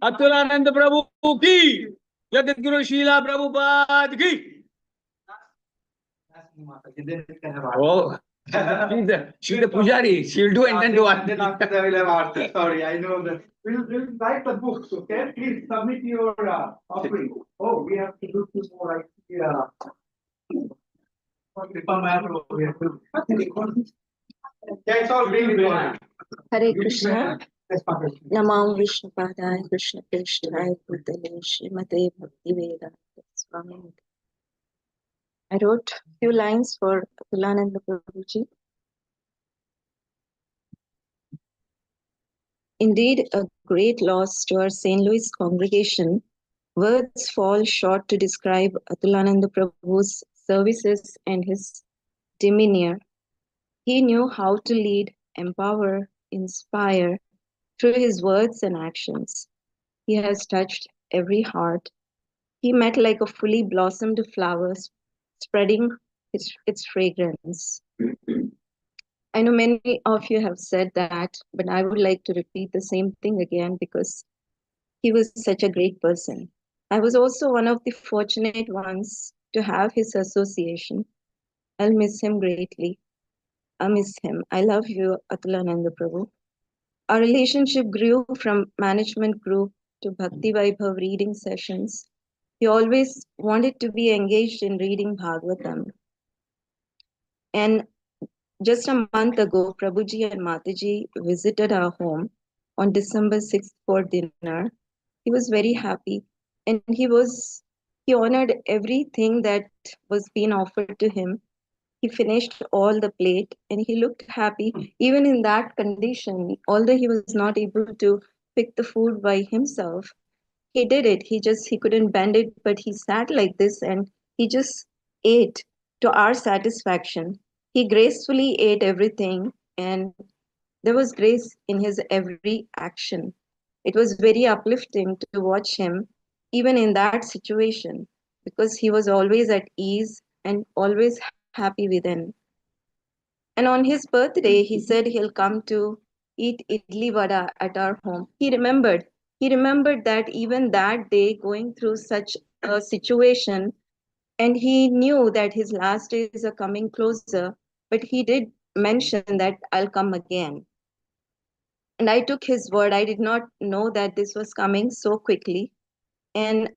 Atulananda Prabhu ki. Jagadguru Srila Prabhupada ki. Oh, she's the pujari. She will do and then do one. Then after that, we'll have answer. Sorry, I know that. We'll write the books, okay? Please submit your offering. Oh, we have to do this more like That's all being recorded. Hare Krishna. Namam Vishnu Padaya Krishna Prishthaya Bhutale Srimate Bhaktivedanta Swami. I wrote a few lines for Atulananda Prabhuji. Indeed, a great loss to our St. Louis congregation. Words fall short to describe Atulananda Prabhu's services and his demeanor. He knew how to lead, empower, inspire through his words and actions. He has touched every heart. He met like a fully blossomed flower, spreading its fragrance. I know many of you have said that, but I would like to repeat the same thing again because he was such a great person. I was also one of the fortunate ones to have his association. I'll miss him greatly. I miss him. I love you, Atulananda Prabhu. Our relationship grew from management group to Bhakti Vaibhav reading sessions. He always wanted to be engaged in reading Bhagavatam. And just a month ago, Prabhuji and Mataji visited our home on December 6th for dinner. He was very happy and he honored everything that was being offered to him. He finished all the plate and he looked happy even in that condition. Although he was not able to pick the food by himself, he did it. He couldn't bend it, but he sat like this and he just ate to our satisfaction. He gracefully ate everything and there was grace in his every action. It was very uplifting to watch him even in that situation because he was always at ease and always happy within. And on his birthday, he said he'll come to eat idli vada at our home. He remembered that even that day going through such a situation, and he knew that his last days are coming closer, but he did mention that I'll come again. And I took his word. I did not know that this was coming so quickly. And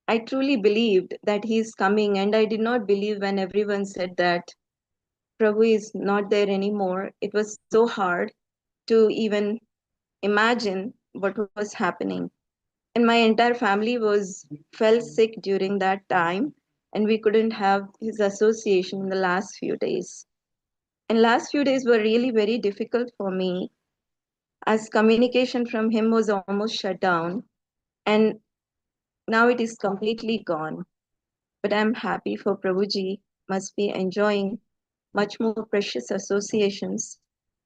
I truly believed that he's coming. And I did not believe when everyone said that Prabhu is not there anymore. It was so hard to even imagine what was happening. And my entire family fell sick during that time, and we couldn't have his association in the last few days. And last few days were really very difficult for me as communication from him was almost shut down. And now it is completely gone. But I'm happy for Prabhuji must be enjoying much more precious associations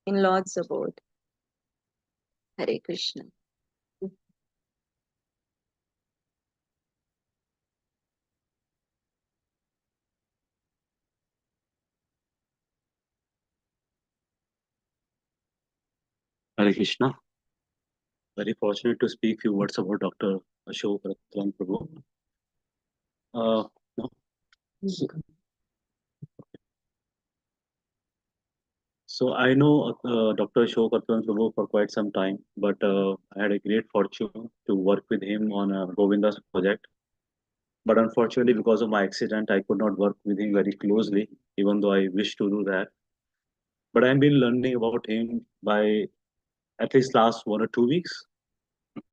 in Lord's abode. Hare Krishna. Hare Krishna. Very fortunate to speak few words about Dr. Ashok Rattan Prabhu. No. So I know Dr. Ashok Rattan Prabhu for quite some time, but I had a great fortune to work with him on Govinda's project. But unfortunately, because of my accident, I could not work with him very closely, even though I wish to do that. But I've been learning about him by at least last 1 or 2 weeks,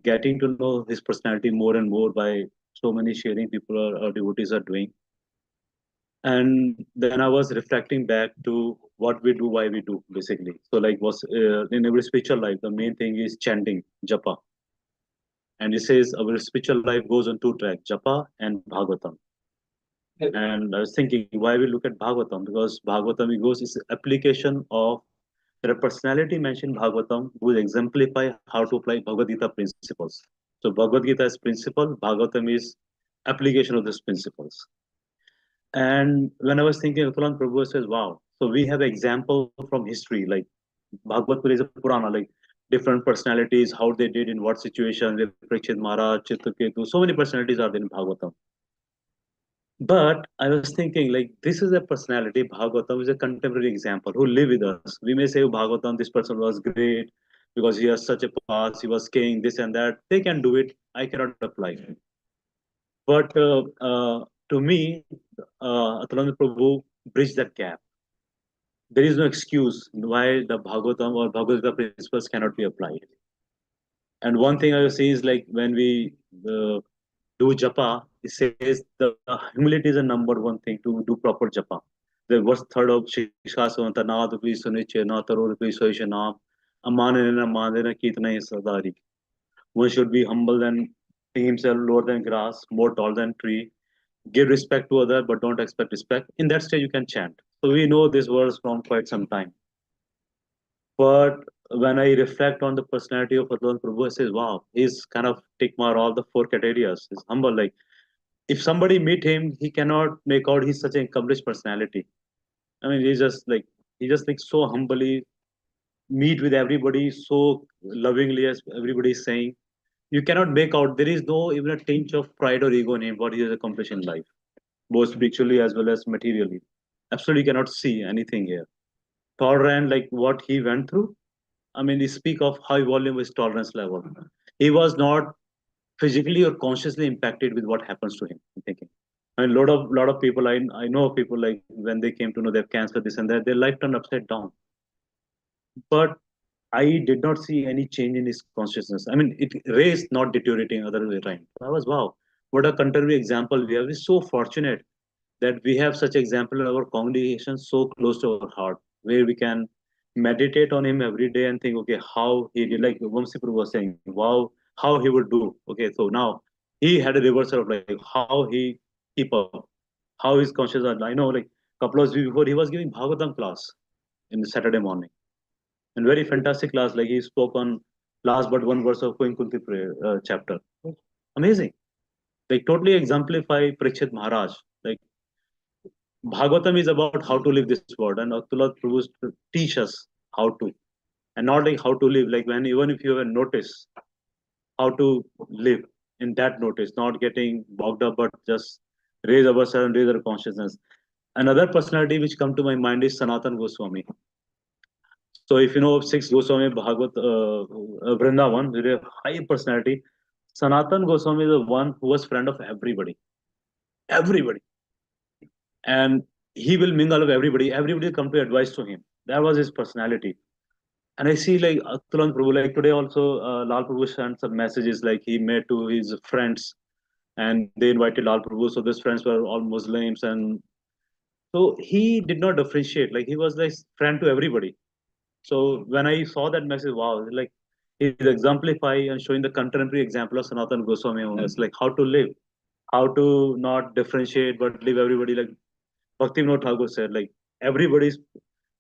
getting to know his personality more and more by so many sharing people or devotees are doing. And then I was reflecting back to what we do, why we do, basically. So like was in every spiritual life, the main thing is chanting, japa. And it says our spiritual life goes on two tracks, japa and Bhagavatam. And I was thinking, why we look at Bhagavatam? Because Bhagavatam is application of there are personality mentioned in Bhagavatam who exemplify how to apply Bhagavad Gita principles. So Bhagavad Gita is principle, Bhagavatam is application of these principles. And when I was thinking, Atulan Prabhu says, wow, so we have example from history, like Bhagavad Gita is a Purana, like different personalities, how they did in what situation, with Parikshit Maharaj, Chitraketu, so many personalities are there in Bhagavatam. But I was thinking, like, this is a personality, Bhagavatam is a contemporary example who live with us. We may say, oh, Bhagavatam, this person was great because he has such a past, he was king, this and that. They can do it. I cannot apply. But to me, Atulananda Prabhu bridged that gap. There is no excuse why the Bhagavatam or Bhagavad Gita principles cannot be applied. And one thing I will say is like when we do japa, it says the humility is the number one thing to do proper japa. The verse third of Shikshasavanta Nadapi Suniche Natarodapi Soishanam Amanana Madana Kitana Sadari. One should be humble and think himself lower than grass, more tall than tree. Give respect to other, but don't expect respect. In that stage, you can chant. So we know this verse from quite some time. But when I reflect on the personality of Atulan Prabhu, I say, wow, he's kind of tick mark all the four categories. He's humble. Like if somebody meet him, he cannot make out he's such an accomplished personality. I mean, he just like so humbly meet with everybody so lovingly as everybody is saying. You cannot make out there is no even a tinge of pride or ego in him what he has accomplished in life, both spiritually as well as materially. Absolutely cannot see anything here. Tolerant, like what he went through. I mean, he speak of high volume his tolerance level. He was not physically or consciously impacted with what happens to him. I'm thinking. I mean, lot of people I know people like when they came to know they have cancer, this and that, their life turned upside down. But I did not see any change in his consciousness. I mean, it raised, not deteriorating other way around. I was wow, what a contemporary example we have. We're so fortunate that we have such example in our congregation so close to our heart, where we can meditate on him every day and think, okay, how he did, like Vamsi Prabhu was saying, wow, how he would do. Okay, so now he had a reversal of like how he keep up, how his conscious. I know, like couple of weeks before, he was giving Bhagavatam class in the Saturday morning, and very fantastic class. Like he spoke on last but one verse of Koin Kunti prayer chapter. Amazing. Like totally exemplify Parikshit Maharaj. Like Bhagavatam is about how to live this world, and Atula Prabhu teach us how to, and not like how to live. Like when even if you have a notice, how to live in that notice, not getting bogged up, but just raise ourselves and raise our consciousness. Another personality which come to my mind is Sanatan Goswami. So if you know of six Goswami Bhagavat Vrindavan, very high personality. Sanatan Goswami is the one who was friend of everybody, everybody, and he will mingle with everybody. Everybody come to advice to him. That was his personality. And I see like Atulan Prabhu, like today also Lal Prabhu sent some messages like he made to his friends and they invited Lal Prabhu. So these friends were all Muslims and so he did not differentiate. Like he was like friend to everybody. So when I saw that message, wow, like he's exemplifying and showing the contemporary example of Sanatan Goswami on us, like how to live, how to not differentiate but live everybody. Like Bhakti Vinod Thakur said, like everybody's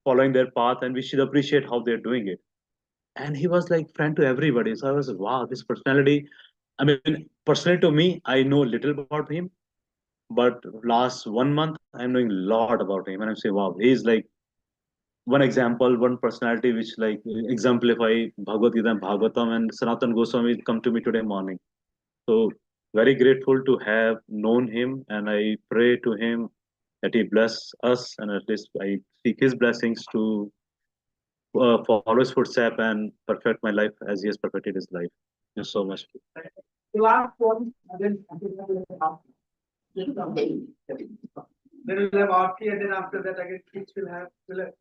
following their path and we should appreciate how they're doing it. And he was like friend to everybody. So I was like, wow, this personality. I mean, personally to me, I know little about him, but last 1 month I'm knowing a lot about him, and I'm saying, wow, he's like one example, one personality which like exemplify Bhagavad Gita and Bhagavatam, and Sanatan Goswami come to me today morning. So very grateful to have known him, and I pray to him that he bless us, and at least I seek his blessings to follow his footstep and perfect my life as he has perfected his life. Thank you so much. The last one, and then we'll have Aarti, and then after that again kids will have video,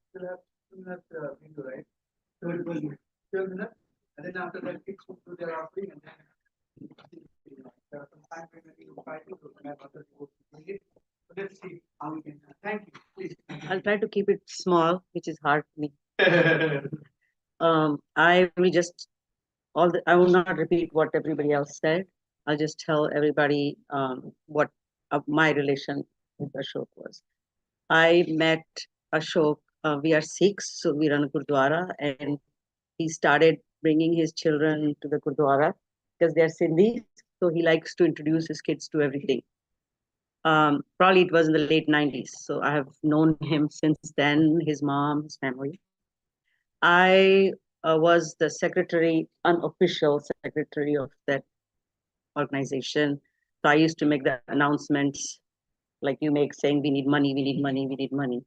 right? So it will be 12 minutes. And then after that, kids will do their offering and then. Sometimes when we try to have others go to bring it. So let's see how we can. Thank you, please. I'll try to keep it small, which is hard for me. I will just I will not repeat what everybody else said. I'll just tell everybody what my relation with Ashok was. I met Ashok. We are Sikhs, so we run a Gurdwara, and he started bringing his children to the Gurdwara because they're Sindhi, so he likes to introduce his kids to everything. Probably it was in the late 90s, so I have known him since then, his mom, his family. I was the secretary, unofficial secretary of that organization. So I used to make the announcements like you make, saying we need money, we need money, we need money.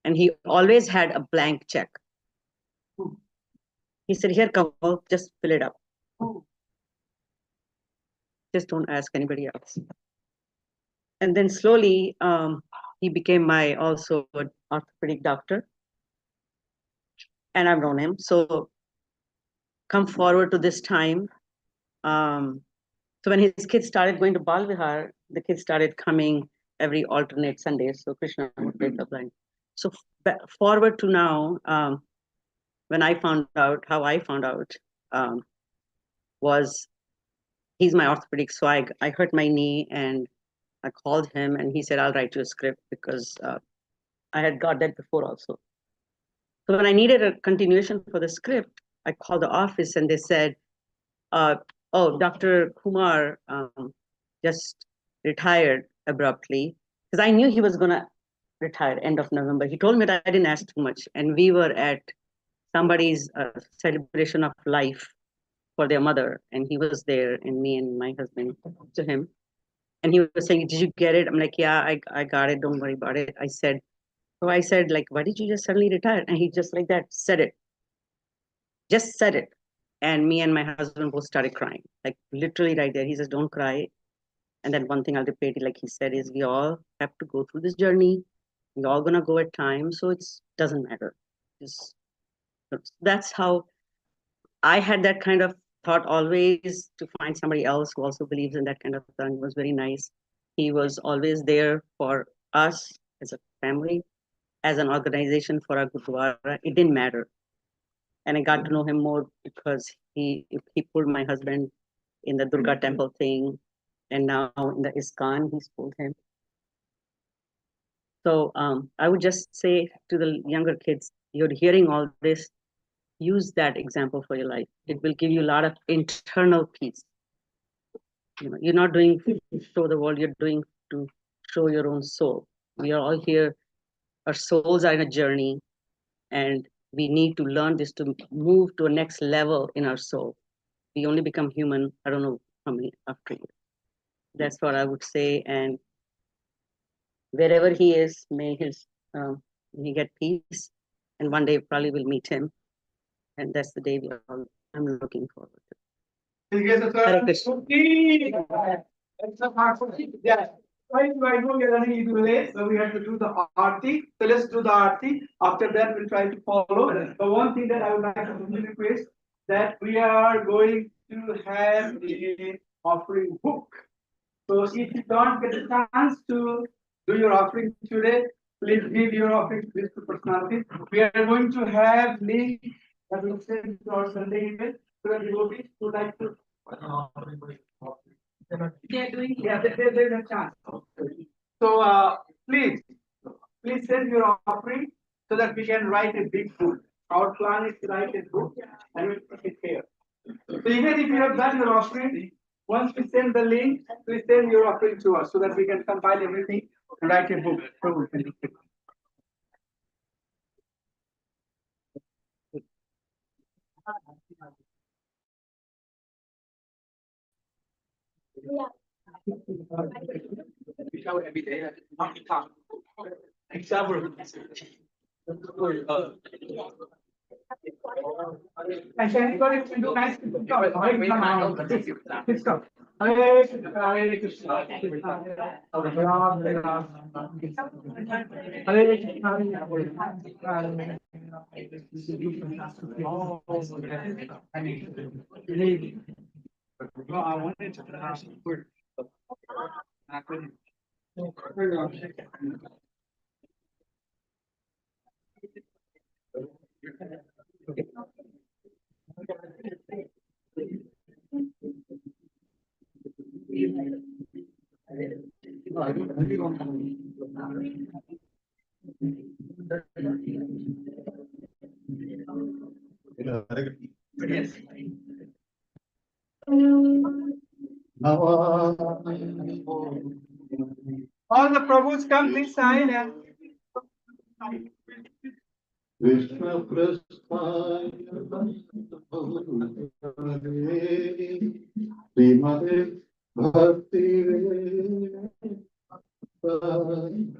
And he always had a blank check. He said, here, Kamal, just fill it up. Just don't ask anybody else. And then slowly, he became my also orthopedic doctor. And I've known him. So come forward to this time. So when his kids started going to Bal Vihar, the kids started coming every alternate Sundays. So Krishna would take the blind. So forward to now, when I found out, how I found out was he's my orthopedic. So I hurt my knee and I called him and he said, I'll write you a script because I had got that before also. So when I needed a continuation for the script, I called the office and they said, oh, Dr. Kumar just retired abruptly because I knew he was going to retire end of November. He told me that I didn't ask too much. And we were at somebody's celebration of life for their mother. And he was there and me and my husband to him. And he was saying, did you get it? I'm like, yeah, I got it. Don't worry about it. I said, like, why did you just suddenly retire? And he just like that said it. Just said it. And me and my husband both started crying, like literally right there. He says, don't cry. And then one thing I'll repeat, like he said, is we all have to go through this journey. We're all gonna go at times, so it doesn't matter. That's how I had that kind of thought always, to find somebody else who also believes in that kind of thing. It was very nice. He was always there for us as a family, as an organization for our Gurdwara. It didn't matter. And I got to know him more because he pulled my husband in the Durga temple thing, and now in the ISKCON, he's pulled him. So I would just say to the younger kids, you're hearing all this, use that example for your life. It will give you a lot of internal peace. You know, you're not doing to show the world, you're doing to show your own soul. We are all here, our souls are in a journey, and we need to learn this to move to a next level in our soul. We only become human, I don't know how many after you. That's what I would say. And wherever he is, may he get peace. And one day probably we'll meet him. And that's the day I'm looking forward to. Hare Krishna. Yeah. I know we're running into late, so we have to do the aarti. So let's do the aarti. After that, we'll try to follow. But one thing that I would like to request, that we are going to have an offering book. So if you don't get a chance to do your offering today, please give your offering to this personality. We are going to have link that will send to our Sunday email so that devotees would like to. They're doing it. Yeah, there's a chance. So please send your offering so that we can write a big book. Our plan is to write a book and we'll put it here. So even if you have done your offering, once we send the link, please send your offering to us so that we can compile everything and write a book. And anybody can do nice. Hare Krishna, Hare Krishna, Hare Krishna, Hare Rama, Hare Krishna, I wanted to ask a word. I couldn't. Yes. All the Prabhus come, please sign. Krishna Prasthaya Srimate Bhakti Swami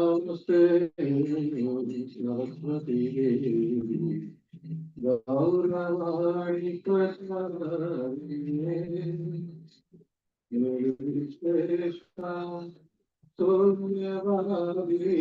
Namaste Saraswati Devi Gauravani Prasvara Nirvishesha Sunyavadi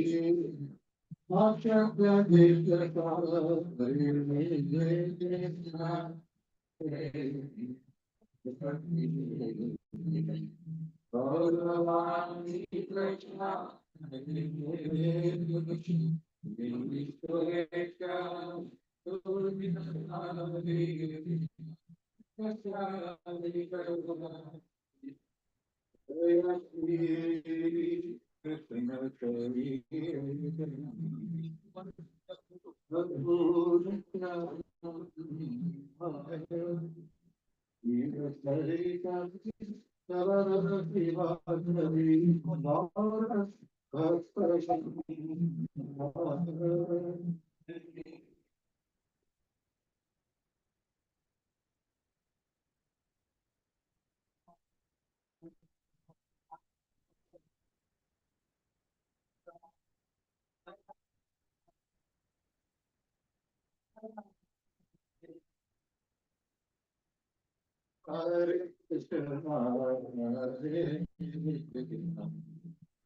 Hare Krishna, Hare Krishna,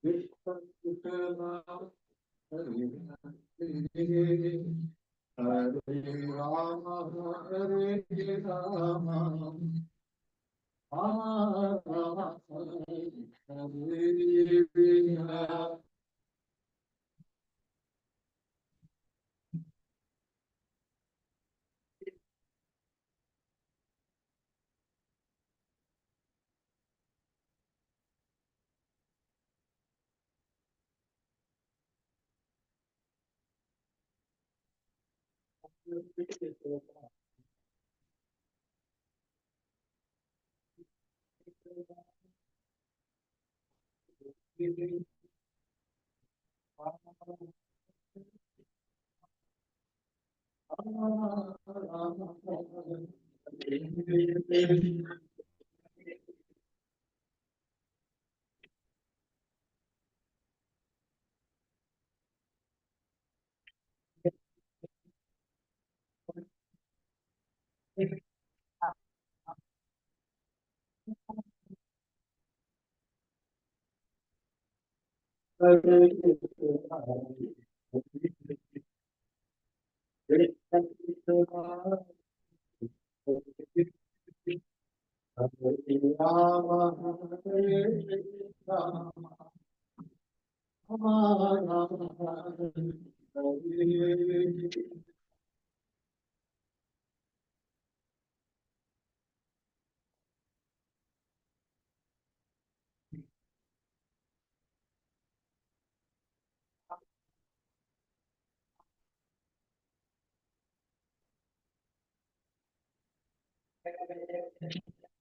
Krishna Krishna, Hare Hare, Hare Rama, Hare Rama, Rama Rama, Hare Hare.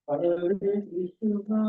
Hare Krishna,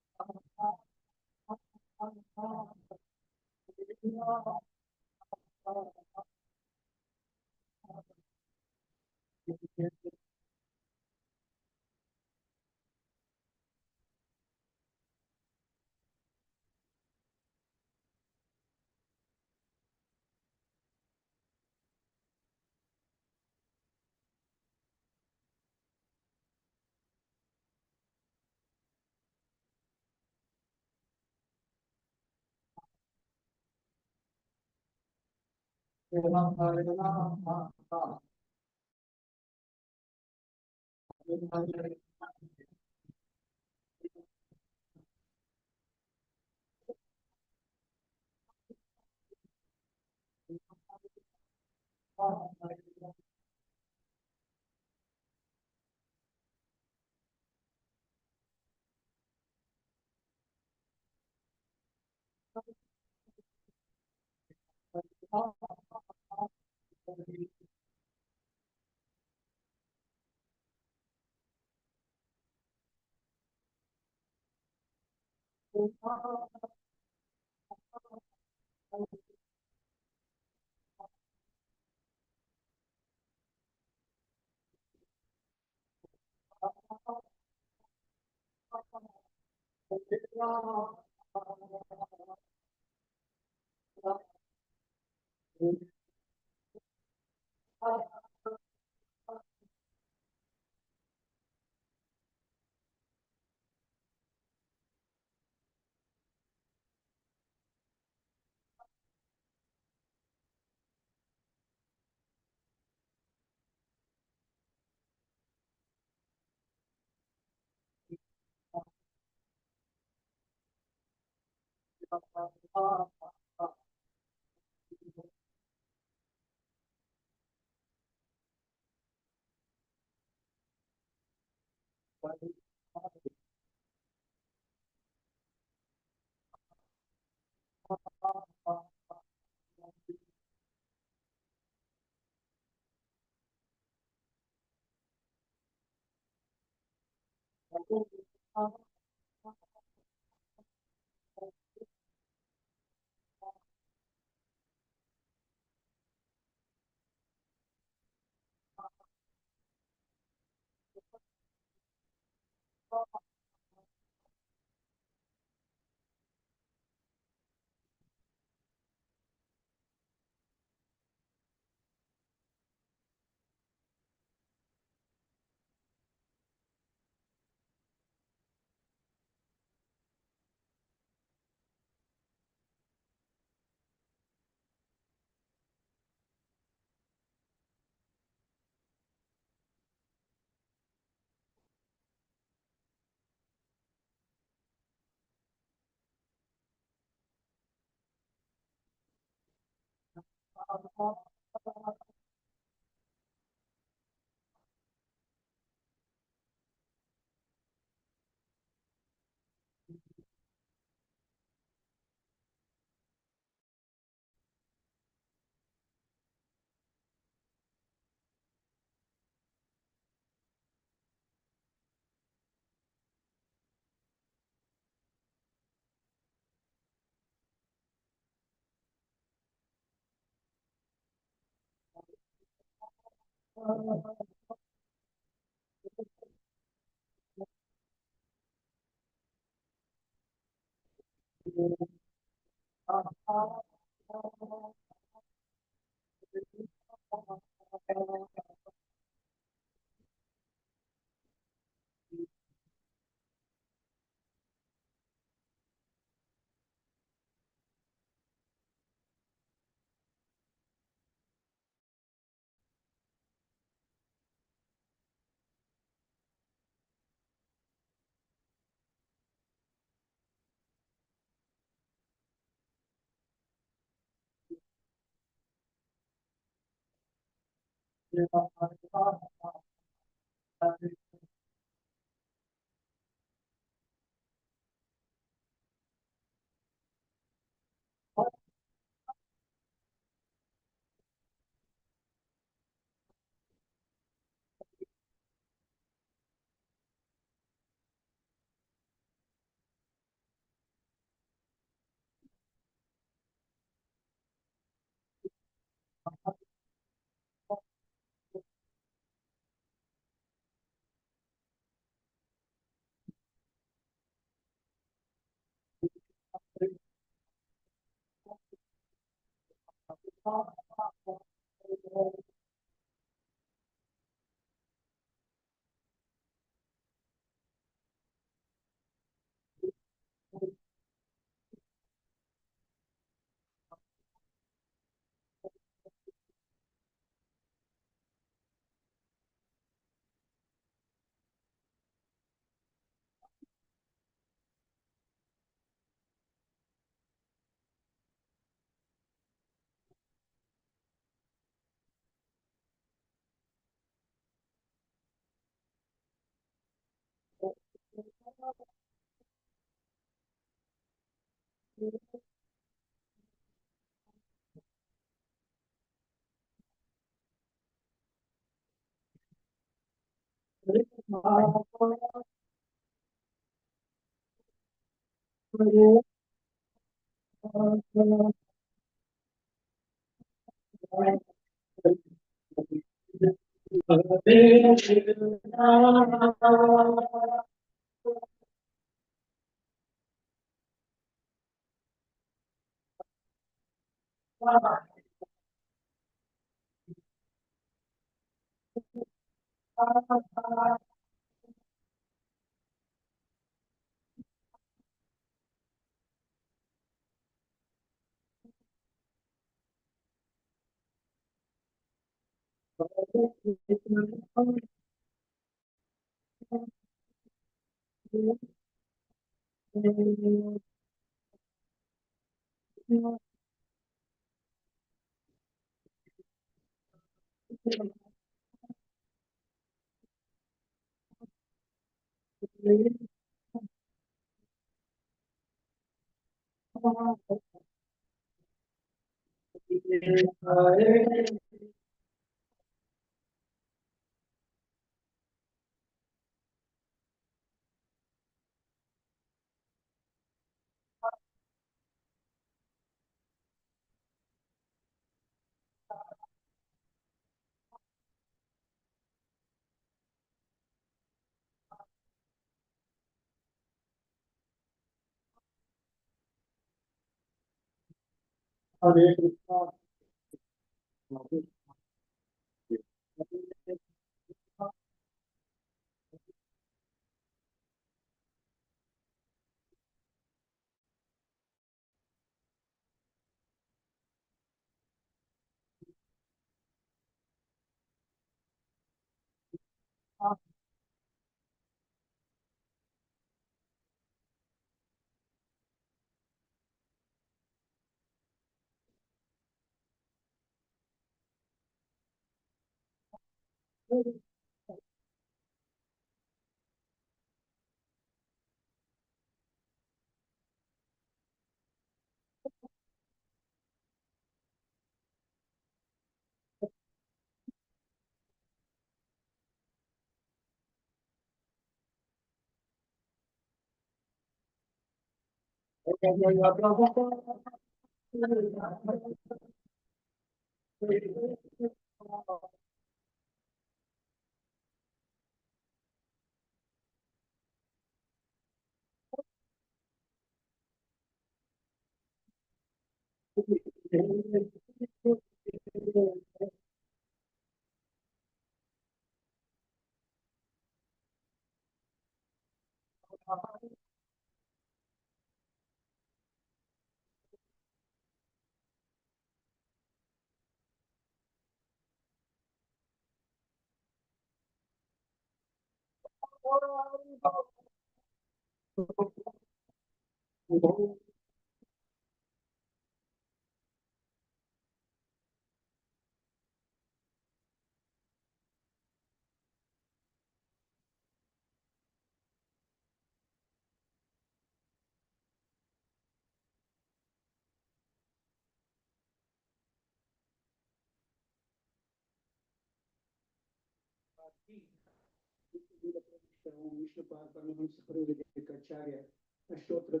अष्टोत्तर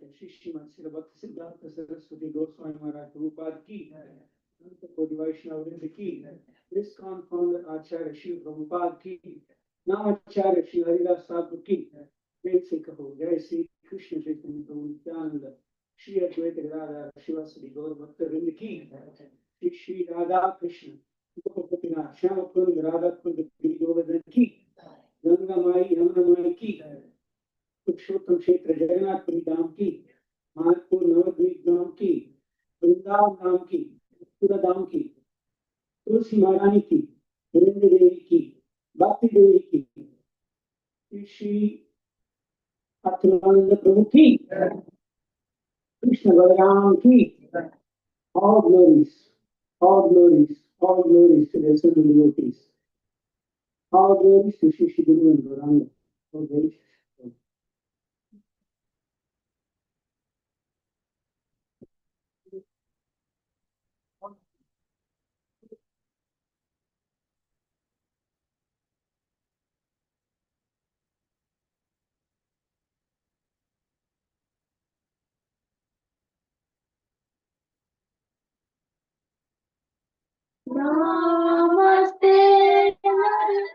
Shri Shrimad Shri भक्ति सिद्धांत सरस्वती गोस्वामी महाराज प्रभुपाद की कोटि वैष्णव वृंद की ISKCON founder आचार्य शिव प्रभुपाद की नामाचार्य श्री हरिदास ठाकुर की वेद से कहो जय श्री कृष्ण चैतन्य प्रभु नित्यानंद श्री अद्वैत गदाधर शिवासदि गौर भक्त वृंद की श्री श्री राधा कृष्ण गोपीनाथ श्याम कुंद राधा कुंद गिरि गोवर्धन की गंगा माई यमुना माई की पुरुषोत्तम क्षेत्र जगन्नाथपुरी धाम की मानपुर नवद्वीप धाम की वृंदावन धाम की मथुरा धाम की तुलसी महारानी की वृंद देवी की भक्ति देवी की श्री अतुलानंद प्रभु की कृष्ण बलराम की all glories all glories all glories to the assembled devotees all glories to Shri Shri Guru and Gauranga all glories. Namaste Narayana.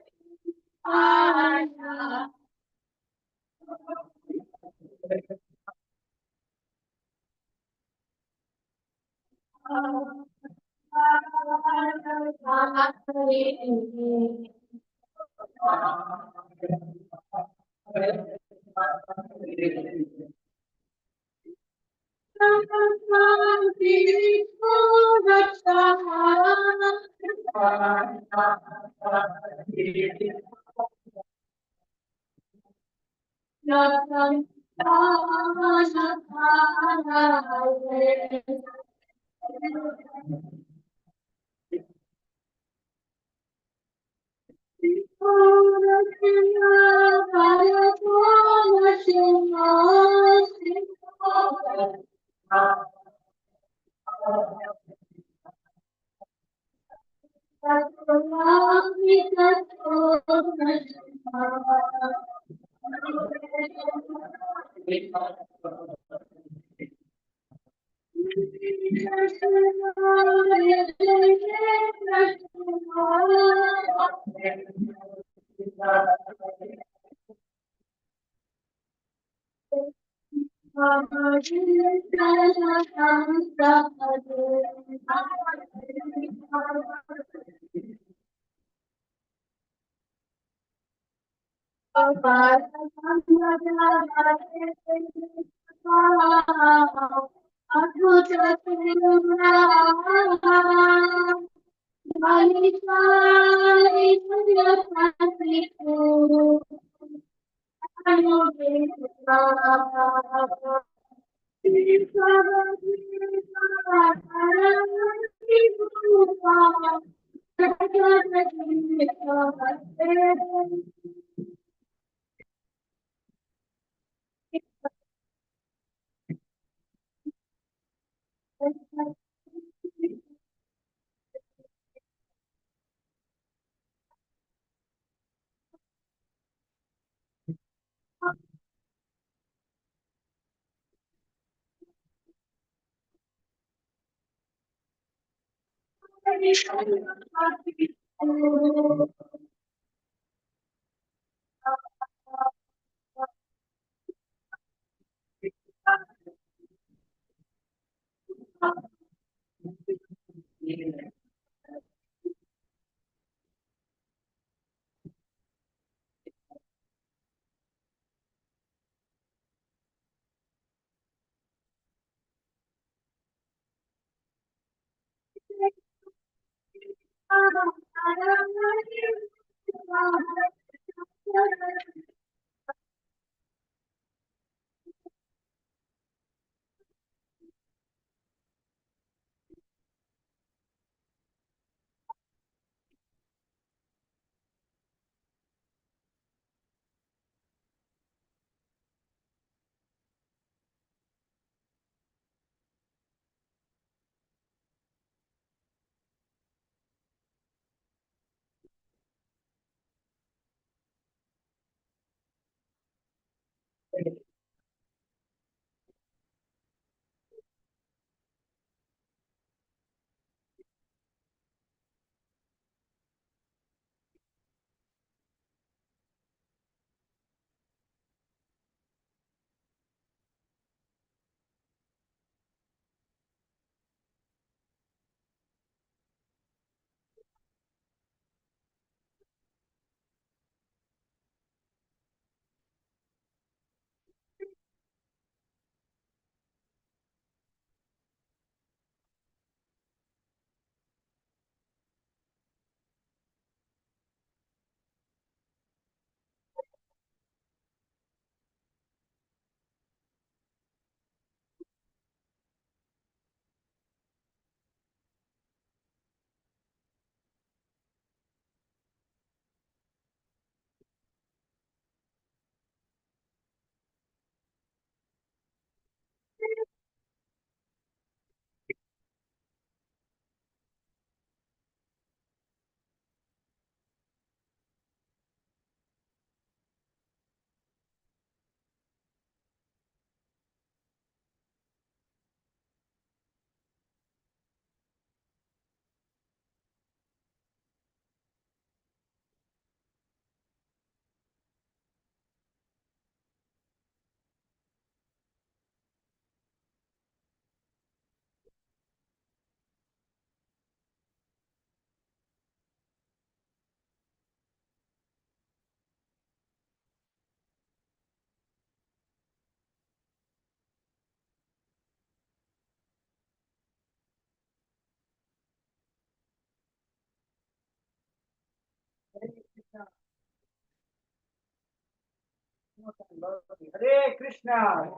Hare Krishna.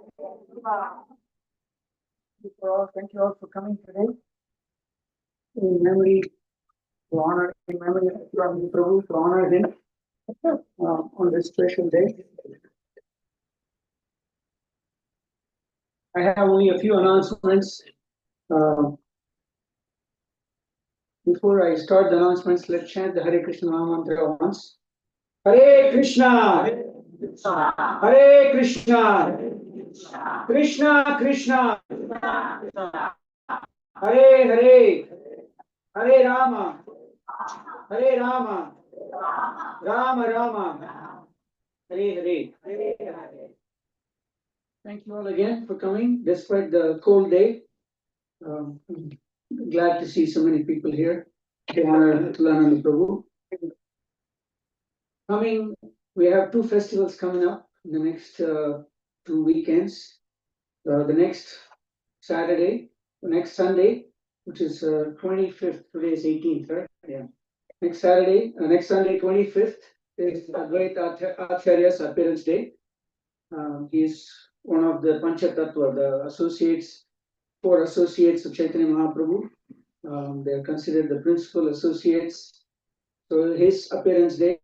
Thank you all for coming today. In memory, to honor, in memory of Ram Prabhu, to honor him on this special day. I have only a few announcements. Before I start the announcements, let's chant the Hare Krishna mantra once. Hare Krishna, Hare Krishna, Krishna Krishna, Hare Hare, Hare Rama, Hare Rama, Rama Rama, Hare Hare. Thank you all again for coming, despite the cold day. Glad to see so many people here to honor Atulananda Prabhu. We have two festivals coming up in the next 2 weekends. The next Saturday, the next Sunday, which is 25th, today is 18th, right? Yeah. Next Sunday, 25th, is Advaita Acharya's appearance day. He's one of the Panchatattva, the associates, 4 associates of Chaitanya Mahaprabhu. They are considered the principal associates So his appearance day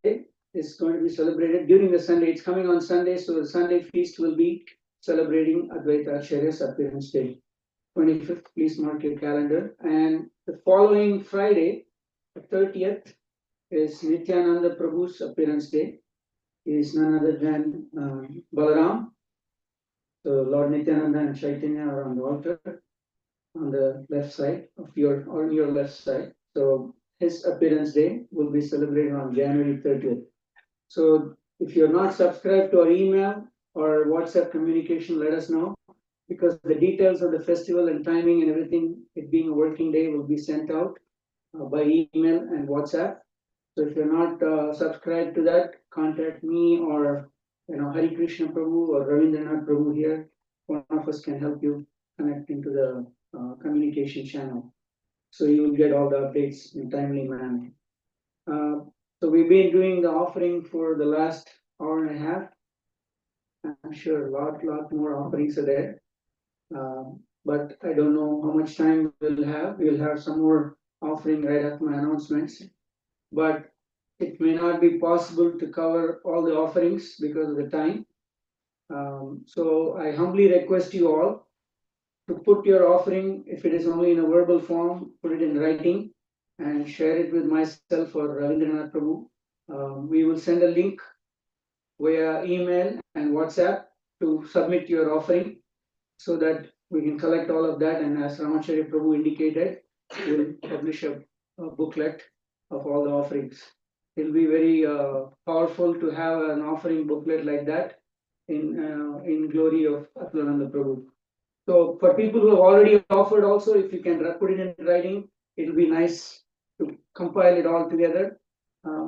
is going to be celebrated during the Sunday. It's coming on Sunday, so the Sunday feast will be celebrating Advaita Acharya's appearance day. 25th, please mark your calendar. And the following Friday, the 30th, is Nityananda Prabhu's appearance day. He is none other than Balaram. So Lord Nityananda and Chaitanya are on the altar on the left side of on your left side. So his appearance day will be celebrated on January 30th. So if you're not subscribed to our email or WhatsApp communication, let us know, because the details of the festival and timing and everything, it being a working day, will be sent out by email and WhatsApp. So if you're not subscribed to that, contact me or Hari Krishna Prabhu or Ravindranath Prabhu here. One of us can help you connect into the communication channel. So you will get all the updates in timely manner. So we've been doing the offering for the last hour and a half. I'm sure a lot more offerings are there. But I don't know how much time we'll have. We'll have some more offering right after my announcements. But it may not be possible to cover all the offerings because of the time. So I humbly request you all to put your offering, if it is only in a verbal form, put it in writing and share it with myself or Ravindranath Prabhu. We will send a link via email and WhatsApp to submit your offering so that we can collect all of that. And as Ramacharya Prabhu indicated, we'll publish a booklet of all the offerings. It'll be very powerful to have an offering booklet like that in glory of Atulananda Prabhu. So for people who have already offered also, if you can put it in writing, it'll be nice to compile it all together.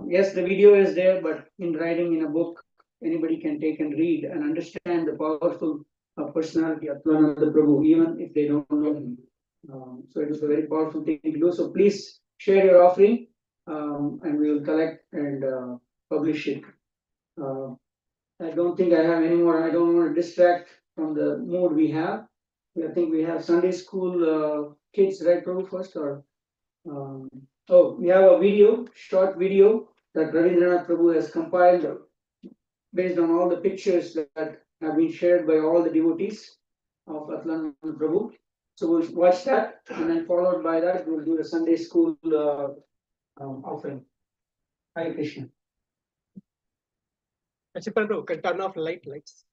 Yes, the video is there, but in writing in a book, anybody can take and read and understand the powerful personality of Atulananda Prabhu, even if they don't know him. So it is a very powerful thing to do. So please share your offering, and we will collect and publish it. I don't think I have any more. I don't want to distract from the mood we have. I think we have Sunday school kids, right, Prabhu, first? Or oh, we have a video, short video that Ravindranath Prabhu has compiled based on all the pictures that have been shared by all the devotees of Atulananda Prabhu. So we'll watch that, and then followed by that, we'll do the Sunday school offering. Hare Krishna. Bro, can turn off lights.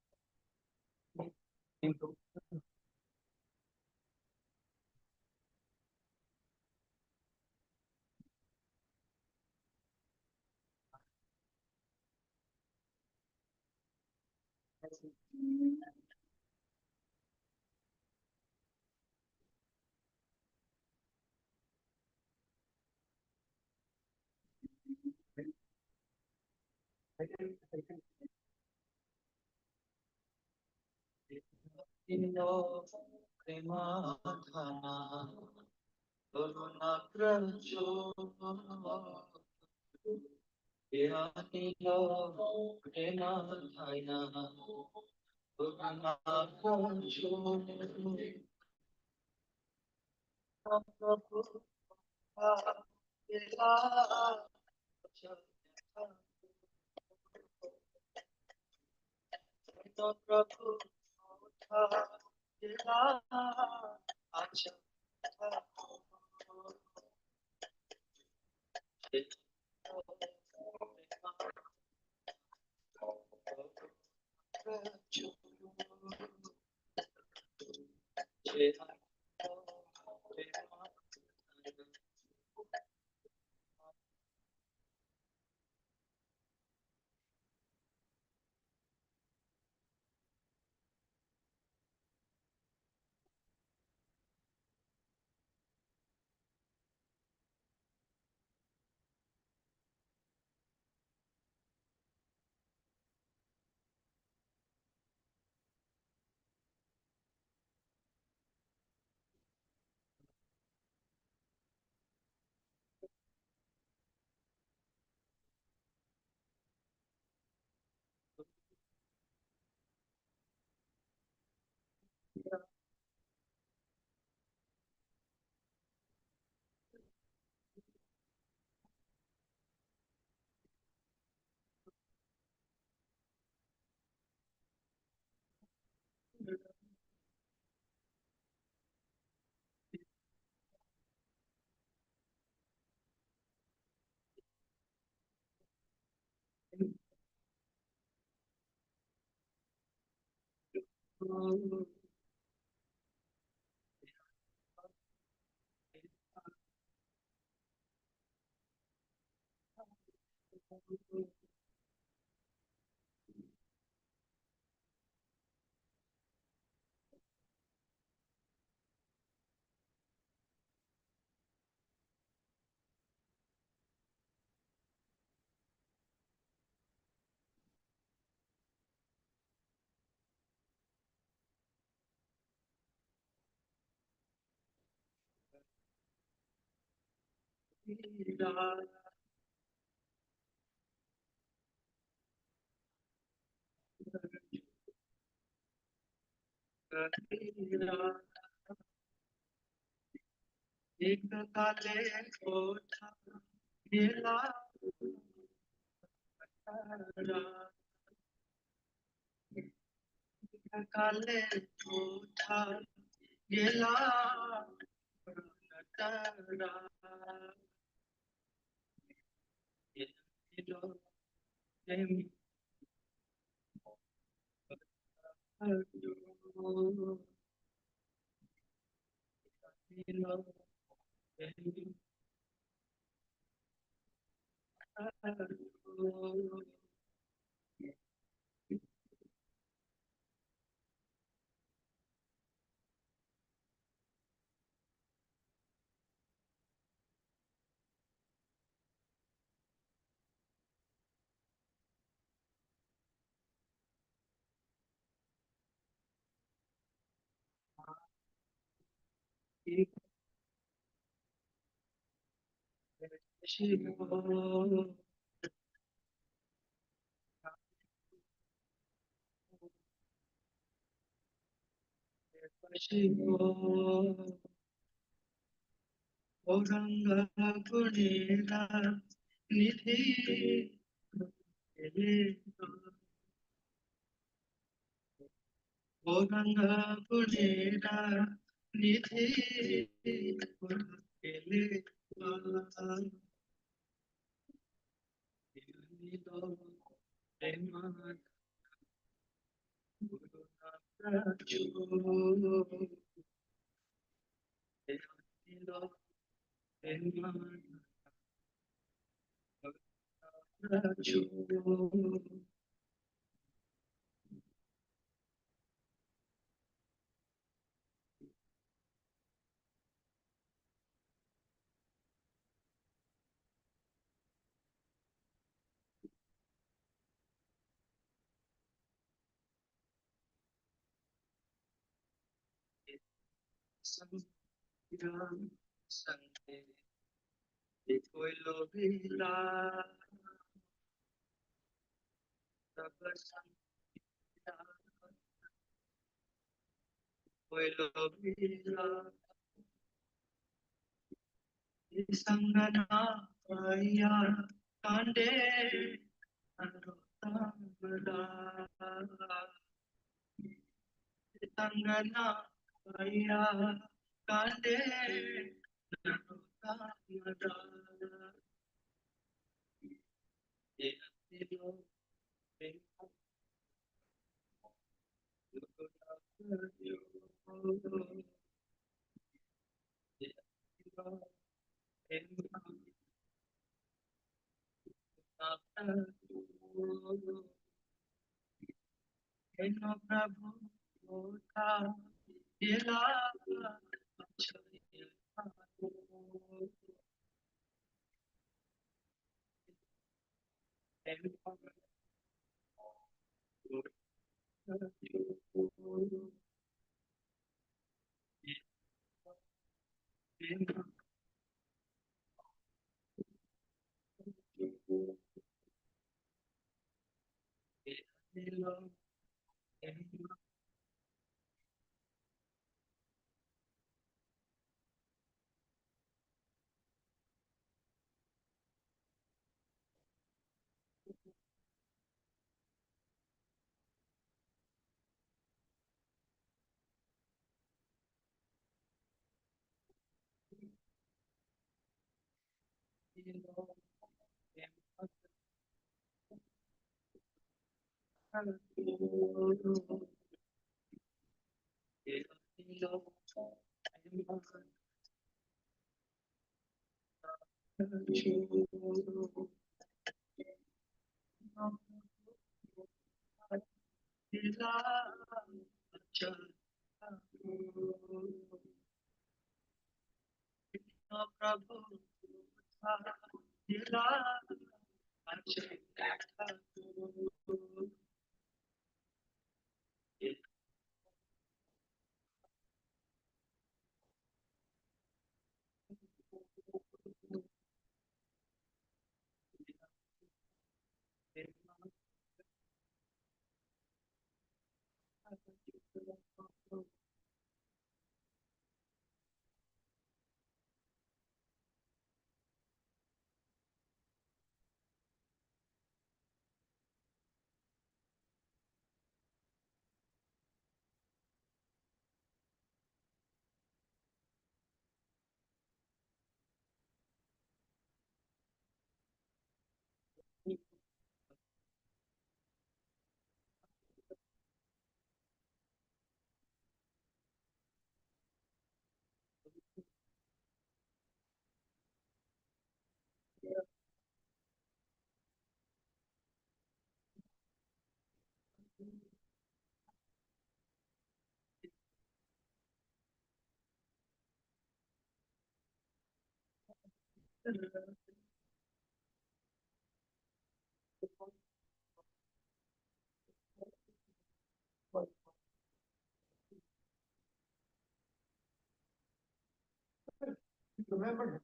Remember,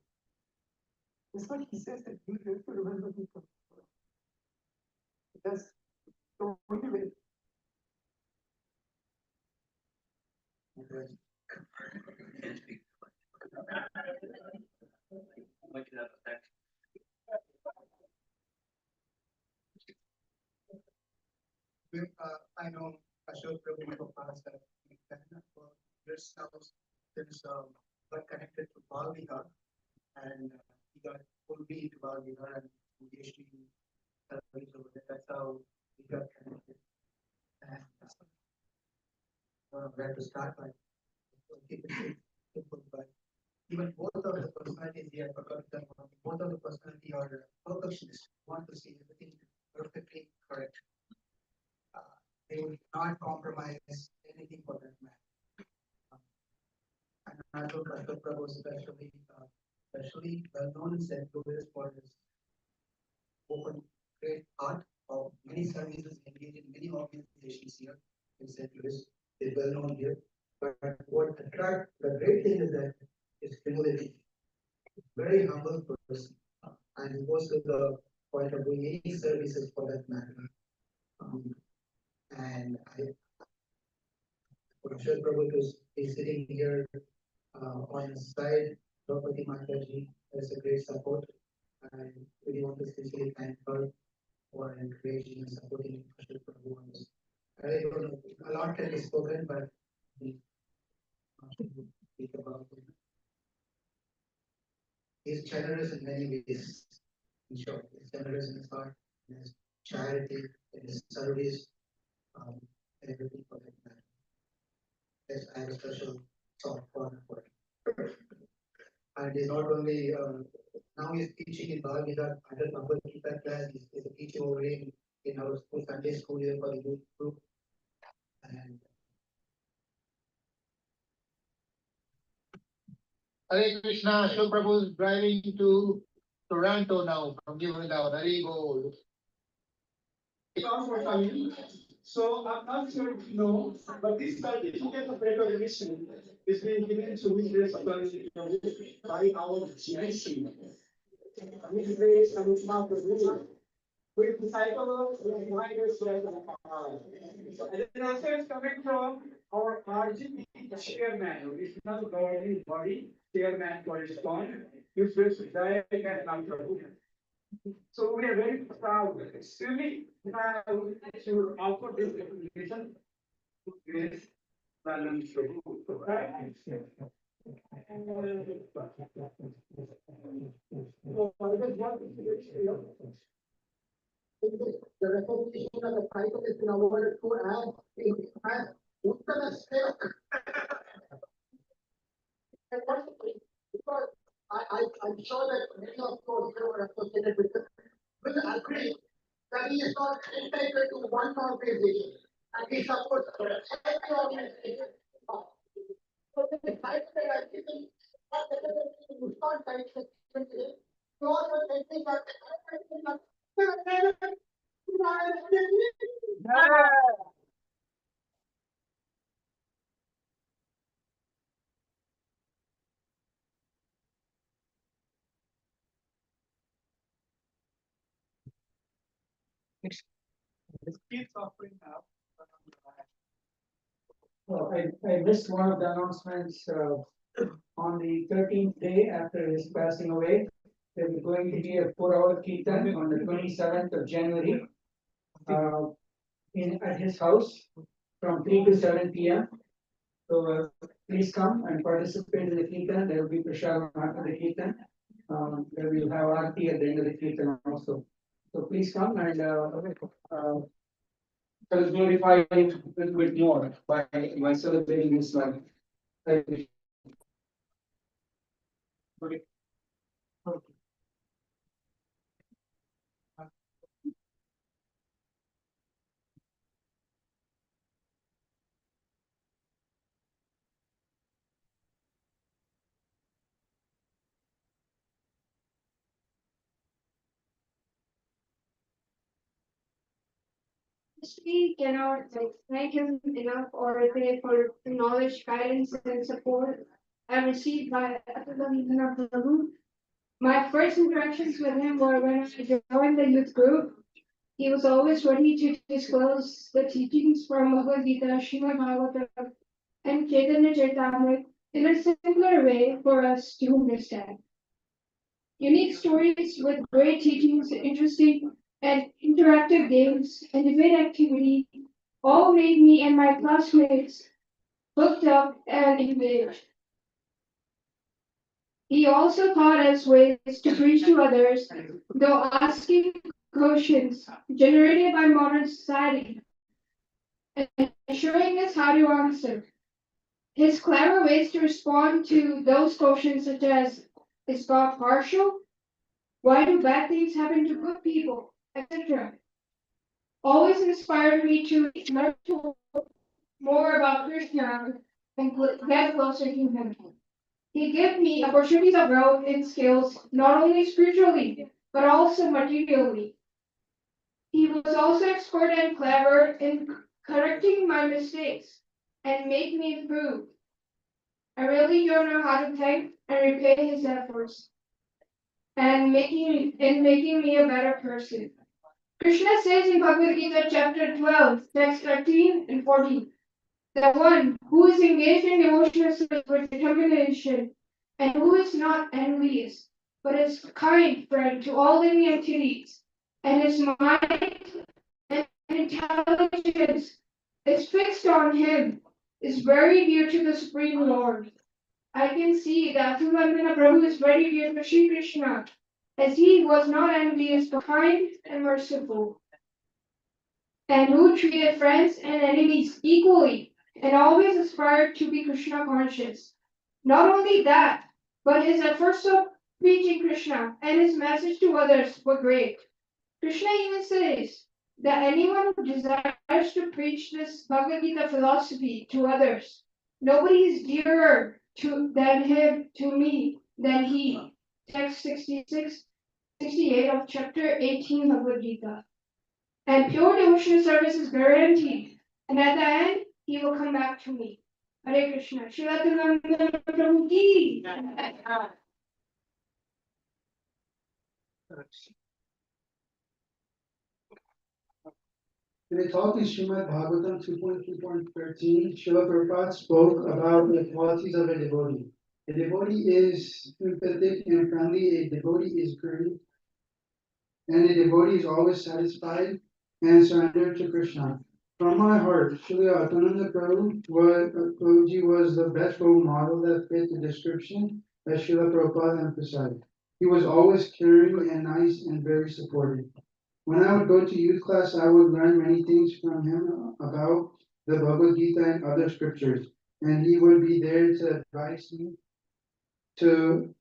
that's what he says that you have to remember me from. That's the only way. I know Ashok Prabhu for past for years now. There's got connected to Bal Vihar, and he got fully into Bal Vihar and PhD studies over there. That's how he got connected. And where to start, but keep it simple. But even both of the personalities here, both of the personality are perfectionists, want to see everything perfectly correct. They will not compromise anything for that matter. And I told Ashok Prabhu especially well known in St. Louis for his open, great heart of many services engaged in many organizations here in St. Louis. Is well known here. But what attract the great thing is that his humility. Very humble person, and he goes to the point of doing any services for that matter. And Ashok Prabhu is sitting here on his side. Draupadi Mataji is a great support, and we want to sincerely thank her for encouraging and supporting Ashok Prabhu on this. I don't know, a lot can be spoken, but we speak about it. He's generous in many ways. In short, he's generous in his heart, in his charity, in his service, everything for that matter. Yes, I have a special soft corner for him. And he's not only now he's teaching in Bhagavad under Bhagavad Gita class. He's teaching over in our school, Sunday school here for the youth group. And Hare Krishna, Ashok Prabhu is driving to Toronto now from Givenchy. Hare Bol. So I'm not sure if you know, but this certificate of recognition is being given to witness by our GIC. Which is some small position. With the title of reminders and the answer is coming from our RGP chairman, Regional Governing Body, Chairman correspond, which is Jai and Namprabhu. So we are very proud, extremely proud to offer this recognition to Grace Balan Prabhu. The recognition of the title is been awarded to Uttama Sevak. Because I'm sure that many of you here were associated with this will agree that he is not entitled to one organization and he supports every organization. So the type that I think is not very today. So also I think that Well, I missed one of the announcements, on the 13th day after his passing away. There was going to be a 4-hour kirtan on the 27th of January. At his house from 3 to 7 p.m. So please come and participate in the kirtan. There will be prashadam after the kirtan. There will have aarti at the end of the kirtan also. So please come and let's glorify him a little bit more by celebrating his life. Thank you. Okay. We cannot thank him enough or repay for the knowledge, guidance, and support I received by Atulananda Prabhu. My first interactions with him were when I joined the youth group. He was always ready to disclose the teachings from Bhagavad Gita, Srimad Bhagavatam, and Chaitanya Charitamrita in a simpler way for us to understand. Unique stories with great teachings, interesting and interactive games, and debate activity all made me and my classmates hooked up and engaged. He also taught us ways to preach to others, though asking questions generated by modern society and showing us how to answer. His clever ways to respond to those questions, such as, is God partial? Why do bad things happen to good people? Etc. Always inspired me to learn more about Krishna and get closer to him. He gave me opportunities of growth in skills, not only spiritually, but also materially. He was also expert and clever in correcting my mistakes and make me improve. I really don't know how to thank and repay his efforts and making me a better person. Krishna says in Bhagavad Gita chapter 12, text 13 and 14, that one who is engaged in devotional service with determination and who is not envious, but is kind friend to all living entities, and his mind and intelligence is fixed on him, is very dear to the Supreme Lord. I can see that Atulananda Prabhu is very dear to Sri Krishna, as he was not envious but kind and merciful, and who treated friends and enemies equally, and always aspired to be Krishna conscious. Not only that, but his efforts of preaching Krishna and his message to others were great. Krishna even says that anyone who desires to preach this Bhagavad Gita philosophy to others, nobody is dearer than him to me than he. Text 66, 68 of chapter 18 Bhagavad Gita. And pure devotional service is guaranteed. And at the end, he will come back to me. Hare Krishna. Srila Atulananda Prabhu ki. In a talk in Srimad Bhagavatam 2.2.13, Srila Prabhupada spoke about the qualities of a devotee. A devotee is empathetic and friendly, a devotee is greedy, and a devotee is always satisfied and surrendered to Krishna. From my heart, Srila Atulananda Prabhuji was the best role model that fit the description that Srila Prabhupada emphasized. He was always caring and nice and very supportive. When I would go to youth class, I would learn many things from him about the Bhagavad Gita and other scriptures, and he would be there to advise me to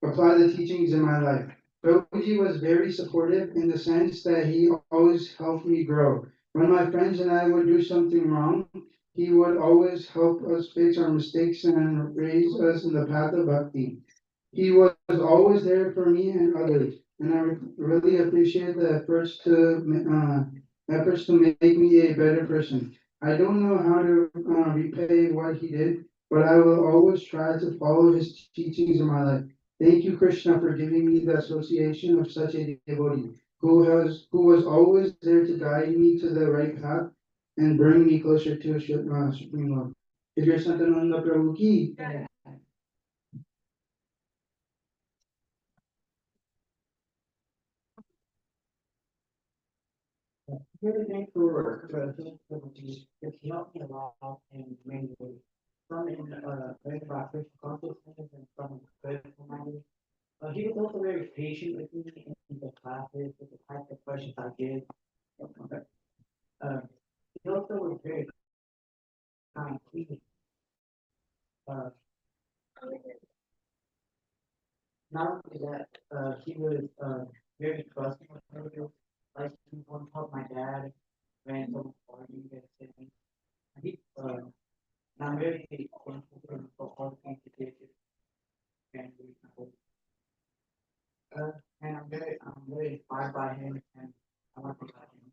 apply the teachings in my life. Prabhuji was very supportive in the sense that he always helped me grow. When my friends and I would do something wrong, he would always help us fix our mistakes and raise us in the path of bhakti. He was always there for me and others, and I really appreciate the efforts to make me a better person. I don't know how to repay what he did, but I will always try to follow his teachings in my life. Thank you, Krishna, for giving me the association of such a devotee who was always there to guide me to the right path and bring me closer to Supreme Lord. If you're Santananda Prabhu ki, Really thankful for the help me along in many ways. From in learning about Krishna consciousness and from spiritual knowledge. He was also very patient with me in the classes, with the types of questions I did. He also was very kind to me. Uh, Not only that, he was very trusting with others. Like he once helped my dad ran some party and he I'm very thankful for all the things he did and and I'm very inspired by him and I want to be like him.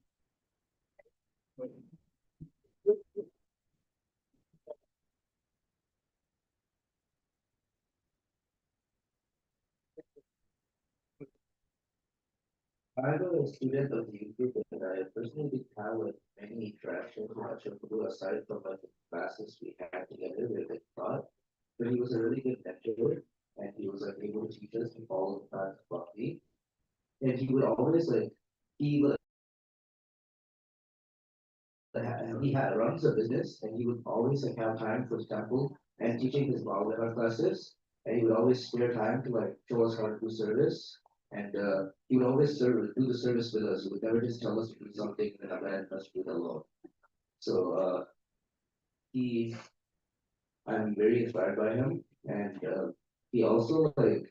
I was a student of the group and I personally didn't have like many interactions with Ashok aside from like the classes we had together where they taught. But he was a really good mentor and he was like able to teach us to follow the path of bhakti. And he would always like he like he had runs a business and he would always like have time for his temple and teaching his Bhagavad classes. And he would always spare time to like show us how to do service. And he would always do the service with us. He would never just tell us to do something and then abandon us to do it alone. So he, I'm very inspired by him, and he also like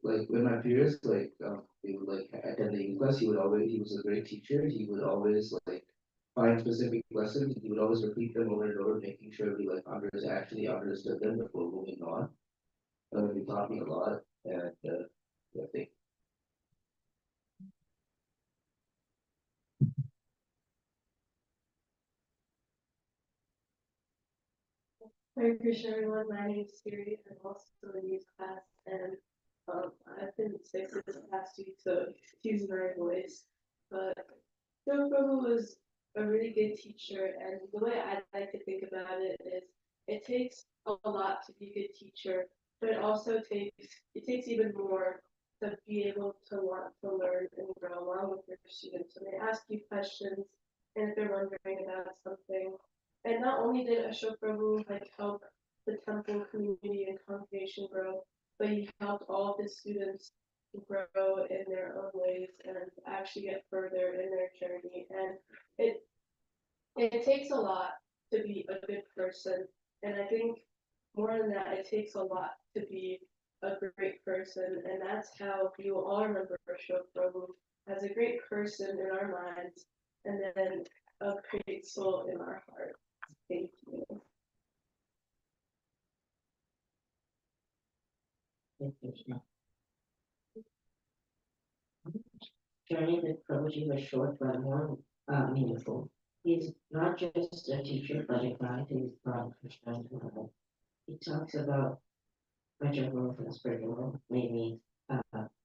when my peers they would like attend the class. He was a great teacher. He would always like find specific lessons. He would always repeat them over and over, making sure we like actually understood them before moving on. He taught me a lot, and I think. Hare Krishna, everyone. My name is Siri. I'm also in youth class, and I've been sick this past week, so excuse my voice. But Joe Prabhu was a really good teacher, and the way I like to think about it is it takes a lot to be a good teacher, but it takes even more to be able to want to learn and grow along with your students. When they ask you questions, and if they're wondering about something. And not only did Ashok Prabhu like help the temple community and congregation grow, but he helped all of his students grow in their own ways and actually get further in their journey. And it takes a lot to be a good person. And I think more than that, it takes a lot to be a great person. And that's how you will all remember Ashok Prabhu as a great person in our minds and then a great soul in our heart. Thank you. Journey with Prabhuji was short but more meaningful. He's not just a teacher, but a guide who's brought Krishna to life. He talks about my growth in the spiritual world, made me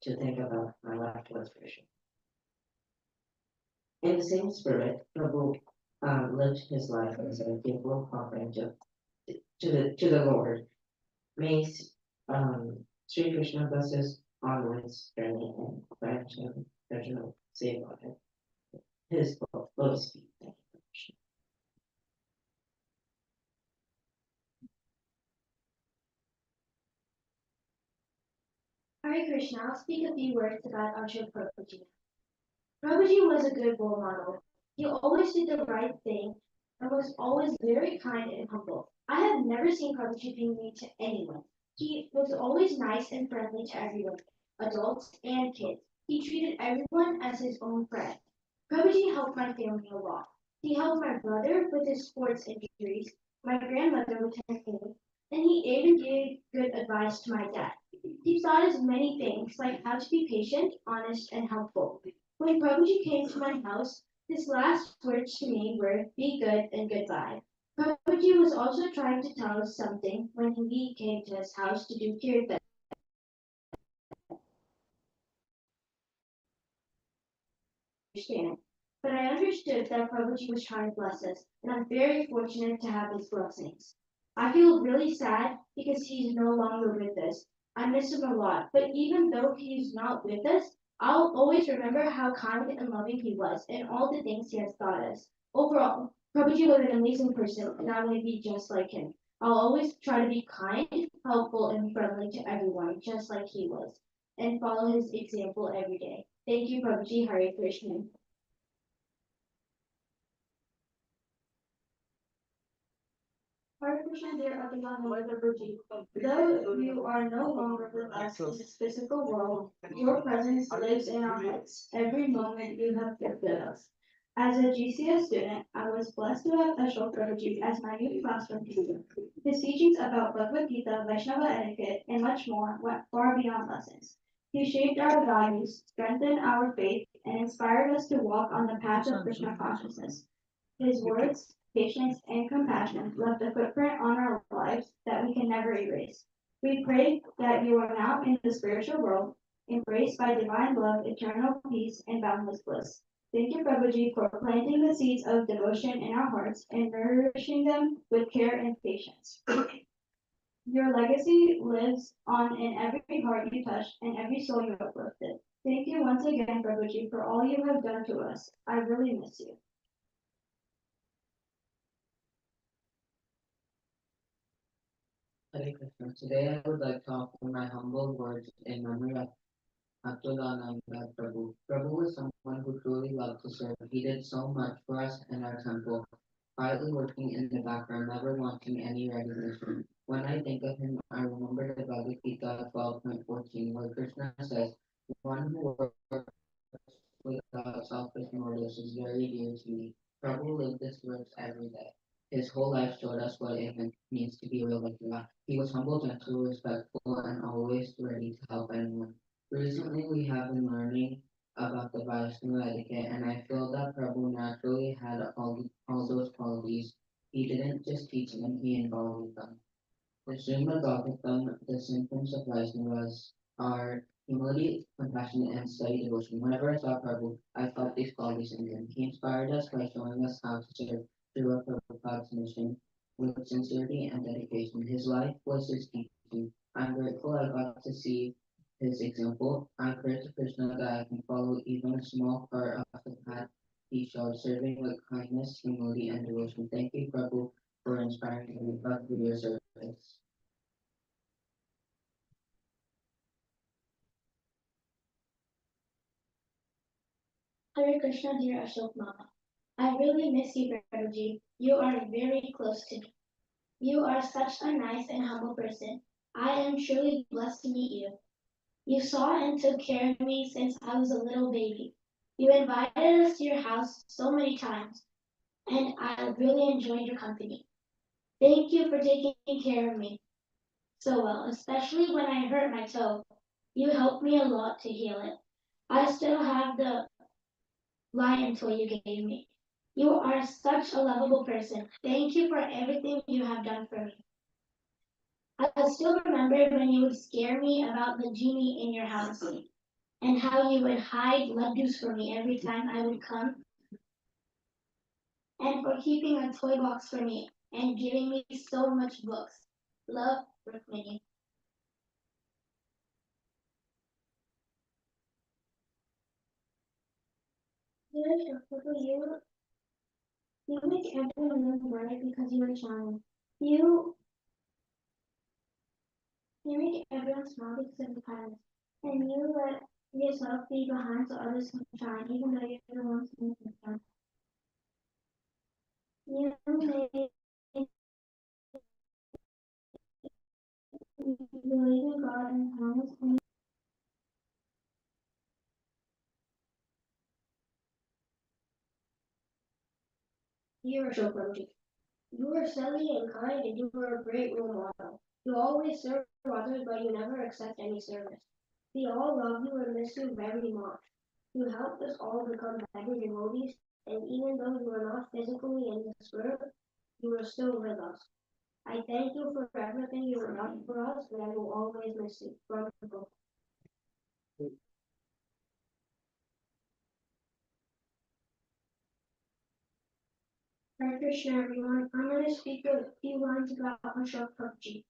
to think about my life towards Krishna. In the same spirit, Prabhu lived his life as a faithful offering to the Lord. May Sri Krishna bless his onwards journey and grant him original seva at his lotus feet. Thank you, Krishna. Hare Krishna, I'll speak a few words about Ashok Prabhuji. Prabhuji was a good role model. He always did the right thing and was always very kind and humble. I have never seen Prabhuji being mean to anyone. He was always nice and friendly to everyone, adults and kids. He treated everyone as his own friend. Prabhuji helped my family a lot. He helped my brother with his sports injuries, my grandmother with her pain, and he even gave good advice to my dad. He taught us many things, like how to be patient, honest, and helpful. When Prabhuji came to my house, his last words to me were, "Be good and goodbye." Prabhuji was also trying to tell us something when we came to his house to do kirtan. Understand. But I understood that Prabhuji was trying to bless us, and I'm very fortunate to have his blessings. I feel really sad because he's no longer with us. I miss him a lot, but even though he's not with us, I'll always remember how kind and loving he was and all the things he has taught us. Overall, Prabhuji was an amazing person, and I want to be just like him. I'll always try to be kind, helpful, and friendly to everyone, just like he was, and follow his example every day. Thank you, Prabhuji. Hare Krishna. Hare Krishna, dear Atulananda Prabhuji. Though you are no longer with us in this physical world, your presence lives in our hearts. Every moment you have gifted us. As a GCS student, I was blessed to have Ashok Prabhuji as my new classroom teacher. His teachings about Bhagavad Gita, Vaishnava etiquette, and much more went far beyond lessons. He shaped our values, strengthened our faith, and inspired us to walk on the path of Krishna consciousness. His words, patience, and compassion left a footprint on our lives that we can never erase. We pray that you are now in the spiritual world, embraced by divine love, eternal peace, and boundless bliss. Thank you, Prabhuji, for planting the seeds of devotion in our hearts and nourishing them with care and patience. Your legacy lives on in every heart you touch and every soul you uplifted. Thank you once again, Prabhuji, for all you have done to us. I really miss you. Hare Krishna. Today I would like to offer my humble words in memory of Atulananda Prabhu. Prabhu was someone who truly loved to serve. He did so much for us in our temple, quietly working in the background, never wanting any recognition. When I think of him, I remember the Bhagavad Gita 12.14, where Krishna says, "One who works without selfish motives is very dear to me." Prabhu lived this verse every day. His whole life showed us what it means to be a real Bhakta. He was humble, gentle, respectful, and always ready to help anyone. Recently, we have been learning about the Vaishnava etiquette, and I feel that Prabhu naturally had all those qualities. He didn't just teach them, he embodied them. The Srimad Bhagavatam, the symptoms of Vaishnavas are humility, compassion, and steady devotion. Whenever I saw Prabhu, I felt these qualities in him. He inspired us by showing us how to serve Srila Prabhupada's mission with sincerity and dedication. His life was his teaching. I'm grateful I got to see his example. I pray to Krishna that I can follow even a small part of the path he showed, serving with kindness, humility, and devotion. Thank you, Prabhu, for inspiring me with your service. Hare Krishna, dear Ashok Mama. I really miss you, Prabhuji. You are very close to me. You are such a nice and humble person. I am truly blessed to meet you. You saw and took care of me since I was a little baby. You invited us to your house so many times, and I really enjoyed your company. Thank you for taking care of me so well, especially when I hurt my toe. You helped me a lot to heal it. I still have the lion toy you gave me. You are such a lovable person. Thank you for everything you have done for me. I still remember when you would scare me about the genie in your house and how you would hide laddus for me every time I would come, and for keeping a toy box for me and giving me so much books. Love, Rukmini. Dear Shokuru, you make everyone live bright because you are charming. You make everyone smile because of your kindness. And you let yourself be behind so others can shine, even though you're the ones who can shine. You make the believe in God and promise me. Dear Ashok, you are silly and kind, and you are a great role model. You always serve others, but you never accept any service. We all love you and miss you very much. You helped us all become better devotees, and even though you are not physically in this world, you are still with us. I thank you for everything you have done for us, and I will always miss you. Wonderful. Hare Krishna, everyone. I'm going to speak a few lines about Ashok Prabhuji.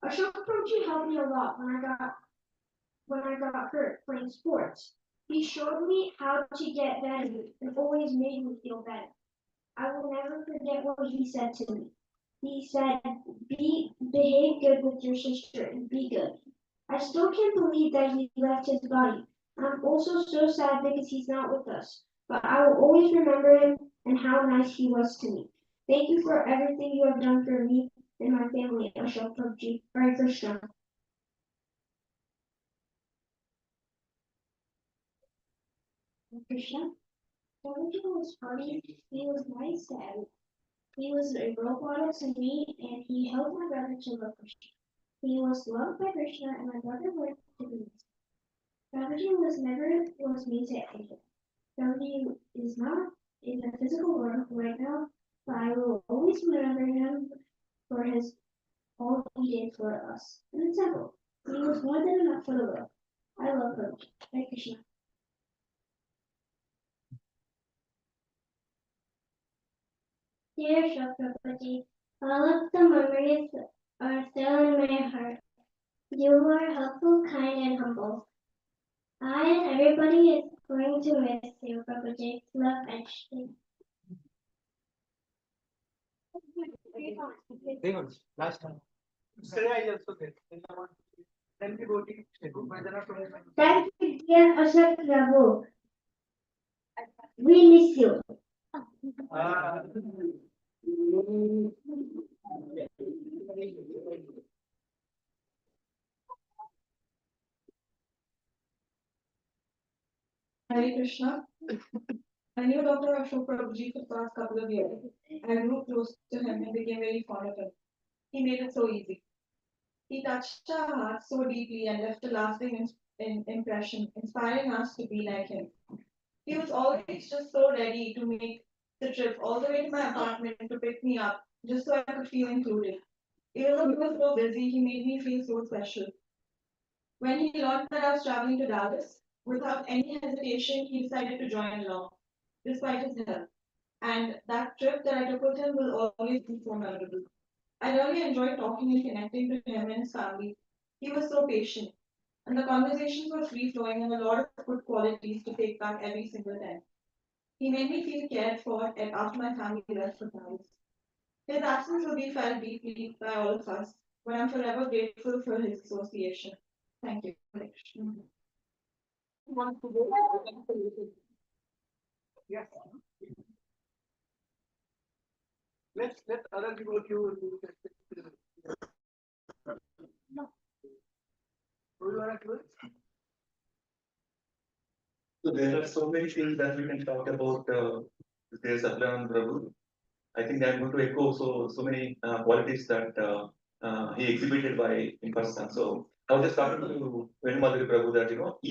Ashok Prabhuji helped me a lot when I got hurt playing sports. He showed me how to get better and always made me feel better. I will never forget what he said to me. He said, behave good with your sister and be good. I still can't believe that he left his body. I'm also so sad because he's not with us. But I will always remember him and how nice he was to me. Thank you for everything you have done for me and my family, Ashok Prabhuji. Hare Krishna. Hare Krishna. Prabhuji was funny. He was nice to everyone. He was a role model to me, and he helped my brother to love Krishna. He was loved by Krishna, and my brother learned to be nice. Prabhuji was mean to anyone. Prabhuji is not in the physical world right now, but I will always remember him for all he did for us. And it's simple. He was more than enough for the world. I love Prabhuji. Hare Krishna. Dear Prabhuji, all of the memories are still in my heart. You are helpful, kind, and humble. I and everybody is going to miss you, Prabhuji. Love and strength. Last time. Thank you, dear Ashok Prabhu. We miss you. Hare Krishna. I knew Dr. Ashok Prabhuji for the past couple of years. I grew close to him and became very fond of him. He made it so easy. He touched our hearts so deeply and left a lasting impression, inspiring us to be like him. He was always just so ready to make the trip all the way to my apartment to pick me up, just so I could feel included. Even though he was so busy, he made me feel so special. When he learned that I was traveling to Dallas, without any hesitation, he decided to join along, despite his health. And that trip that I took with him will always be so memorable. I really enjoyed talking and connecting to him and his family. He was so patient, and the conversations were free flowing and a lot of good qualities to take back every single time. He made me feel cared for and after my family left for Paris. His absence will be felt deeply by all of us, but I'm forever grateful for his association. Thank you. Yes. Let other people do it. So there are so many things that we can talk about this Atulananda Prabhu. I think I'm going to echo so many qualities that he exhibited by in person. So I was just talking to Venumadri Prabhu that